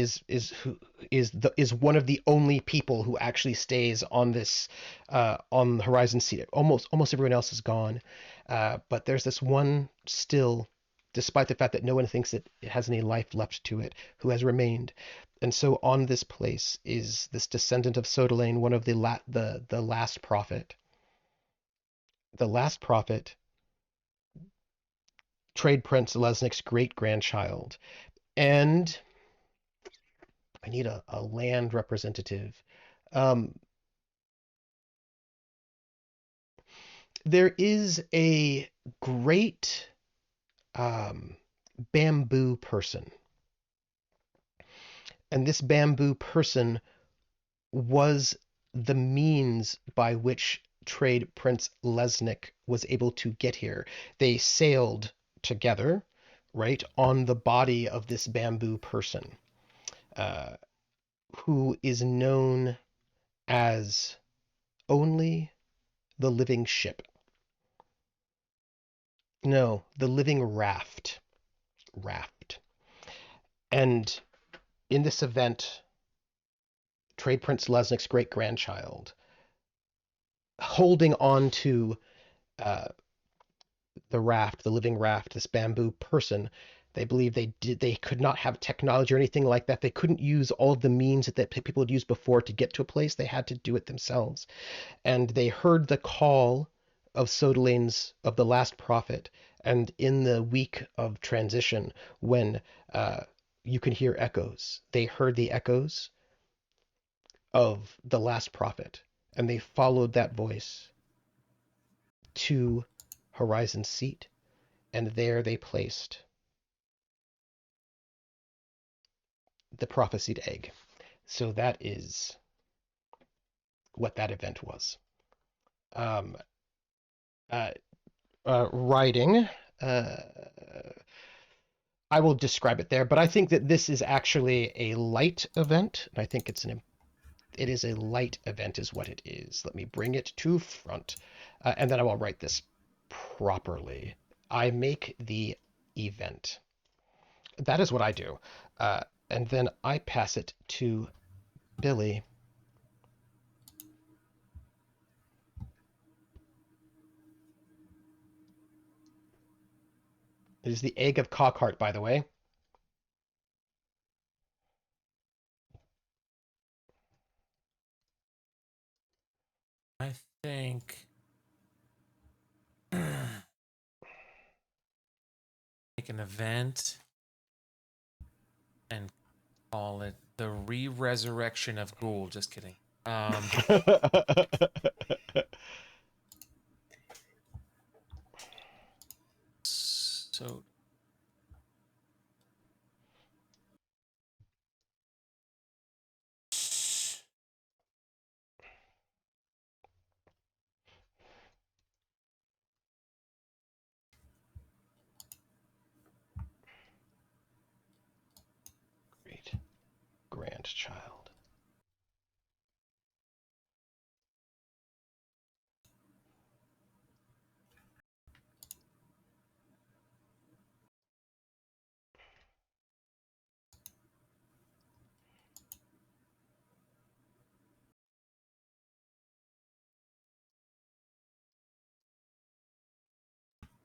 is one of the only people who actually stays on this on the Horizon Sea. Almost everyone else is gone, but there's this one still, despite the fact that no one thinks it has any life left to it, who has remained. And so on this place is this descendant of Sodalane, one of the last prophet. The last prophet, Trade Prince Lesnick's great grandchild. And I need a land representative. There is a great bamboo person. And this bamboo person was the means by which Trade Prince Lesnick was able to get here. They sailed together, right, on the body of this bamboo person, who is known as only the living ship. No, the living raft. Raft. And in this event, Trade Prince Lesnick's great grandchild, holding on to the raft, the living raft, this bamboo person. They believe they could not have technology or anything like that. They couldn't use all of the means that people had used before to get to a place. They had to do it themselves. And they heard the call of Sodalane's, of the last prophet. And in the week of transition, when you can hear echoes, they heard the echoes of the last prophet. and they followed that voice to Horizon's seat, and there they placed the prophesied egg. So that is what that event was. Writing, I will describe it there, but I think that this is actually a light event, and I think it is a light event is what it is. Let me bring it to front, and then I will write this properly. I make the event. That is what I do. And then I pass it to Billy. It is the egg of Cockhart, by the way. I think make an event and call it the re-resurrection of Ghoul. Just kidding. So Great grandchild.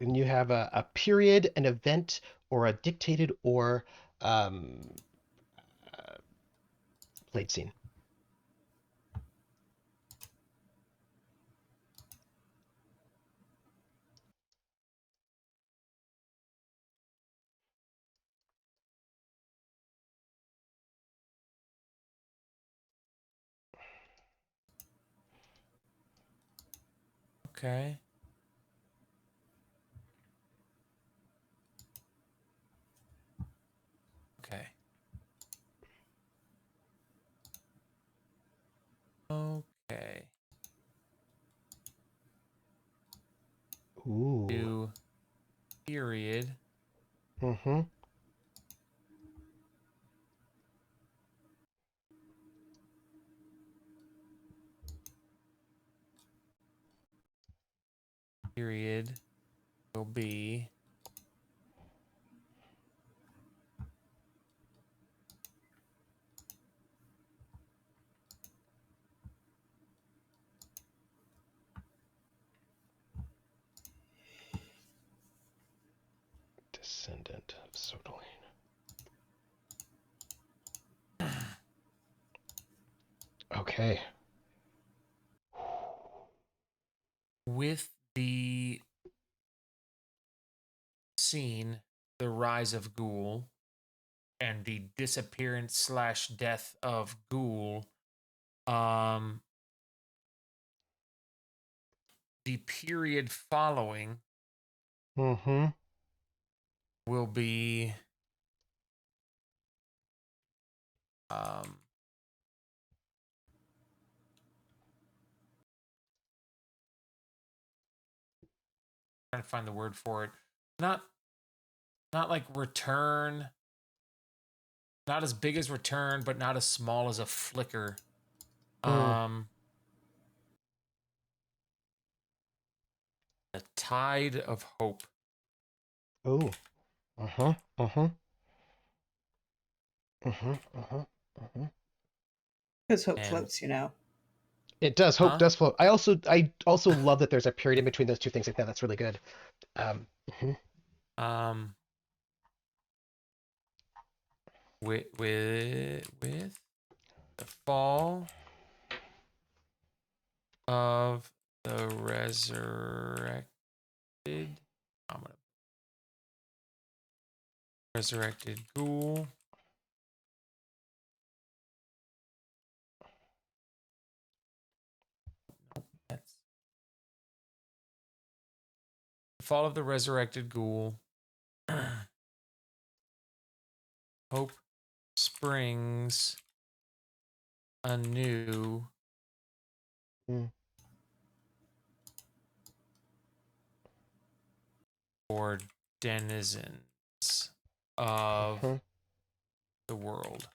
And you have a period, an event, or a dictated or played scene. okay. Okay. Okay. Ooh. Do period. Mm-hmm. Period will be Descendant of Sodaline. Okay. with the scene, the rise of Ghoul, and the disappearance slash death of Ghoul. The period following Mm-hmm. will be um trying to find the word for it. Not like return, not as big as return, but not as small as a flicker. The tide of hope. Oh. Uh-huh. Uh-huh. Uh-huh. Uh-huh. Uh-huh. Because hope And floats, you know. It does. Hope huh? does float. I also love that there's a period in between those two things like that. That's really good. Mhm. With the fall of the resurrected, I'm gonna resurrected Ghoul. fall of the resurrected ghoul. Hope springs anew. For denizens of the world.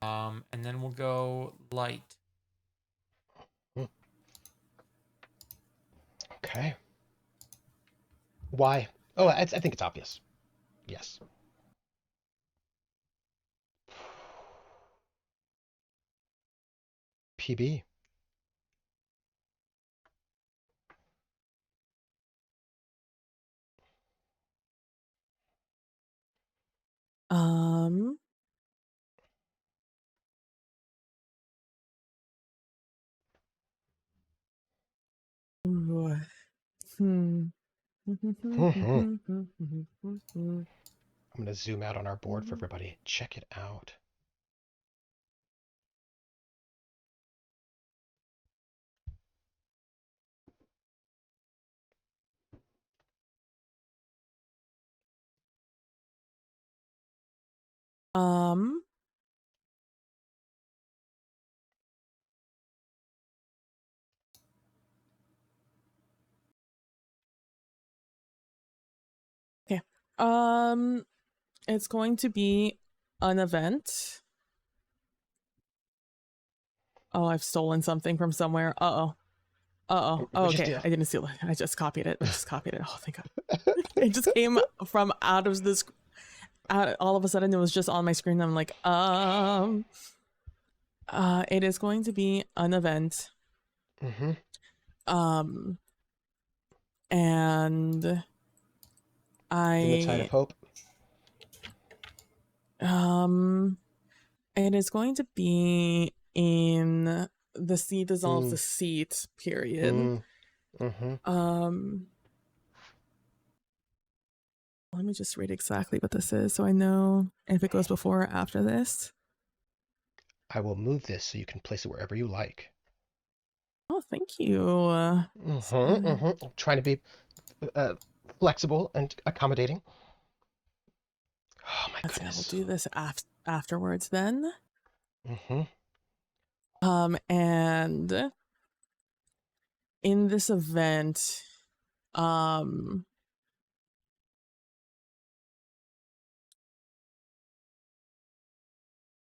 And then we'll go light. Okay. Why? Oh, I think it's obvious. Yes. PB. I'm going to zoom out on our board for everybody. Check it out. Okay. It's going to be an event. Oh, I've stolen something from somewhere. Uh-oh. Oh, okay. I didn't steal it. I just copied it. Oh, thank God. It just came from out of this. All of a sudden, it was just on my screen. I'm like, it is going to be an event. And In the tide of hope. It is going to be in the sea dissolves the seat period. Let me just read exactly what this is so I know if it goes before or after this. I will move this so you can place it wherever you like. Oh, thank you. Trying to be flexible and accommodating. Oh my goodness. We'll do this afterwards then. And in this event,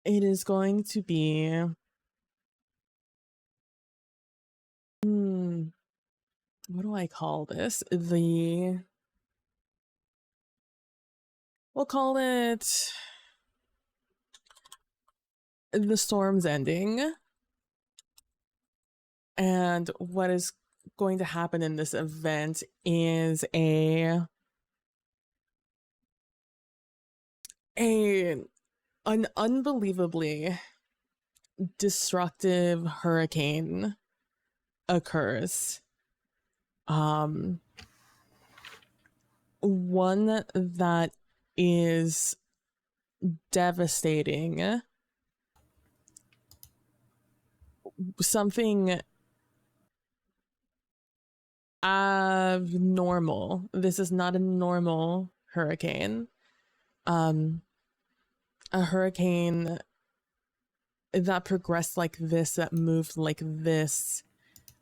it is going to be what do I call this? We'll call it the storm's ending. And what is going to happen in this event is an unbelievably destructive hurricane occurs. One that is devastating. Something abnormal. This is not a normal hurricane. A hurricane that progressed like this, that moved like this,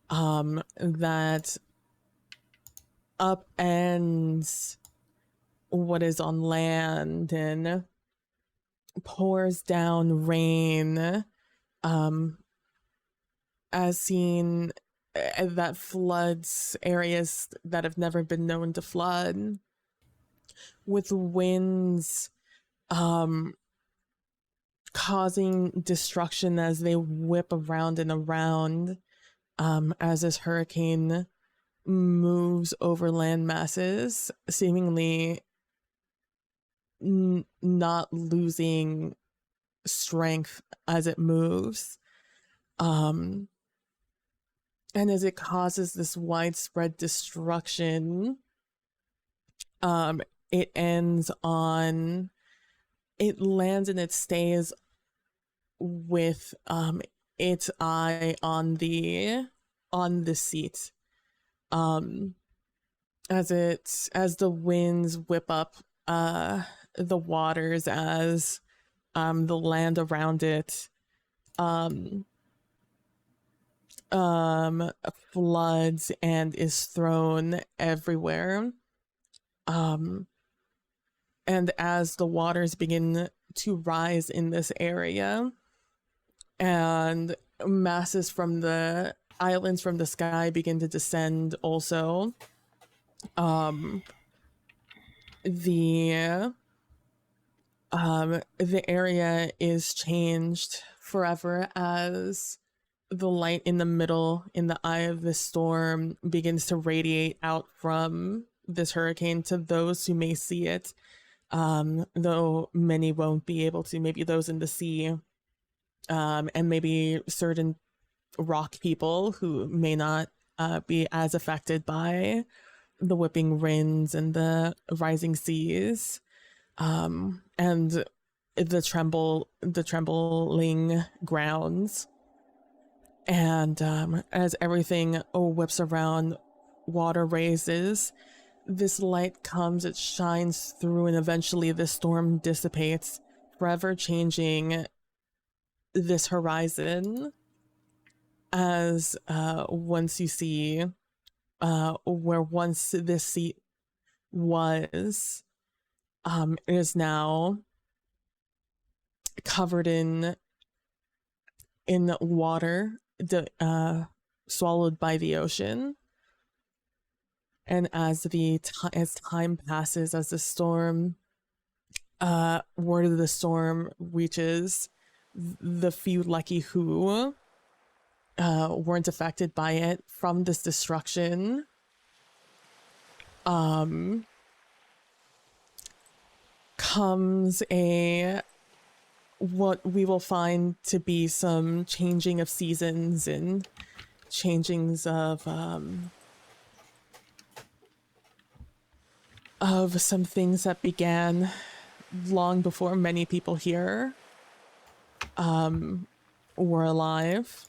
that upends what is on land and pours down rain, as seen, that floods areas that have never been known to flood, with winds causing destruction as they whip around and around, as this hurricane moves over land masses, seemingly not losing strength as it moves. And as it causes this widespread destruction, it lands and it stays with its eye on the seat. As the winds whip up the waters, as the land around it floods and is thrown everywhere. And as the waters begin to rise in this area, and masses from the islands from the sky begin to descend also, the area is changed forever as the light in the middle, in the eye of the storm, begins to radiate out from this hurricane to those who may see it, though many won't be able to. Maybe those in the sea, and maybe certain rock people who may not be as affected by the whipping winds and the rising seas, and the trembling grounds. And as everything whips around, water raises, this light comes, it shines through, and eventually the storm dissipates, forever changing this horizon. As once you see where once this seat was, it is now covered in water, swallowed by the ocean. And as time passes, as the storm, word of the storm reaches the few lucky who weren't affected by it from this destruction, comes what we will find to be some changing of seasons and changings of some things that began long before many people here were alive.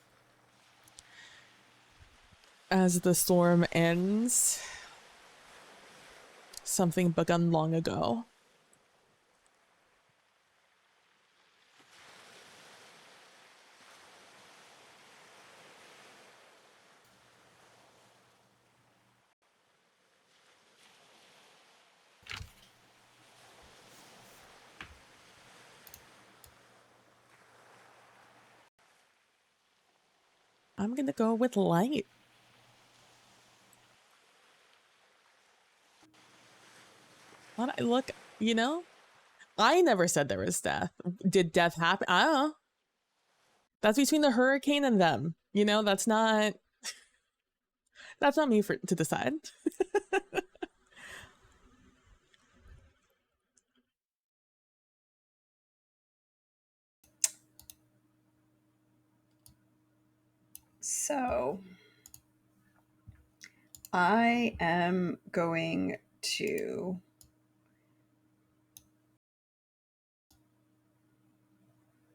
As the storm ends, something begun long ago. I'm gonna go with light. Look, I never said there was death. Did death happen? I don't know. That's between the hurricane and them. That's not me to decide. So I am going to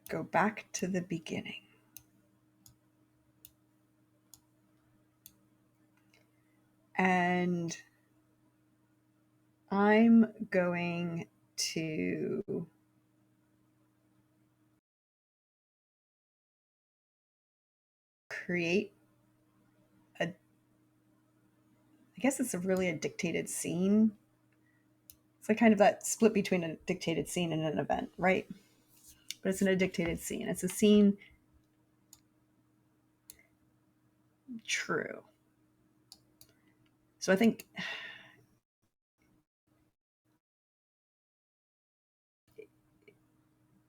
go back to the beginning. And I'm going to create I guess it's really a dictated scene. It's like kind of that split between a dictated scene and an event, right? But it's in a dictated scene. It's a scene. True. So I think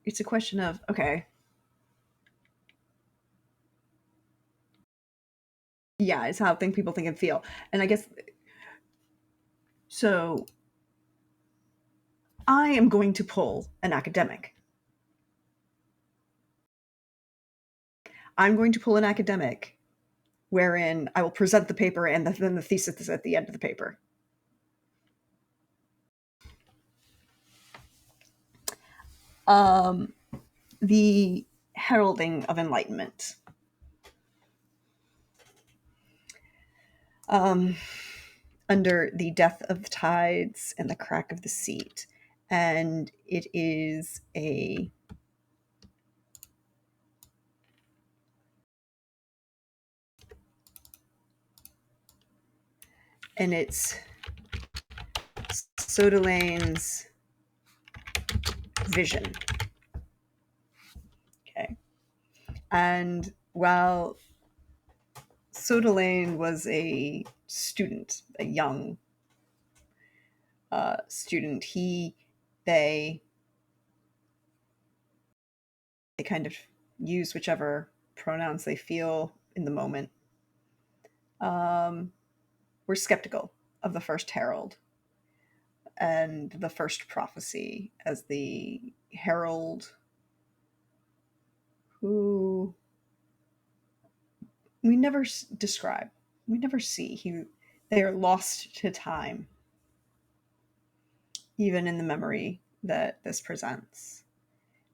it's a question of, okay, yeah, it's how people think and feel. And I guess, so I am going to pull an academic. I'm going to pull an academic wherein I will present the paper and then the thesis is at the end of the paper. The heralding of enlightenment. under the death of the tides and the crack of the seat. And it is a and it's Sodalane's vision. Okay. And while Sodalane was a student, a young student, they kind of use whichever pronouns they feel in the moment. Were skeptical of the first herald and the first prophecy as the herald who we never describe, we never see. They are lost to time, even in the memory that this presents.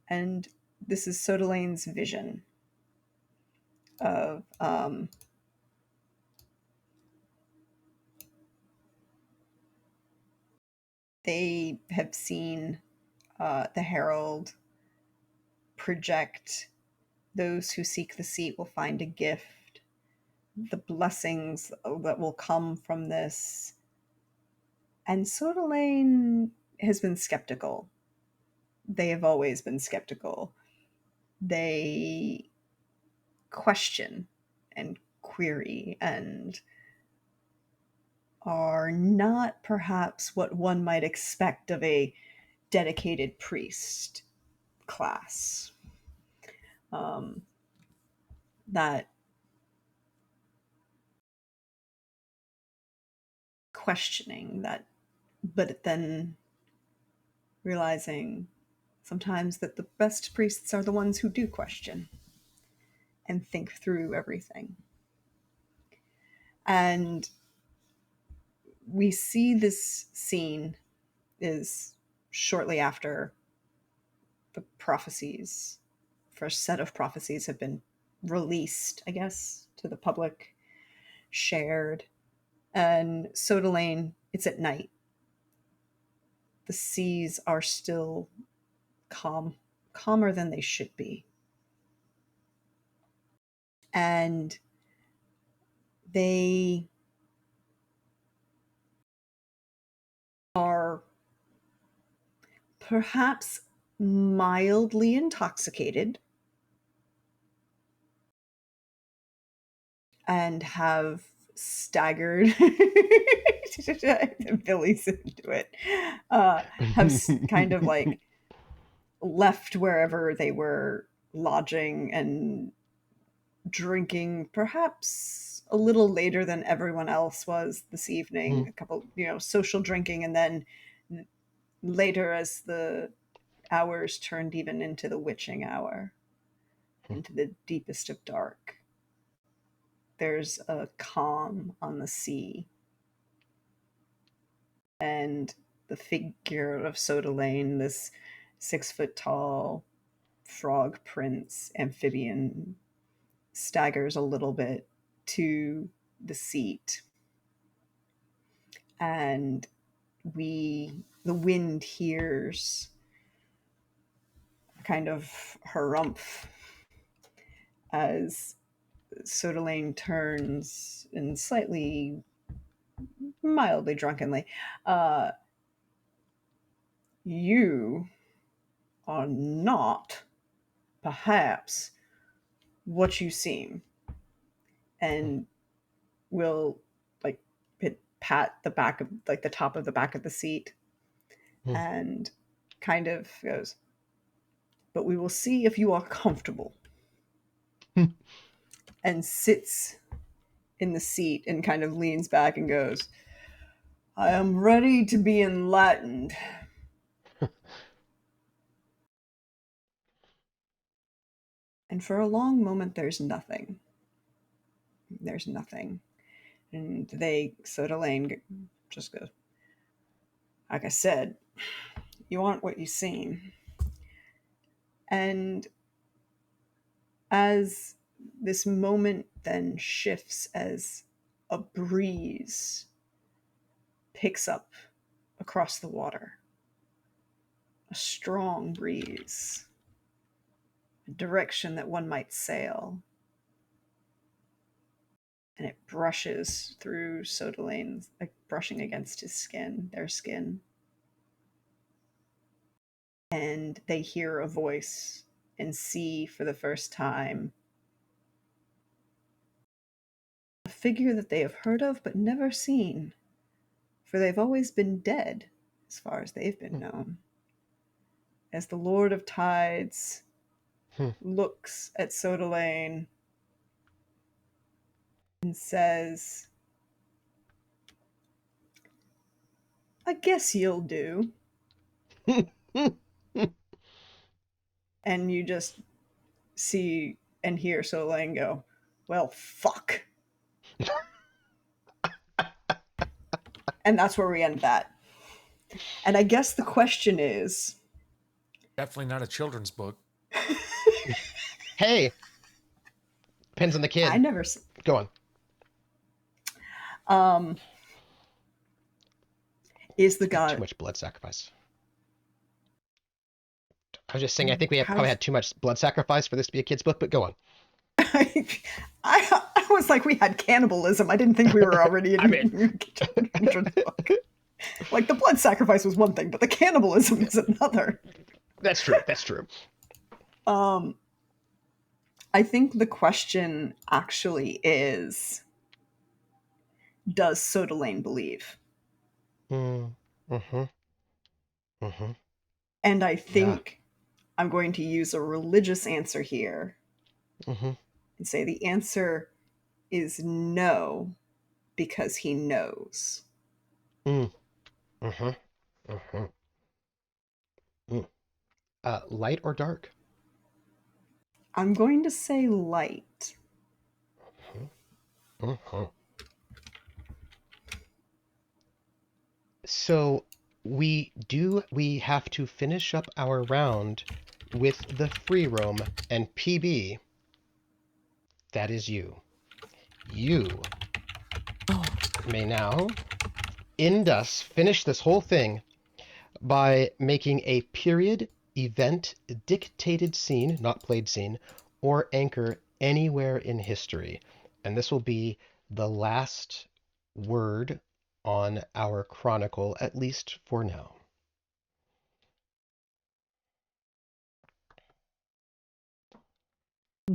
And this is Sodalane's vision of they have seen the herald project, those who seek the seat will find a gift, the blessings that will come from this. And Sodalane has been skeptical. They have always been skeptical. They question and query and are not perhaps what one might expect of a dedicated priest class. That questioning, that, but then realizing sometimes that the best priests are the ones who do question and think through everything. And we see this scene is shortly after the prophecies, first set of prophecies have been released, I guess, to the public, shared. And Sodalane, it's at night. The seas are still calm, calmer than they should be. And they are perhaps mildly intoxicated and have staggered. Billy's into it. Have kind of like left wherever they were lodging and drinking, perhaps a little later than everyone else was this evening. A couple, social drinking, and then later as the hours turned even into the witching hour, into the deepest of dark. There's a calm on the sea. And the figure of Sodalane, this 6-foot-tall frog prince amphibian, staggers a little bit to the seat. And the wind hears a kind of harumph as Sodalane turns and slightly, mildly drunkenly, you are not perhaps what you seem. And will like pat the back of like the top of the back of the seat and kind of goes, but we will see if you are comfortable. And sits in the seat and kind of leans back and goes, I am ready to be enlightened. And for a long moment, there's nothing. There's nothing. And Sodalane just goes, like I said, you aren't what you seem. And as this moment then shifts, as a breeze picks up across the water. A strong breeze, a direction that one might sail. And it brushes through Sodalane, like brushing against his skin, their skin. And they hear a voice and see for the first time a figure that they have heard of but never seen, for they've always been dead, as far as they've been known. As the Lord of Tides looks at Sodalane and says, I guess you'll do. And you just see and hear Sodalane go, well, fuck. And that's where we end that. And I guess the question is... Definitely not a children's book. Hey, depends on the kid. I never... Go on. Is the Too god... much blood sacrifice. I was just saying, I think we have probably had too much blood sacrifice for this to be a kid's book, but go on. I was like, we had cannibalism. I didn't think we were already in children's book. Like, the blood sacrifice was one thing, but the cannibalism is another. That's true. That's true. I think the question actually is, does Sodalane believe? Mm-hmm. And I think I'm going to use a religious answer here and say the answer is no, because he knows. Light or dark? I'm going to say light. So we have to finish up our round with the free roam, and PB, that is you. You may now finish this whole thing by making a period, event, dictated scene, not played scene, or anchor anywhere in history. And this will be the last word on our chronicle, at least for now. Yeah.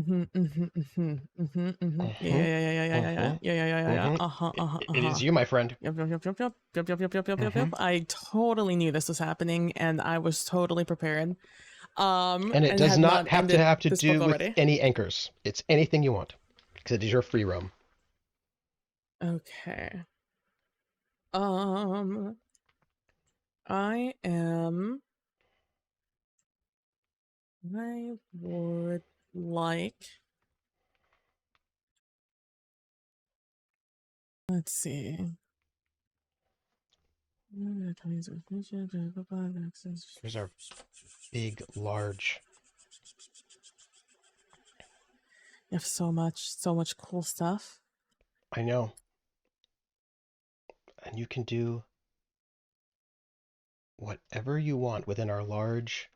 It is you, my friend. Yep. I totally knew this was happening, and I was totally prepared. And it does not have to do with any anchors. It's anything you want, because it is your free roam. Okay. I would like, let's see. Here's our big, large. You have so much cool stuff. I know. And you can do whatever you want within our large,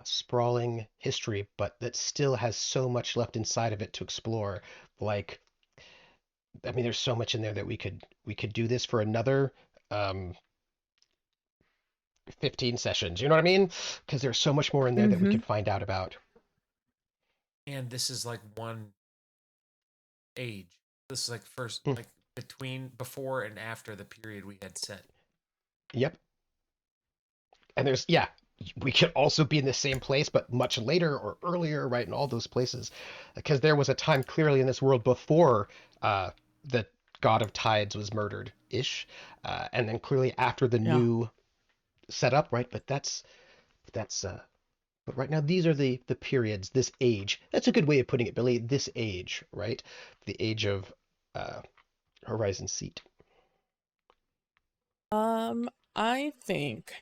sprawling history, but that still has so much left inside of it to explore. Like, I mean, there's so much in there that we could do this for another 15 sessions. You know what I mean? Because there's so much more in there that we could find out about. And this is like one age. This is like first, like before and after the period we had set. Yep. And there's, we could also be in the same place, but much later or earlier, right? In all those places. Because there was a time clearly in this world before the god of tides was murdered-ish. And then clearly after the new setup, right? But but right now these are the periods, this age. That's a good way of putting it, Billy. This age, right? The age of Horizon Seat. I think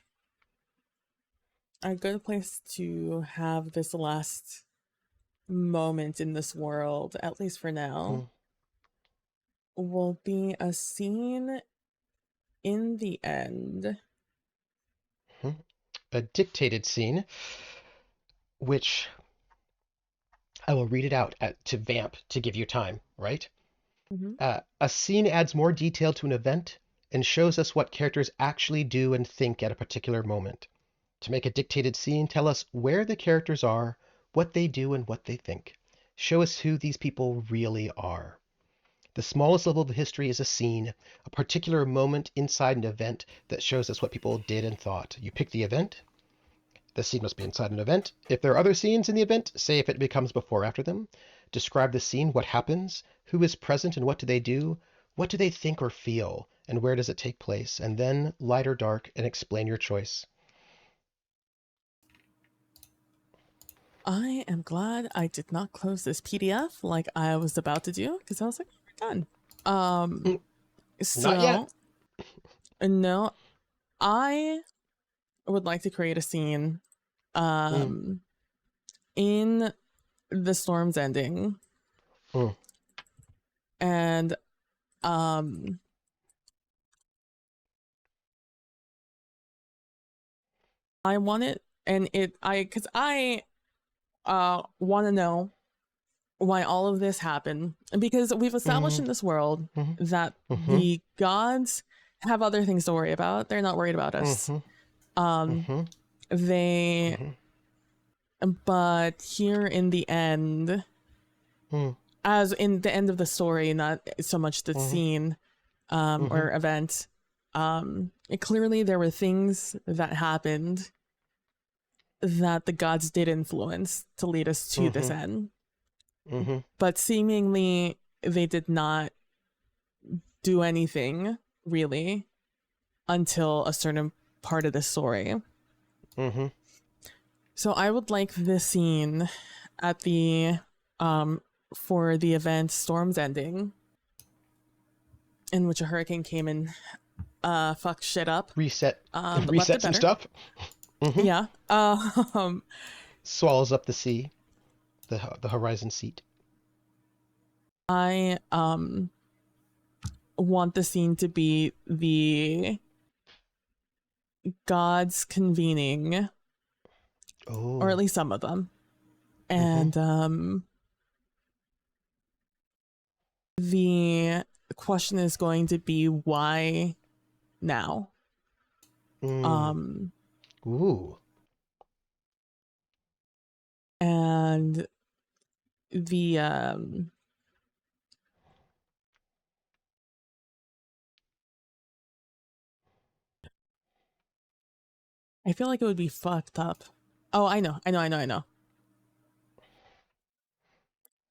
a good place to have this last moment in this world, at least for now, will be a scene in the end. A dictated scene, which I will read it out to Vamp to give you time, right? A scene adds more detail to an event and shows us what characters actually do and think at a particular moment. To make a dictated scene, tell us where the characters are, what they do, and what they think. Show us who these people really are. The smallest level of history is a scene, a particular moment inside an event that shows us what people did and thought. You pick the event. The scene must be inside an event. If there are other scenes in the event, say if it becomes before or after them. Describe the scene, what happens, who is present and what do they do, what do they think or feel, and where does it take place, and then light or dark, and explain your choice. I am glad I did not close this PDF like I was about to do, because I was like, we're done. Not yet. No, I would like to create a scene in the storm's ending. And I want it, and because I want to know why all of this happened, and because we've established in this world that the gods have other things to worry about. They're not worried about us. But here in the end, as in the end of the story, not so much the scene or event, clearly there were things that happened that the gods did influence to lead us to this end. But seemingly they did not do anything really until a certain part of the story. So I would like this scene at the for the event Storm's Ending, in which a hurricane came and fucked shit up. Reset Reset some stuff. Yeah. Swallows up the sea, the horizon seat. I want the scene to be the gods convening, or at least some of them, and the question is going to be why now. And the I feel like it would be fucked up. Oh, I know.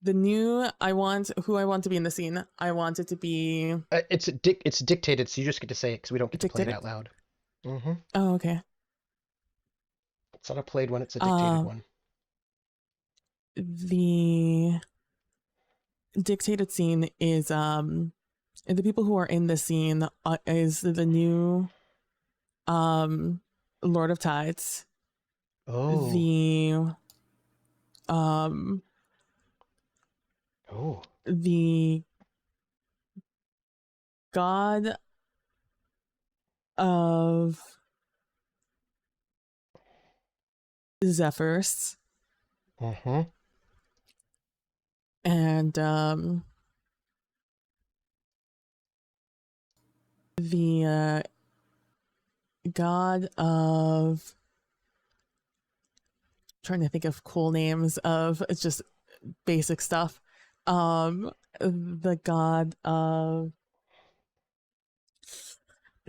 The new who I want to be in the scene. I want it to be. It's dictated, so you just get to say it because we don't get to play it out loud. Oh, okay. It's not a played one; it's a dictated one. The dictated scene is the people who are in the scene is the new Lord of Tides. The the god of Zephyrs. And the god of, trying to think of cool names of, it's just basic stuff. The god of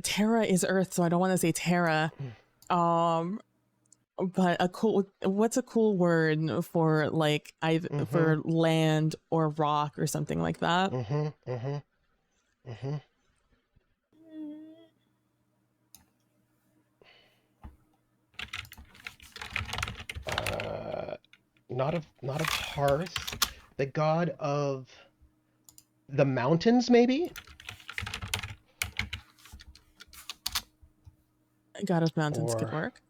Terra is Earth, so I don't want to say Terra. But what's a cool word for like either for land or rock or something like that? Not of hearth. The god of the mountains, maybe. God of mountains could work.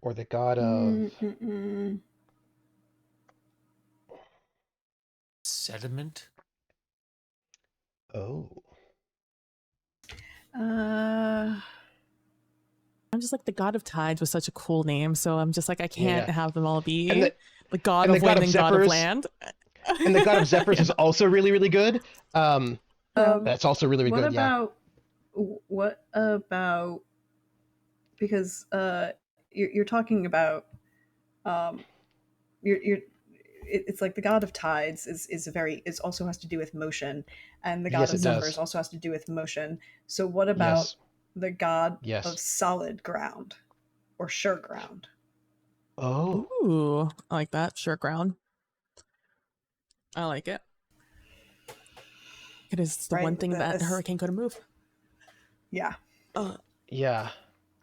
Or the god of sediment. Oh. Uh, I'm just like, the God of Tides was such a cool name, so I'm just like, I can't Yeah. have them all be And the God and of the God Wind of and God of Zephyrs- Land. And the God of Zephyrs is also really, really good. Yeah. That's also really, really what good. about because you're talking about it's like the God of Tides is also has to do with motion, and the God Yes, of it Zephyrs does. also has to do with motion. So what about Yes. the God Yes. of solid ground or sure ground? Oh. Ooh, I like that. Sure ground. I like it. It is the Right, one thing that that's- hurricane couldn't move. Yeah. Yeah.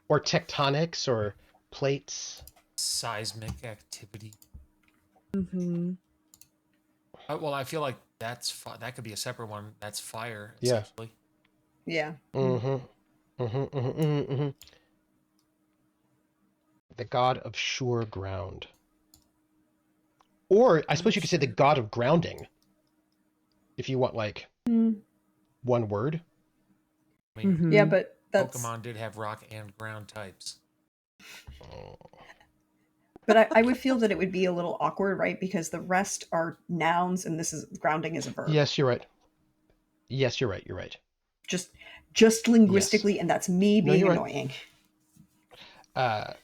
Or tectonics or plates. Seismic activity. Mm-hmm. Well, I feel like that could be a separate one. That's fire, Yeah. essentially. Yeah. The God of sure ground. Or I suppose you could say the God of grounding. If you want like one word. I mean, Mm-hmm. Yeah, but that's Pokemon did have rock and ground types. but I would feel that it would be a little awkward, right? Because the rest are nouns and this is grounding is a verb. Yes, you're right. Yes, you're right. You're right. Just linguistically, and that's me No, being you're right. annoying.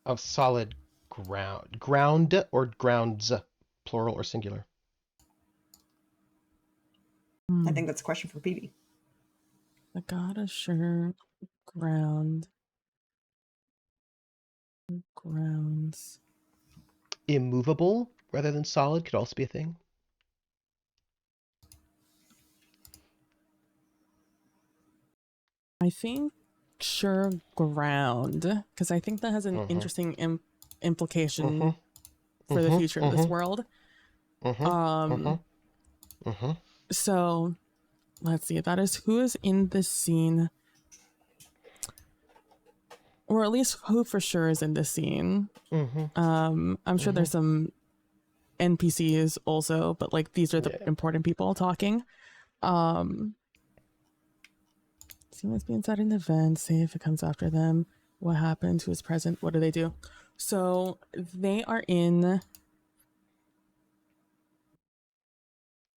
Of solid ground. Ground or grounds, plural or singular. I think that's a question for PB. The God of sure ground. Grounds. Immovable rather than solid could also be a thing. I think sure ground, because I think that has an interesting implication for the future of this world. So let's see. That is who is in this scene, or at least who for sure is in this scene. I'm sure there's some NPCs also, but like these are the important people talking. See what's being said in the event, say if it comes after them, what happens, who is present, what do they do? So they are in,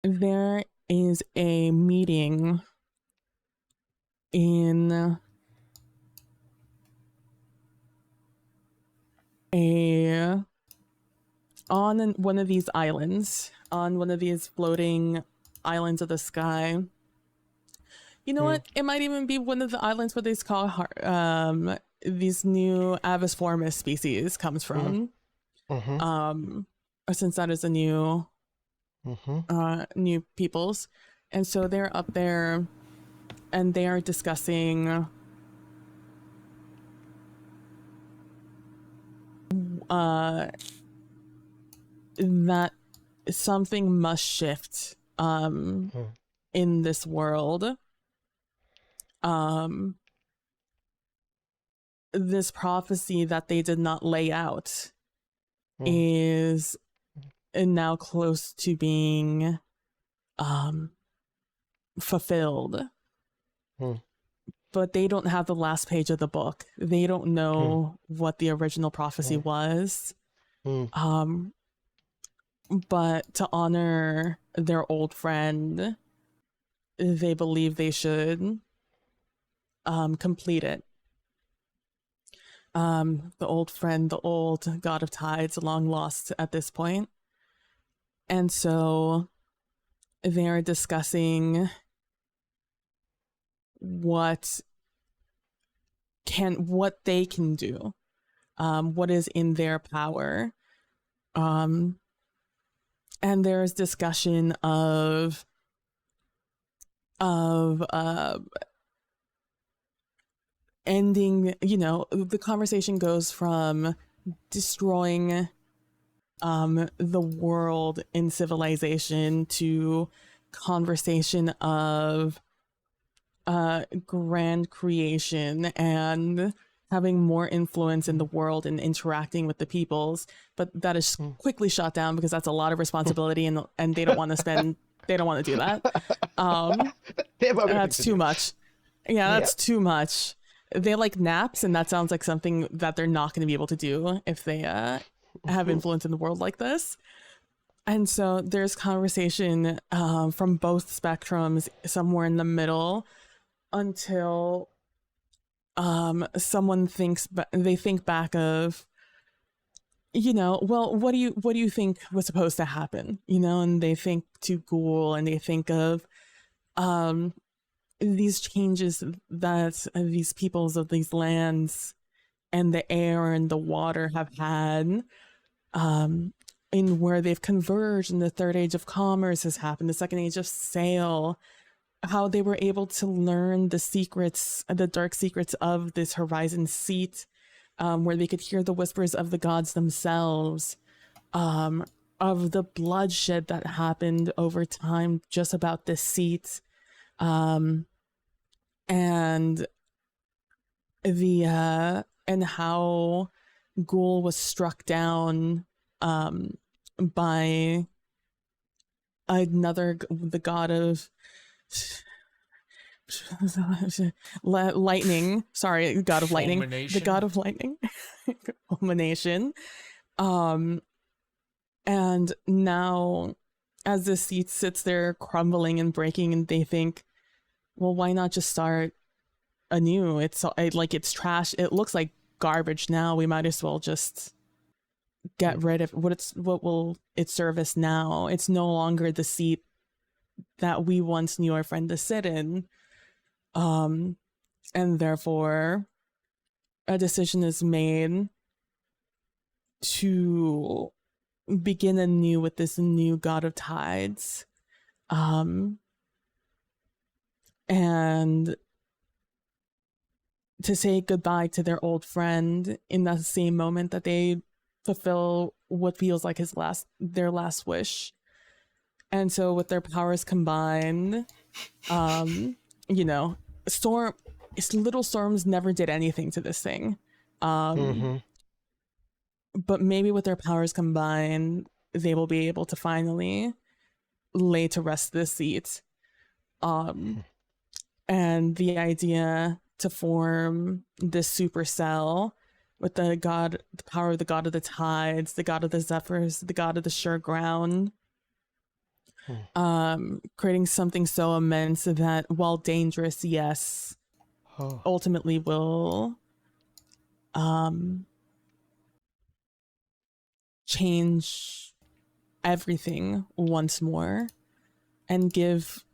there is a meeting in on one of these islands, on one of these floating islands of the sky. You know what? It might even be one of the islands where these call these new Avis formis species comes from. Since that is a new new peoples, and so they're up there, and they are discussing that something must shift in this world. This prophecy that they did not lay out is now close to being fulfilled. But they don't have the last page of the book. They don't know what the original prophecy was. But to honor their old friend, they believe they should complete it. The old friend, the old God of Tides, long lost at this point. And so they're discussing what they can do, what is in their power. And there's discussion of ending, the conversation goes from destroying the world in civilization to conversation of grand creation and having more influence in the world and interacting with the peoples. But that is quickly shot down because that's a lot of responsibility, and they don't want to spend They don't want to do that. They have other things That's to too do. much. Yeah, that's too much. They like naps, and that sounds like something that they're not going to be able to do if they have influence in the world like this. And so there's conversation from both spectrums, somewhere in the middle, until someone they think back of, well, what do you think was supposed to happen? And they think to Ghoul, and they think of these changes that these peoples of these lands and the air and the water have had, in where they've converged, and the third age of commerce has happened, the second age of sail, how they were able to learn the dark secrets of this horizon seat, where they could hear the whispers of the gods themselves, of the bloodshed that happened over time just about this seat, and and how Ghoul was struck down by the god of lightning. Sorry, god of lightning. The god of lightning. Culmination. And now, as the seat sits there crumbling and breaking, and they think, well, why not just start anew? It's trash. It looks like garbage now. We might as well just get rid of what will it serve us now? It's no longer the seat that we once knew our friend to sit in. And therefore a decision is made to begin anew with this new god of tides. And to say goodbye to their old friend in the same moment that they fulfill what feels like their last wish. And so with their powers combined, little storms never did anything to this thing. But maybe with their powers combined, they will be able to finally lay to rest this seat. And the idea to form this supercell with the power of the god of the tides, the god of the zephyrs, the god of the sure ground, creating something so immense that, while dangerous, yes, ultimately will change everything once more and give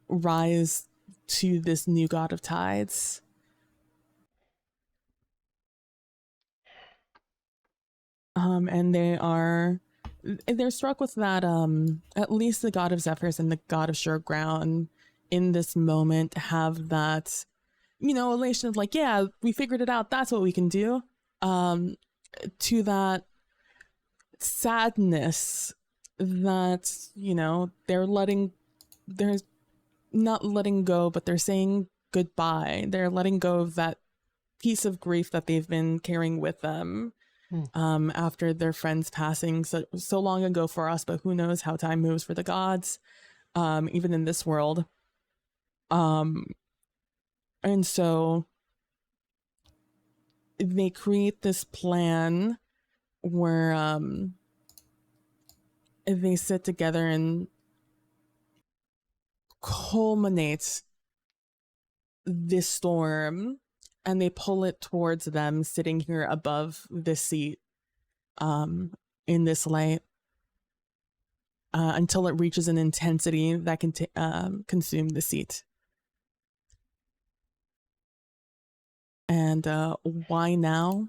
rise to this new god of tides. And they're struck with that, at least the god of zephyrs and the god of sure ground in this moment have that, elation of like, yeah, we figured it out, that's what we can do, to that sadness that, they're not letting go, but they're saying goodbye. They're letting go of that piece of grief that they've been carrying with them, after their friend's passing so long ago for us, but who knows how time moves for the gods, even in this world. And so they create this plan where they sit together and culminate this storm, and they pull it towards them sitting here above this seat, in this light, until it reaches an intensity that can consume the seat. And why now?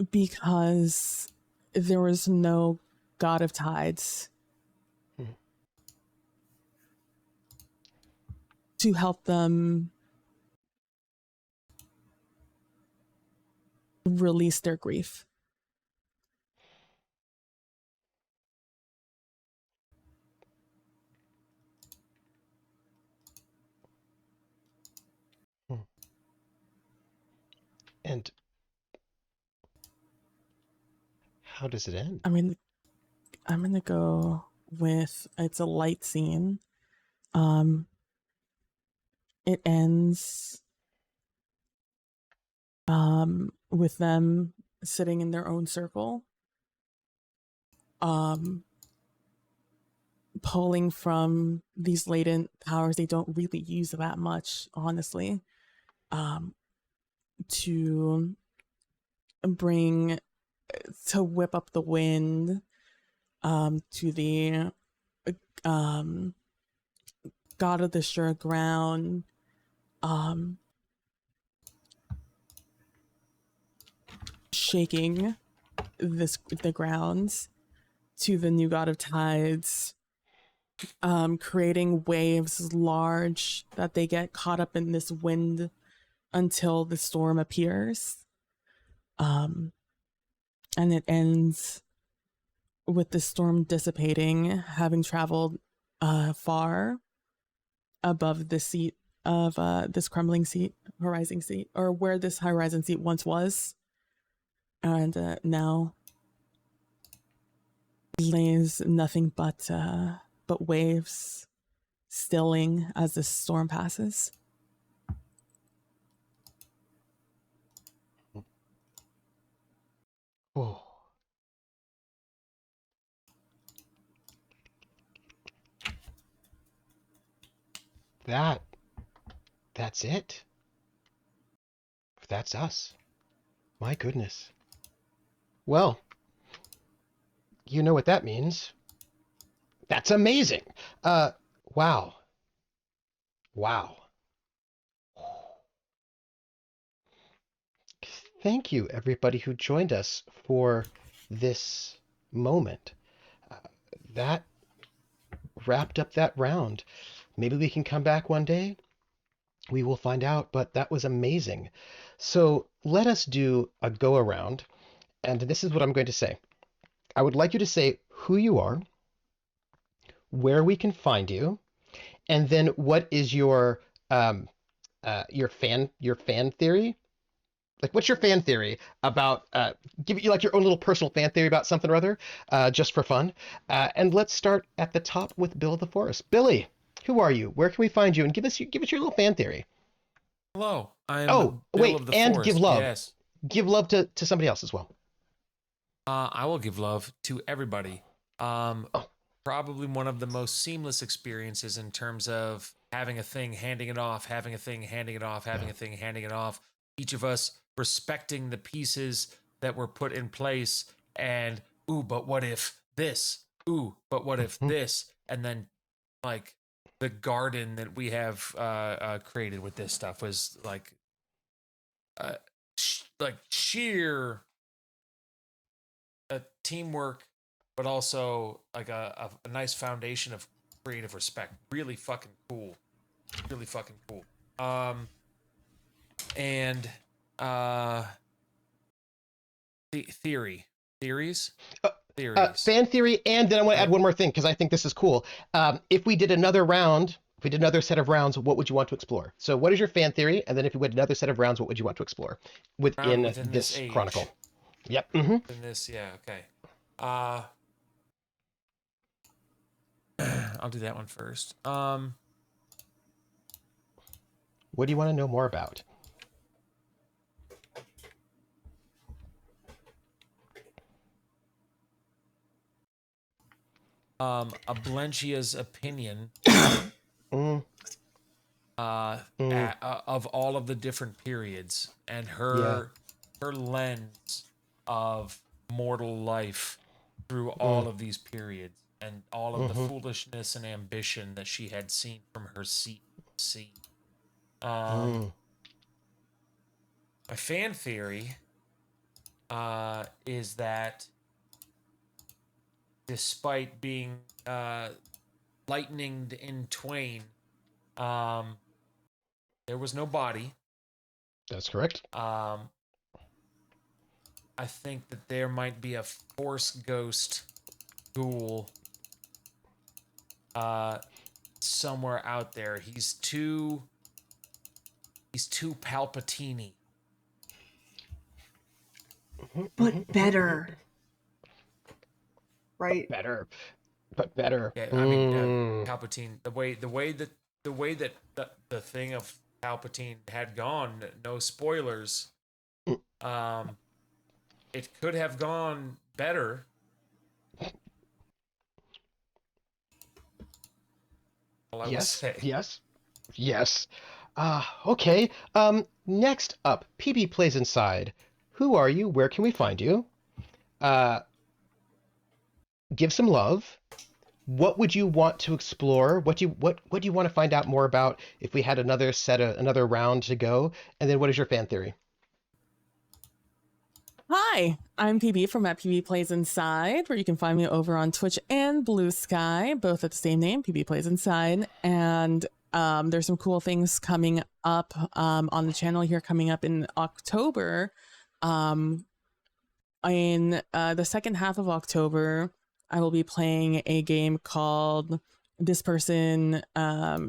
Because there was no god of tides to help them release their grief. And how does it end? I mean, I'm gonna go with it's a light scene. It ends with them sitting in their own circle, pulling from these latent powers they don't really use that much, honestly, to whip up the wind, to the god of the sure ground, shaking the grounds, to the new god of tides, creating waves large that they get caught up in this wind until the storm appears. And it ends with the storm dissipating, having traveled far above the seat of this crumbling seat, horizon seat, or where this horizon seat once was. And now lays nothing but waves stilling as the storm passes. Oh. That's it. That's us. My goodness. Well, you know what that means. That's amazing. Wow. Wow. Thank you, everybody who joined us for this moment. That wrapped up that round. Maybe we can come back one day. We will find out, but that was amazing. So let us do a go around, and this is what I'm going to say. I would like you to say who you are, where we can find you, and then what is your fan theory? Like, what's your fan theory about? Give you like your own little personal fan theory about something or other, just for fun. And let's start at the top with Bill of the Forest. Billy, who are you? Where can we find you? And give us your little fan theory. Hello, I am Oh, Bill wait, of the and Forest. give love. Yes. Give love to somebody else as well. I will give love to everybody. Probably one of the most seamless experiences in terms of having a thing, handing it off, having a thing, handing it off, having a thing, handing it off. Each of us respecting the pieces that were put in place, and ooh, but what if this? Ooh, but what if this? And then, like, the garden that we have created with this stuff was like sheer teamwork, but also like a nice foundation of creative respect. Really fucking cool. Really fucking cool. And the theories. Fan theory, and then I want to add one more thing because I think this is cool. If we did another round, if we did another set of rounds, what would you want to explore? So, what is your fan theory? And then, if we did another set of rounds, what would you want to explore within this chronicle? Yep. Mm-hmm. In this, yeah, okay. I'll do that one first. What do you want to know more about? Ablencia's opinion of all of the different periods and her lens of mortal life through all of these periods and all of the foolishness and ambition that she had seen from her seat. My fan theory is that despite being lightninged in twain, there was no body. That's correct. I think that there might be a force ghost ghoul somewhere out there. He's too Palpatine-y. But better. right? But better. Yeah, I mean, Palpatine. The way that the thing of Palpatine had gone. No spoilers. It could have gone better. All I will say. Yes. Okay. Next up, PB Plays Inside. Who are you? Where can we find you? Give some love. What would you want to explore? What do you want to find out more about if we had another round to go? And then what is your fan theory? Hi, I'm PB from PB Plays Inside, where you can find me over on Twitch and Bluesky, both at the same name, PB Plays Inside. And there's some cool things coming up on the channel here coming up in October. In the second half of October, I will be playing a game called This Person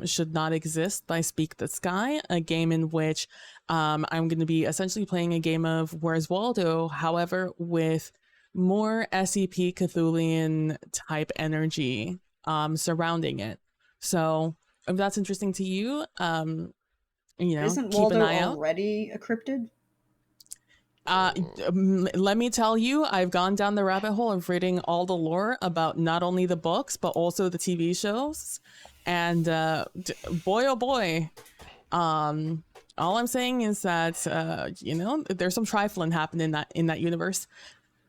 Should Not Exist by Speak the Sky, a game in which I'm going to be essentially playing a game of Where's Waldo, however, with more SCP Cthulhian type energy surrounding it. So if that's interesting to you, Isn't keep Waldo an eye out. already a cryptid? Let me tell you, I've gone down the rabbit hole of reading all the lore about not only the books, but also the TV shows. And boy, oh boy, all I'm saying is that, there's some trifling happening in that universe.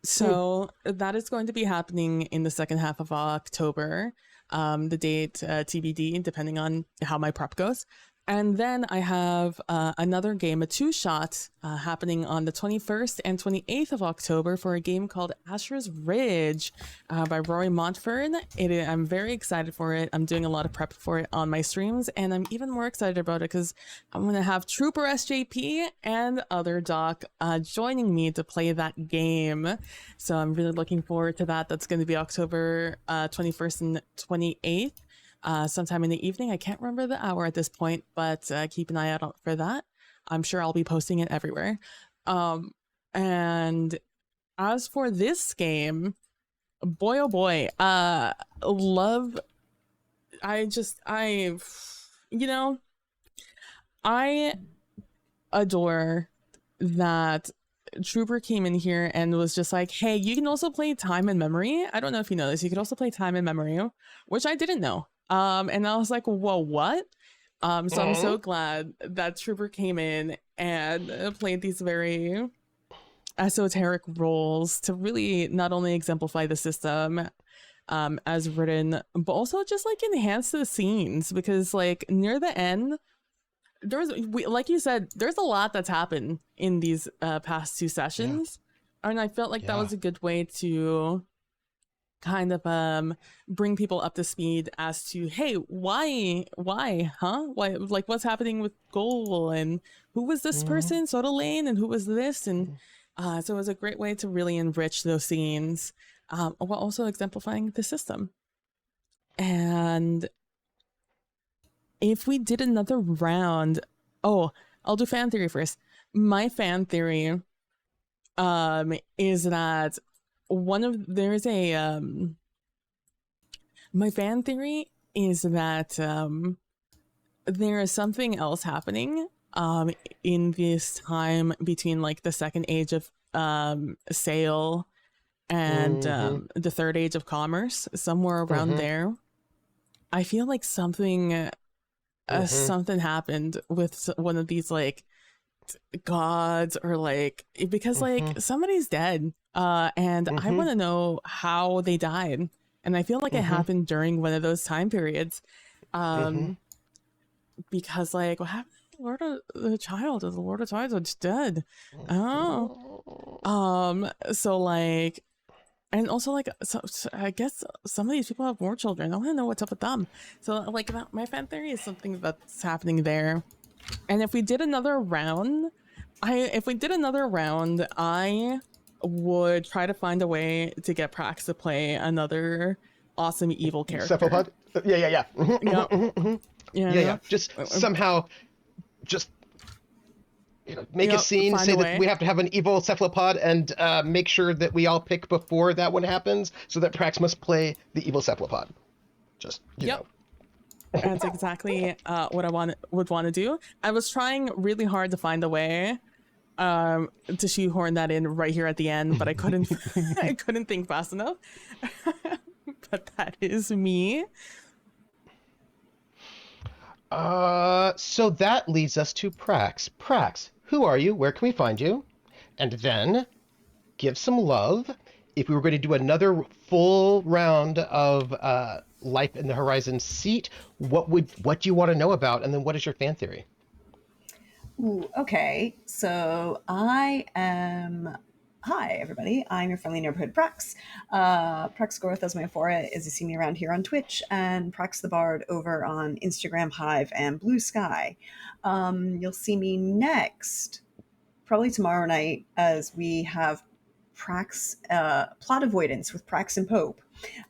So that is going to be happening in the second half of October. The date TBD, depending on how my prep goes. And then I have another game, a two-shot, happening on the 21st and 28th of October for a game called Asher's Ridge by Rory Montford. I'm very excited for it. I'm doing a lot of prep for it on my streams, and I'm even more excited about it because I'm going to have troopersjp and other doc joining me to play that game. So I'm really looking forward to that. That's going to be October 21st and 28th. Sometime in the evening. I can't remember the hour at this point, but keep an eye out for that. I'm sure I'll be posting it everywhere. And as for this game, boy, oh boy, I adore that Trooper came in here and was just like, hey, you can also play Time and Memory. I don't know if you know this. You could also play Time and Memory, which I didn't know. And I was like, whoa, what? So I'm so glad that Trooper came in and played these very esoteric roles to really not only exemplify the system as written, but also just like enhance the scenes, because like near the end, like you said, there's a lot that's happened in these past two sessions. And I felt like that was a good way to kind of bring people up to speed as to, hey, why like what's happening with Goal, and who was this person, Soda Lane, and who was this, and so it was a great way to really enrich those scenes while also exemplifying the system. And if we did another round, I'll do fan theory first. My fan theory is that my fan theory is that there is something else happening in this time between like the second age of sail and the third age of commerce, somewhere around there. I feel like something happened with one of these like gods, or like, because like somebody's dead and I want to know how they died, and I feel like it happened during one of those time periods, because like what happened to the Lord of the Child, or the Lord of Tides was dead. So like, and also like, so I guess some of these people have more children. I want to know what's up with them. So like my fan theory is something that's happening there. And if we did another round, I would try to find a way to get Prax to play another awesome evil character. Cephalopod? Yeah. Yeah. Just somehow, just make a Yep, scene, find say a that way. we have to have an evil cephalopod, and make sure that we all pick before that one happens, so that Prax must play the evil cephalopod. Just, you Yep. know. That's exactly what I would want to do. I was trying really hard to find a way to shoehorn that in right here at the end, but I couldn't I couldn't think fast enough. But that is me. So that leads us to Prax. Prax, who are you? Where can we find you? And then give some love. If we were going to do another full round of Life in the Horizon seat, what do you want to know about? And then what is your fan theory? Ooh, okay, so hi, everybody. I'm your friendly neighborhood Prax. PraxagoraThesmophoria is a see me around here on Twitch, and Prax the Bard over on Instagram, Hive, and Bluesky. You'll see me next, probably tomorrow night, as we have Prax plot avoidance with Prax and Pope.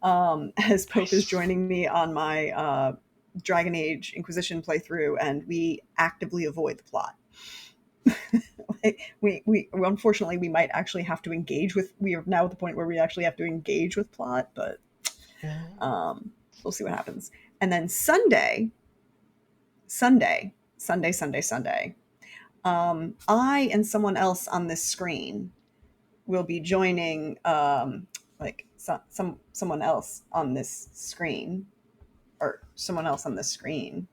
As Pope is joining me on my Dragon Age Inquisition playthrough, and we actively avoid the plot. we unfortunately we might actually have to engage with. We are now at the point where we actually have to engage with plot, but we'll see what happens. And then Sunday, I and someone else on this screen will be joining, someone else on this screen, or someone else on this screen.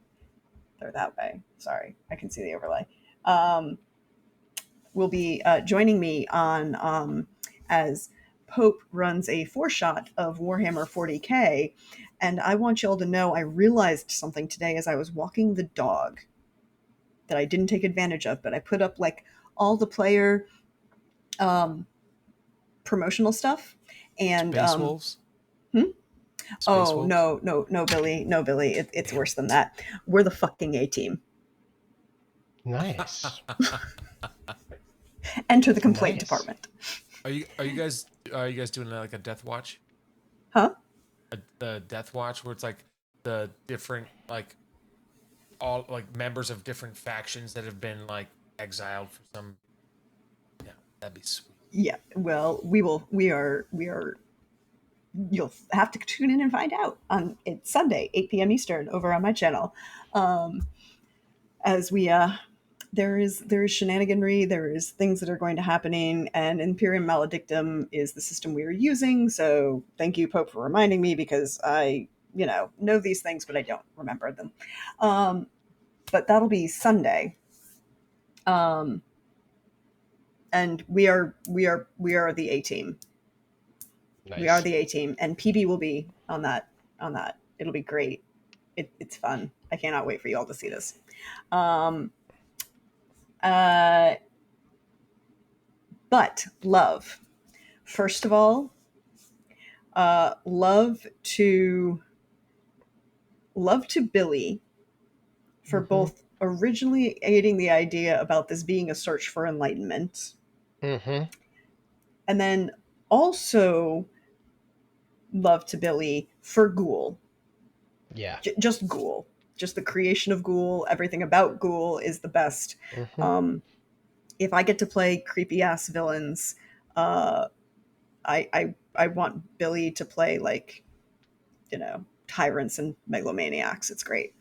They're that way. Sorry, I can see the overlay. Will be joining me on as Pope runs a 4-shot of Warhammer 40k. And I want y'all to know I realized something today as I was walking the dog that I didn't take advantage of, but I put up like all the player promotional stuff. And Space Wolves? Space oh, Wolves? no, Billy. No, Billy. It's worse than that. We're the fucking A-team. Nice. Enter the complaint Nice. department. Are you guys doing like a death watch? Huh? The death watch where it's like the different like all like members of different factions that have been like exiled for some. Yeah, that'd be sweet. Yeah. Well, we are. You'll have to tune in and find out on it's Sunday, 8 p.m. Eastern, over on my channel. As we there is shenaniganry, there is things that are going to happening, and Imperium Maledictum is the system we are using. So thank you, Pope, for reminding me, because I know these things, but I don't remember them. But that'll be Sunday. And we are the A-team. Nice. We are the A-team, and PB will be on that. It'll be great. It's fun. I cannot wait for you all to see this. But love. First of all, love to Billy for both originally aiding the idea about this being a search for enlightenment. Mm-hmm. And then also love to Billy for Ghoul. Yeah. Just Ghoul. Just the creation of Ghoul. Everything about Ghoul is the best. Mm-hmm. If I get to play creepy ass villains, I want Billy to play like, tyrants and megalomaniacs. It's great.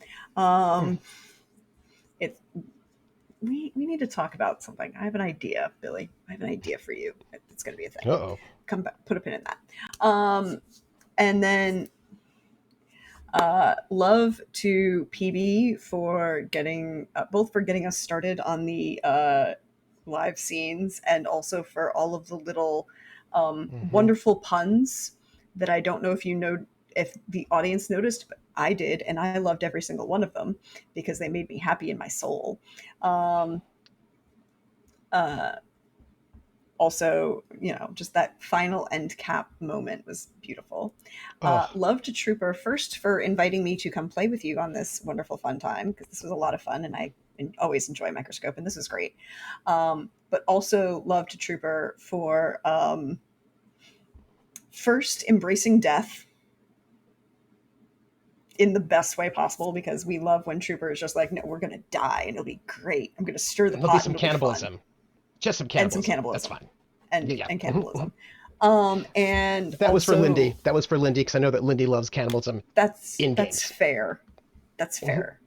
We need to talk about something. I have an idea, Billy. I have an idea for you. It's going to be a thing. Uh-oh. Come back, put a pin in that. And then love to PB for getting both for getting us started on the live scenes, and also for all of the little wonderful puns that I don't know if the audience noticed, but I did, and I loved every single one of them because they made me happy in my soul. Also, just that final end cap moment was beautiful. Love to Trooper first for inviting me to come play with you on this wonderful fun time, because this was a lot of fun, and I always enjoy Microscope, and this was great. But also love to Trooper for first embracing death, in the best way possible, because we love when Trooper is just like, no, we're gonna die and it'll be great. I'm gonna stir the And there'll be pot some and it'll be fun. cannibalism. Just some And some cannibalism. cannibalism. That's fine. And Yeah. and Mhm, cannibalism. And That was for also- Lindy. That was for Lindy, because I know that Lindy loves cannibalism That's in games. fair. That's fair.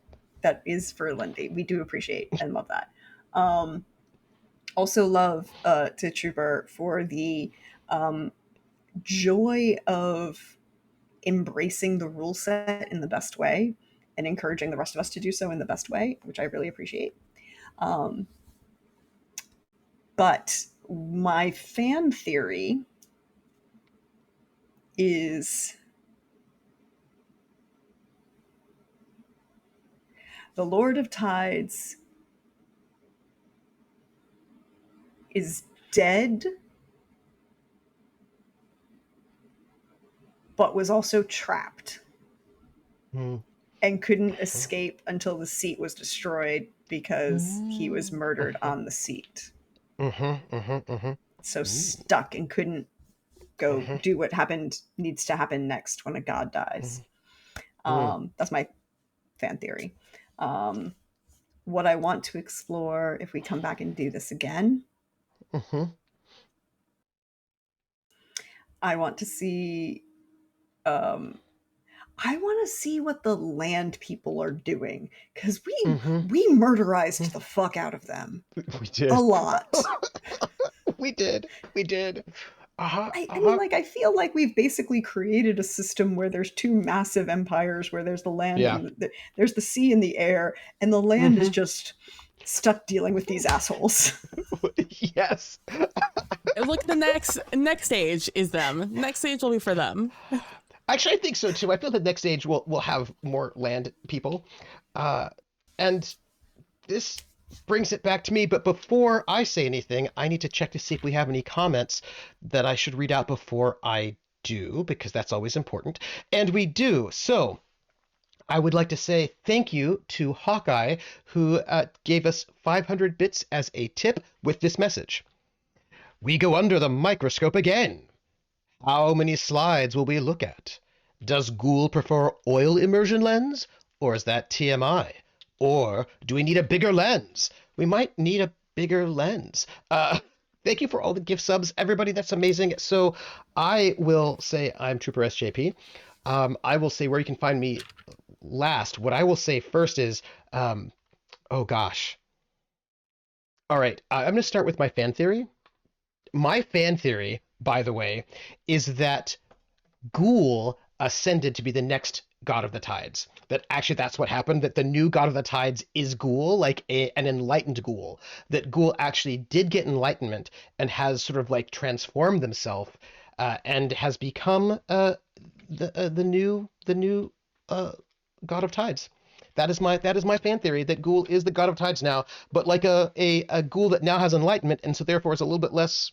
That is for Lindy. We do appreciate and love that. Also love to Trooper for the joy of embracing the rule set in the best way and encouraging the rest of us to do so in the best way, which I really appreciate. But my fan theory is the Lord of Tides is dead, but was also trapped and couldn't escape until the seat was destroyed because he was murdered on the seat. So stuck and couldn't go do what needs to happen next when a god dies. That's my fan theory. What I want to explore, if we come back and do this again, I want to see what the land people are doing, because we murderized the fuck out of them. We did a lot. we did. I mean, like, I feel like we've basically created a system where there's two massive empires, where there's the land, and there's the sea and the air, and the land is just stuck dealing with these assholes. Yes. Look, the next stage is them. Next stage will be for them. Actually, I think so too. I feel the next stage will have more land people, and this brings it back to me. But before I say anything, I need to check to see if we have any comments that I should read out before I do, because that's always important. And we do. So I would like to say thank you to Hawkeye, who gave us 500 bits as a tip with this message. We go under the microscope again. How many slides will we look at? Does Ghoul prefer oil immersion lens, or is that TMI? Or do we need a bigger lens? We might need a bigger lens. Thank you for all the gift subs, everybody. That's amazing. So I will say I'm Trooper SJP. I will say where you can find me last. What I will say first is, oh gosh. All right, I'm going to start with my fan theory. My fan theory, by the way, is that Ghoul ascended to be the next god of the tides. That actually that's what happened, that the new god of the tides is Ghoul, like an enlightened Ghoul. That Ghoul actually did get enlightenment and has sort of like transformed himself and has become the new god of tides. That is my fan theory, that Ghoul is the god of tides now, but like a Ghoul that now has enlightenment, and so therefore is a little bit less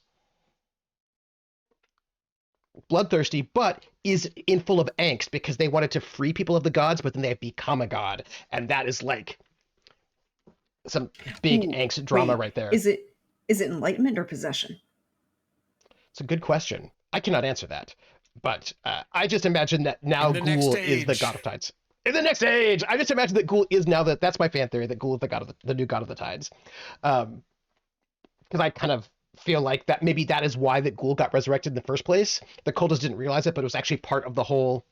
bloodthirsty, but is in full of angst because they wanted to free people of the gods, but then they have become a god, and that is like some big angst drama right there. Is it enlightenment or possession? It's a good question. I cannot answer that, but I just imagine that now Ghoul is the god of tides. In the next age, I just imagine that Ghoul is now that's my fan theory, that Ghoul is the new god of the tides, because I kind of feel like that maybe that is why that Ghoul got resurrected in the first place. The cultists didn't realize it, but it was actually part of the whole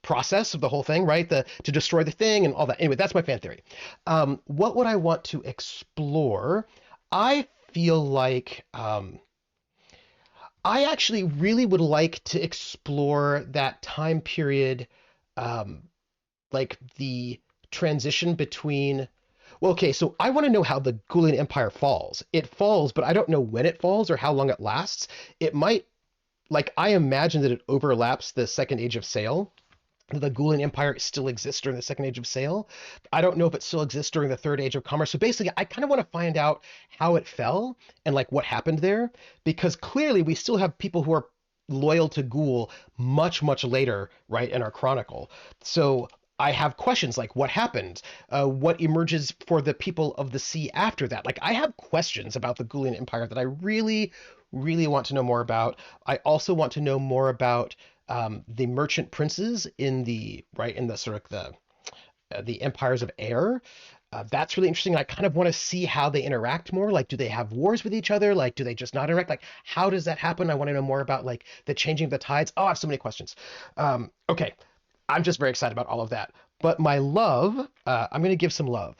process of the whole thing, right? To destroy the thing and all that. Anyway, that's my fan theory. What would I want to explore? I feel like I actually really would like to explore that time period, like the transition between. Well, okay, so I want to know how the Ghoulian Empire falls. It falls, but I don't know when it falls or how long it lasts. It might, like, I imagine that it overlaps the Second Age of Sail. The Ghoulian Empire still exists during the Second Age of Sail. I don't know if it still exists during the Third Age of Commerce. So basically, I kind of want to find out how it fell and, like, what happened there. Because clearly, we still have people who are loyal to Ghoul much, much later, right, in our chronicle. So I have questions like what happened, what emerges for the people of the sea after that. Like I have questions about the Ghoulian Empire that I really, really want to know more about. I also want to know more about the merchant princes in the sort of the empires of air. That's really interesting. I kind of want to see how they interact more. Like, do they have wars with each other? Like, do they just not interact? Like, how does that happen? I want to know more about like the changing of the tides. Oh, I have so many questions. Okay, I'm just very excited about all of that. But my love, I'm going to give some love.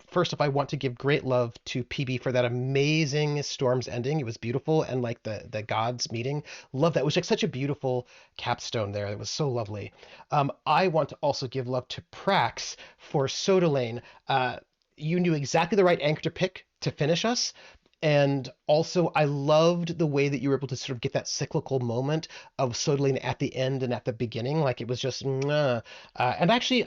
First off, I want to give great love to PB for that amazing Storm's ending. It was beautiful, and like the gods meeting, love that. It was like such a beautiful capstone there. It was so lovely. I want to also give love to Prax for Soda Lane. You knew exactly the right anchor to pick to finish us. And also, I loved the way that you were able to sort of get that cyclical moment of Sodaline at the end and at the beginning. Like it was just, and actually,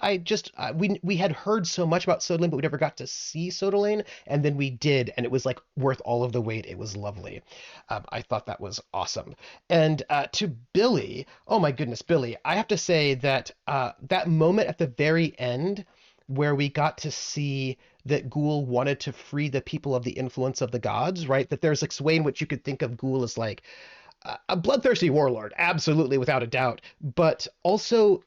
we had heard so much about Sodaline, but we never got to see Sodaline, and then we did, and it was like worth all of the wait. It was lovely. I thought that was awesome. And to Billy, oh my goodness, Billy, I have to say that that moment at the very end where we got to see that Ghoul wanted to free the people of the influence of the gods, right? That there's a way in which you could think of Ghoul as like a bloodthirsty warlord, absolutely, without a doubt, but also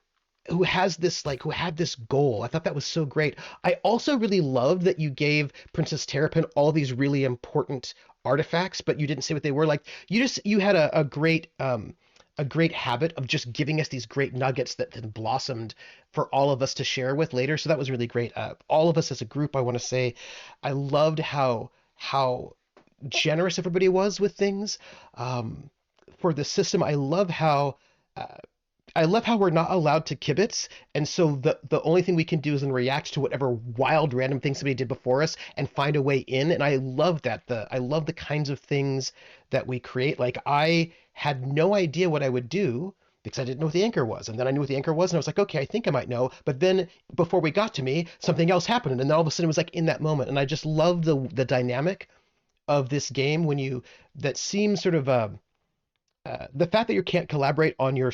who had this goal. I thought that was so great. I also really loved that you gave Princess Terrapin all these really important artifacts, but you didn't say what they were. Like you had a great habit of just giving us these great nuggets that then blossomed for all of us to share with later. So that was really great. All of us as a group, I want to say, I loved how generous everybody was with things. For the system, I love how we're not allowed to kibitz, and so the only thing we can do is then react to whatever wild random thing somebody did before us and find a way in. And I love that. I love the kinds of things that we create. Like I had no idea what I would do because I didn't know what the anchor was. And then I knew what the anchor was, and I was like, okay, I think I might know. But then before we got to me, something else happened, and then all of a sudden it was like in that moment. And I just love the dynamic of this game that seems sort of the fact that you can't collaborate on your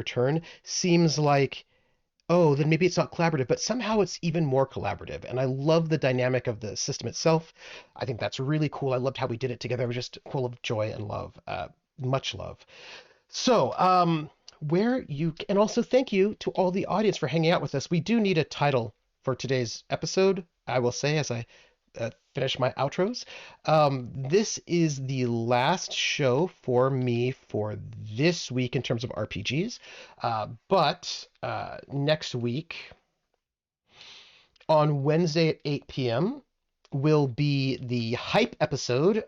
turn seems like, oh, then maybe it's not collaborative, but somehow it's even more collaborative. And I love the dynamic of the system itself. I think that's really cool. I loved how we did it together. It was just full of joy and love, much love. So, and also thank you to all the audience for hanging out with us. We do need a title for today's episode, I will say, as I finish my outros. This is the last show for me for this week in terms of RPGs. But next week on Wednesday at 8 p.m. will be the hype episode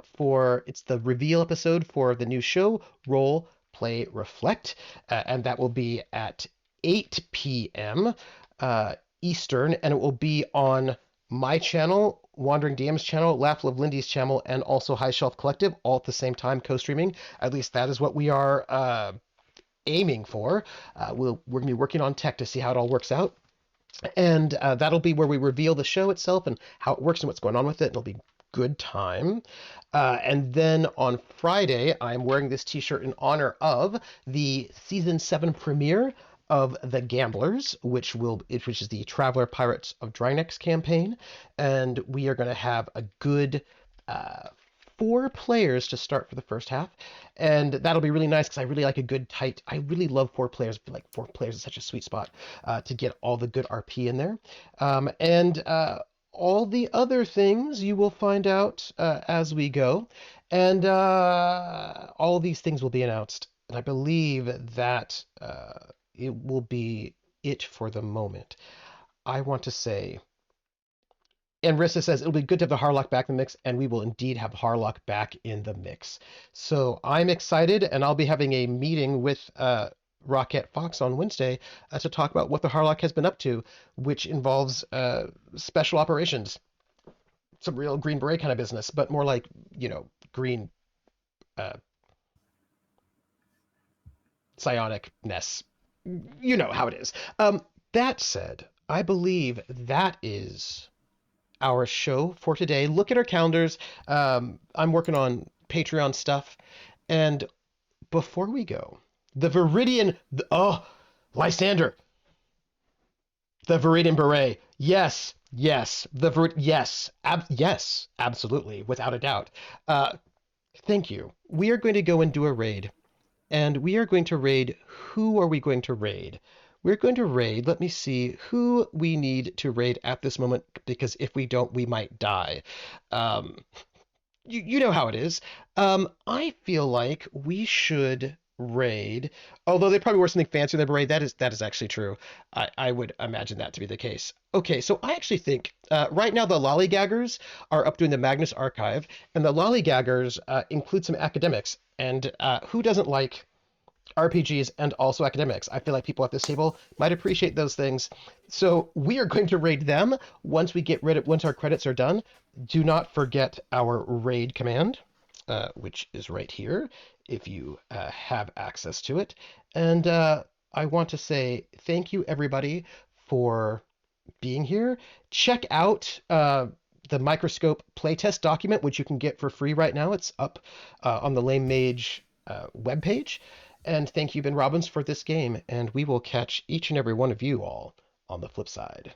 it's the reveal episode for the new show, Roll, Play, Reflect. And that will be at 8 p.m. Eastern, and it will be on my channel, Wandering DM's channel, Laugh Love Lindy's channel, and also High Shelf Collective, all at the same time, co-streaming. At least that is what we are aiming for. We're going to be working on tech to see how it all works out. And that'll be where we reveal the show itself and how it works and what's going on with it. It'll be good time. And then on Friday, I'm wearing this t-shirt in honor of the Season 7 premiere of The Gamblers, which is the Traveler Pirates of Drynex campaign, and we are going to have a good 4 players to start for the first half, and that'll be really nice because I really like a good tight. I really love 4 players. Like 4 players is such a sweet spot to get all the good RP in there, and all the other things you will find out as we go, and all of these things will be announced. And I believe that it will be it for the moment. I want to say, and Rissa says it'll be good to have the Harlock back in the mix, and we will indeed have Harlock back in the mix. So I'm excited, and I'll be having a meeting with Rocket Fox on Wednesday to talk about what the Harlock has been up to, which involves special operations, some real Green Beret kind of business, but more like, green psionicness. You know how it is. That said, I believe that is our show for today. Look at our calendars. I'm working on Patreon stuff. And before we go, the Viridian... Lysander! The Viridian Beret. Yes. Yes. Yes. Yes. Absolutely. Without a doubt. Thank you. We are going to go and do a raid and we are going to raid. Who are we going to raid? We're going to raid, let me see who we need to raid at this moment, because if we don't, we might die. Um, you know how it is. I feel like we should raid, although they probably were something fancier than raid. That is actually true. I would imagine that to be the case. Okay, so I actually think right now the lollygaggers are up doing the Magnus Archive, and the lollygaggers include some academics. And who doesn't like RPGs and also academics? I feel like people at this table might appreciate those things. So we are going to raid them once we get rid of once our credits are done. Do not forget our raid command, which is right here if you have access to it. And I want to say thank you everybody for being here. Check out the Microscope playtest document, which you can get for free right now. It's up on the Lame Mage webpage. And thank you, Ben Robbins, for this game. And we will catch each and every one of you all on the flip side.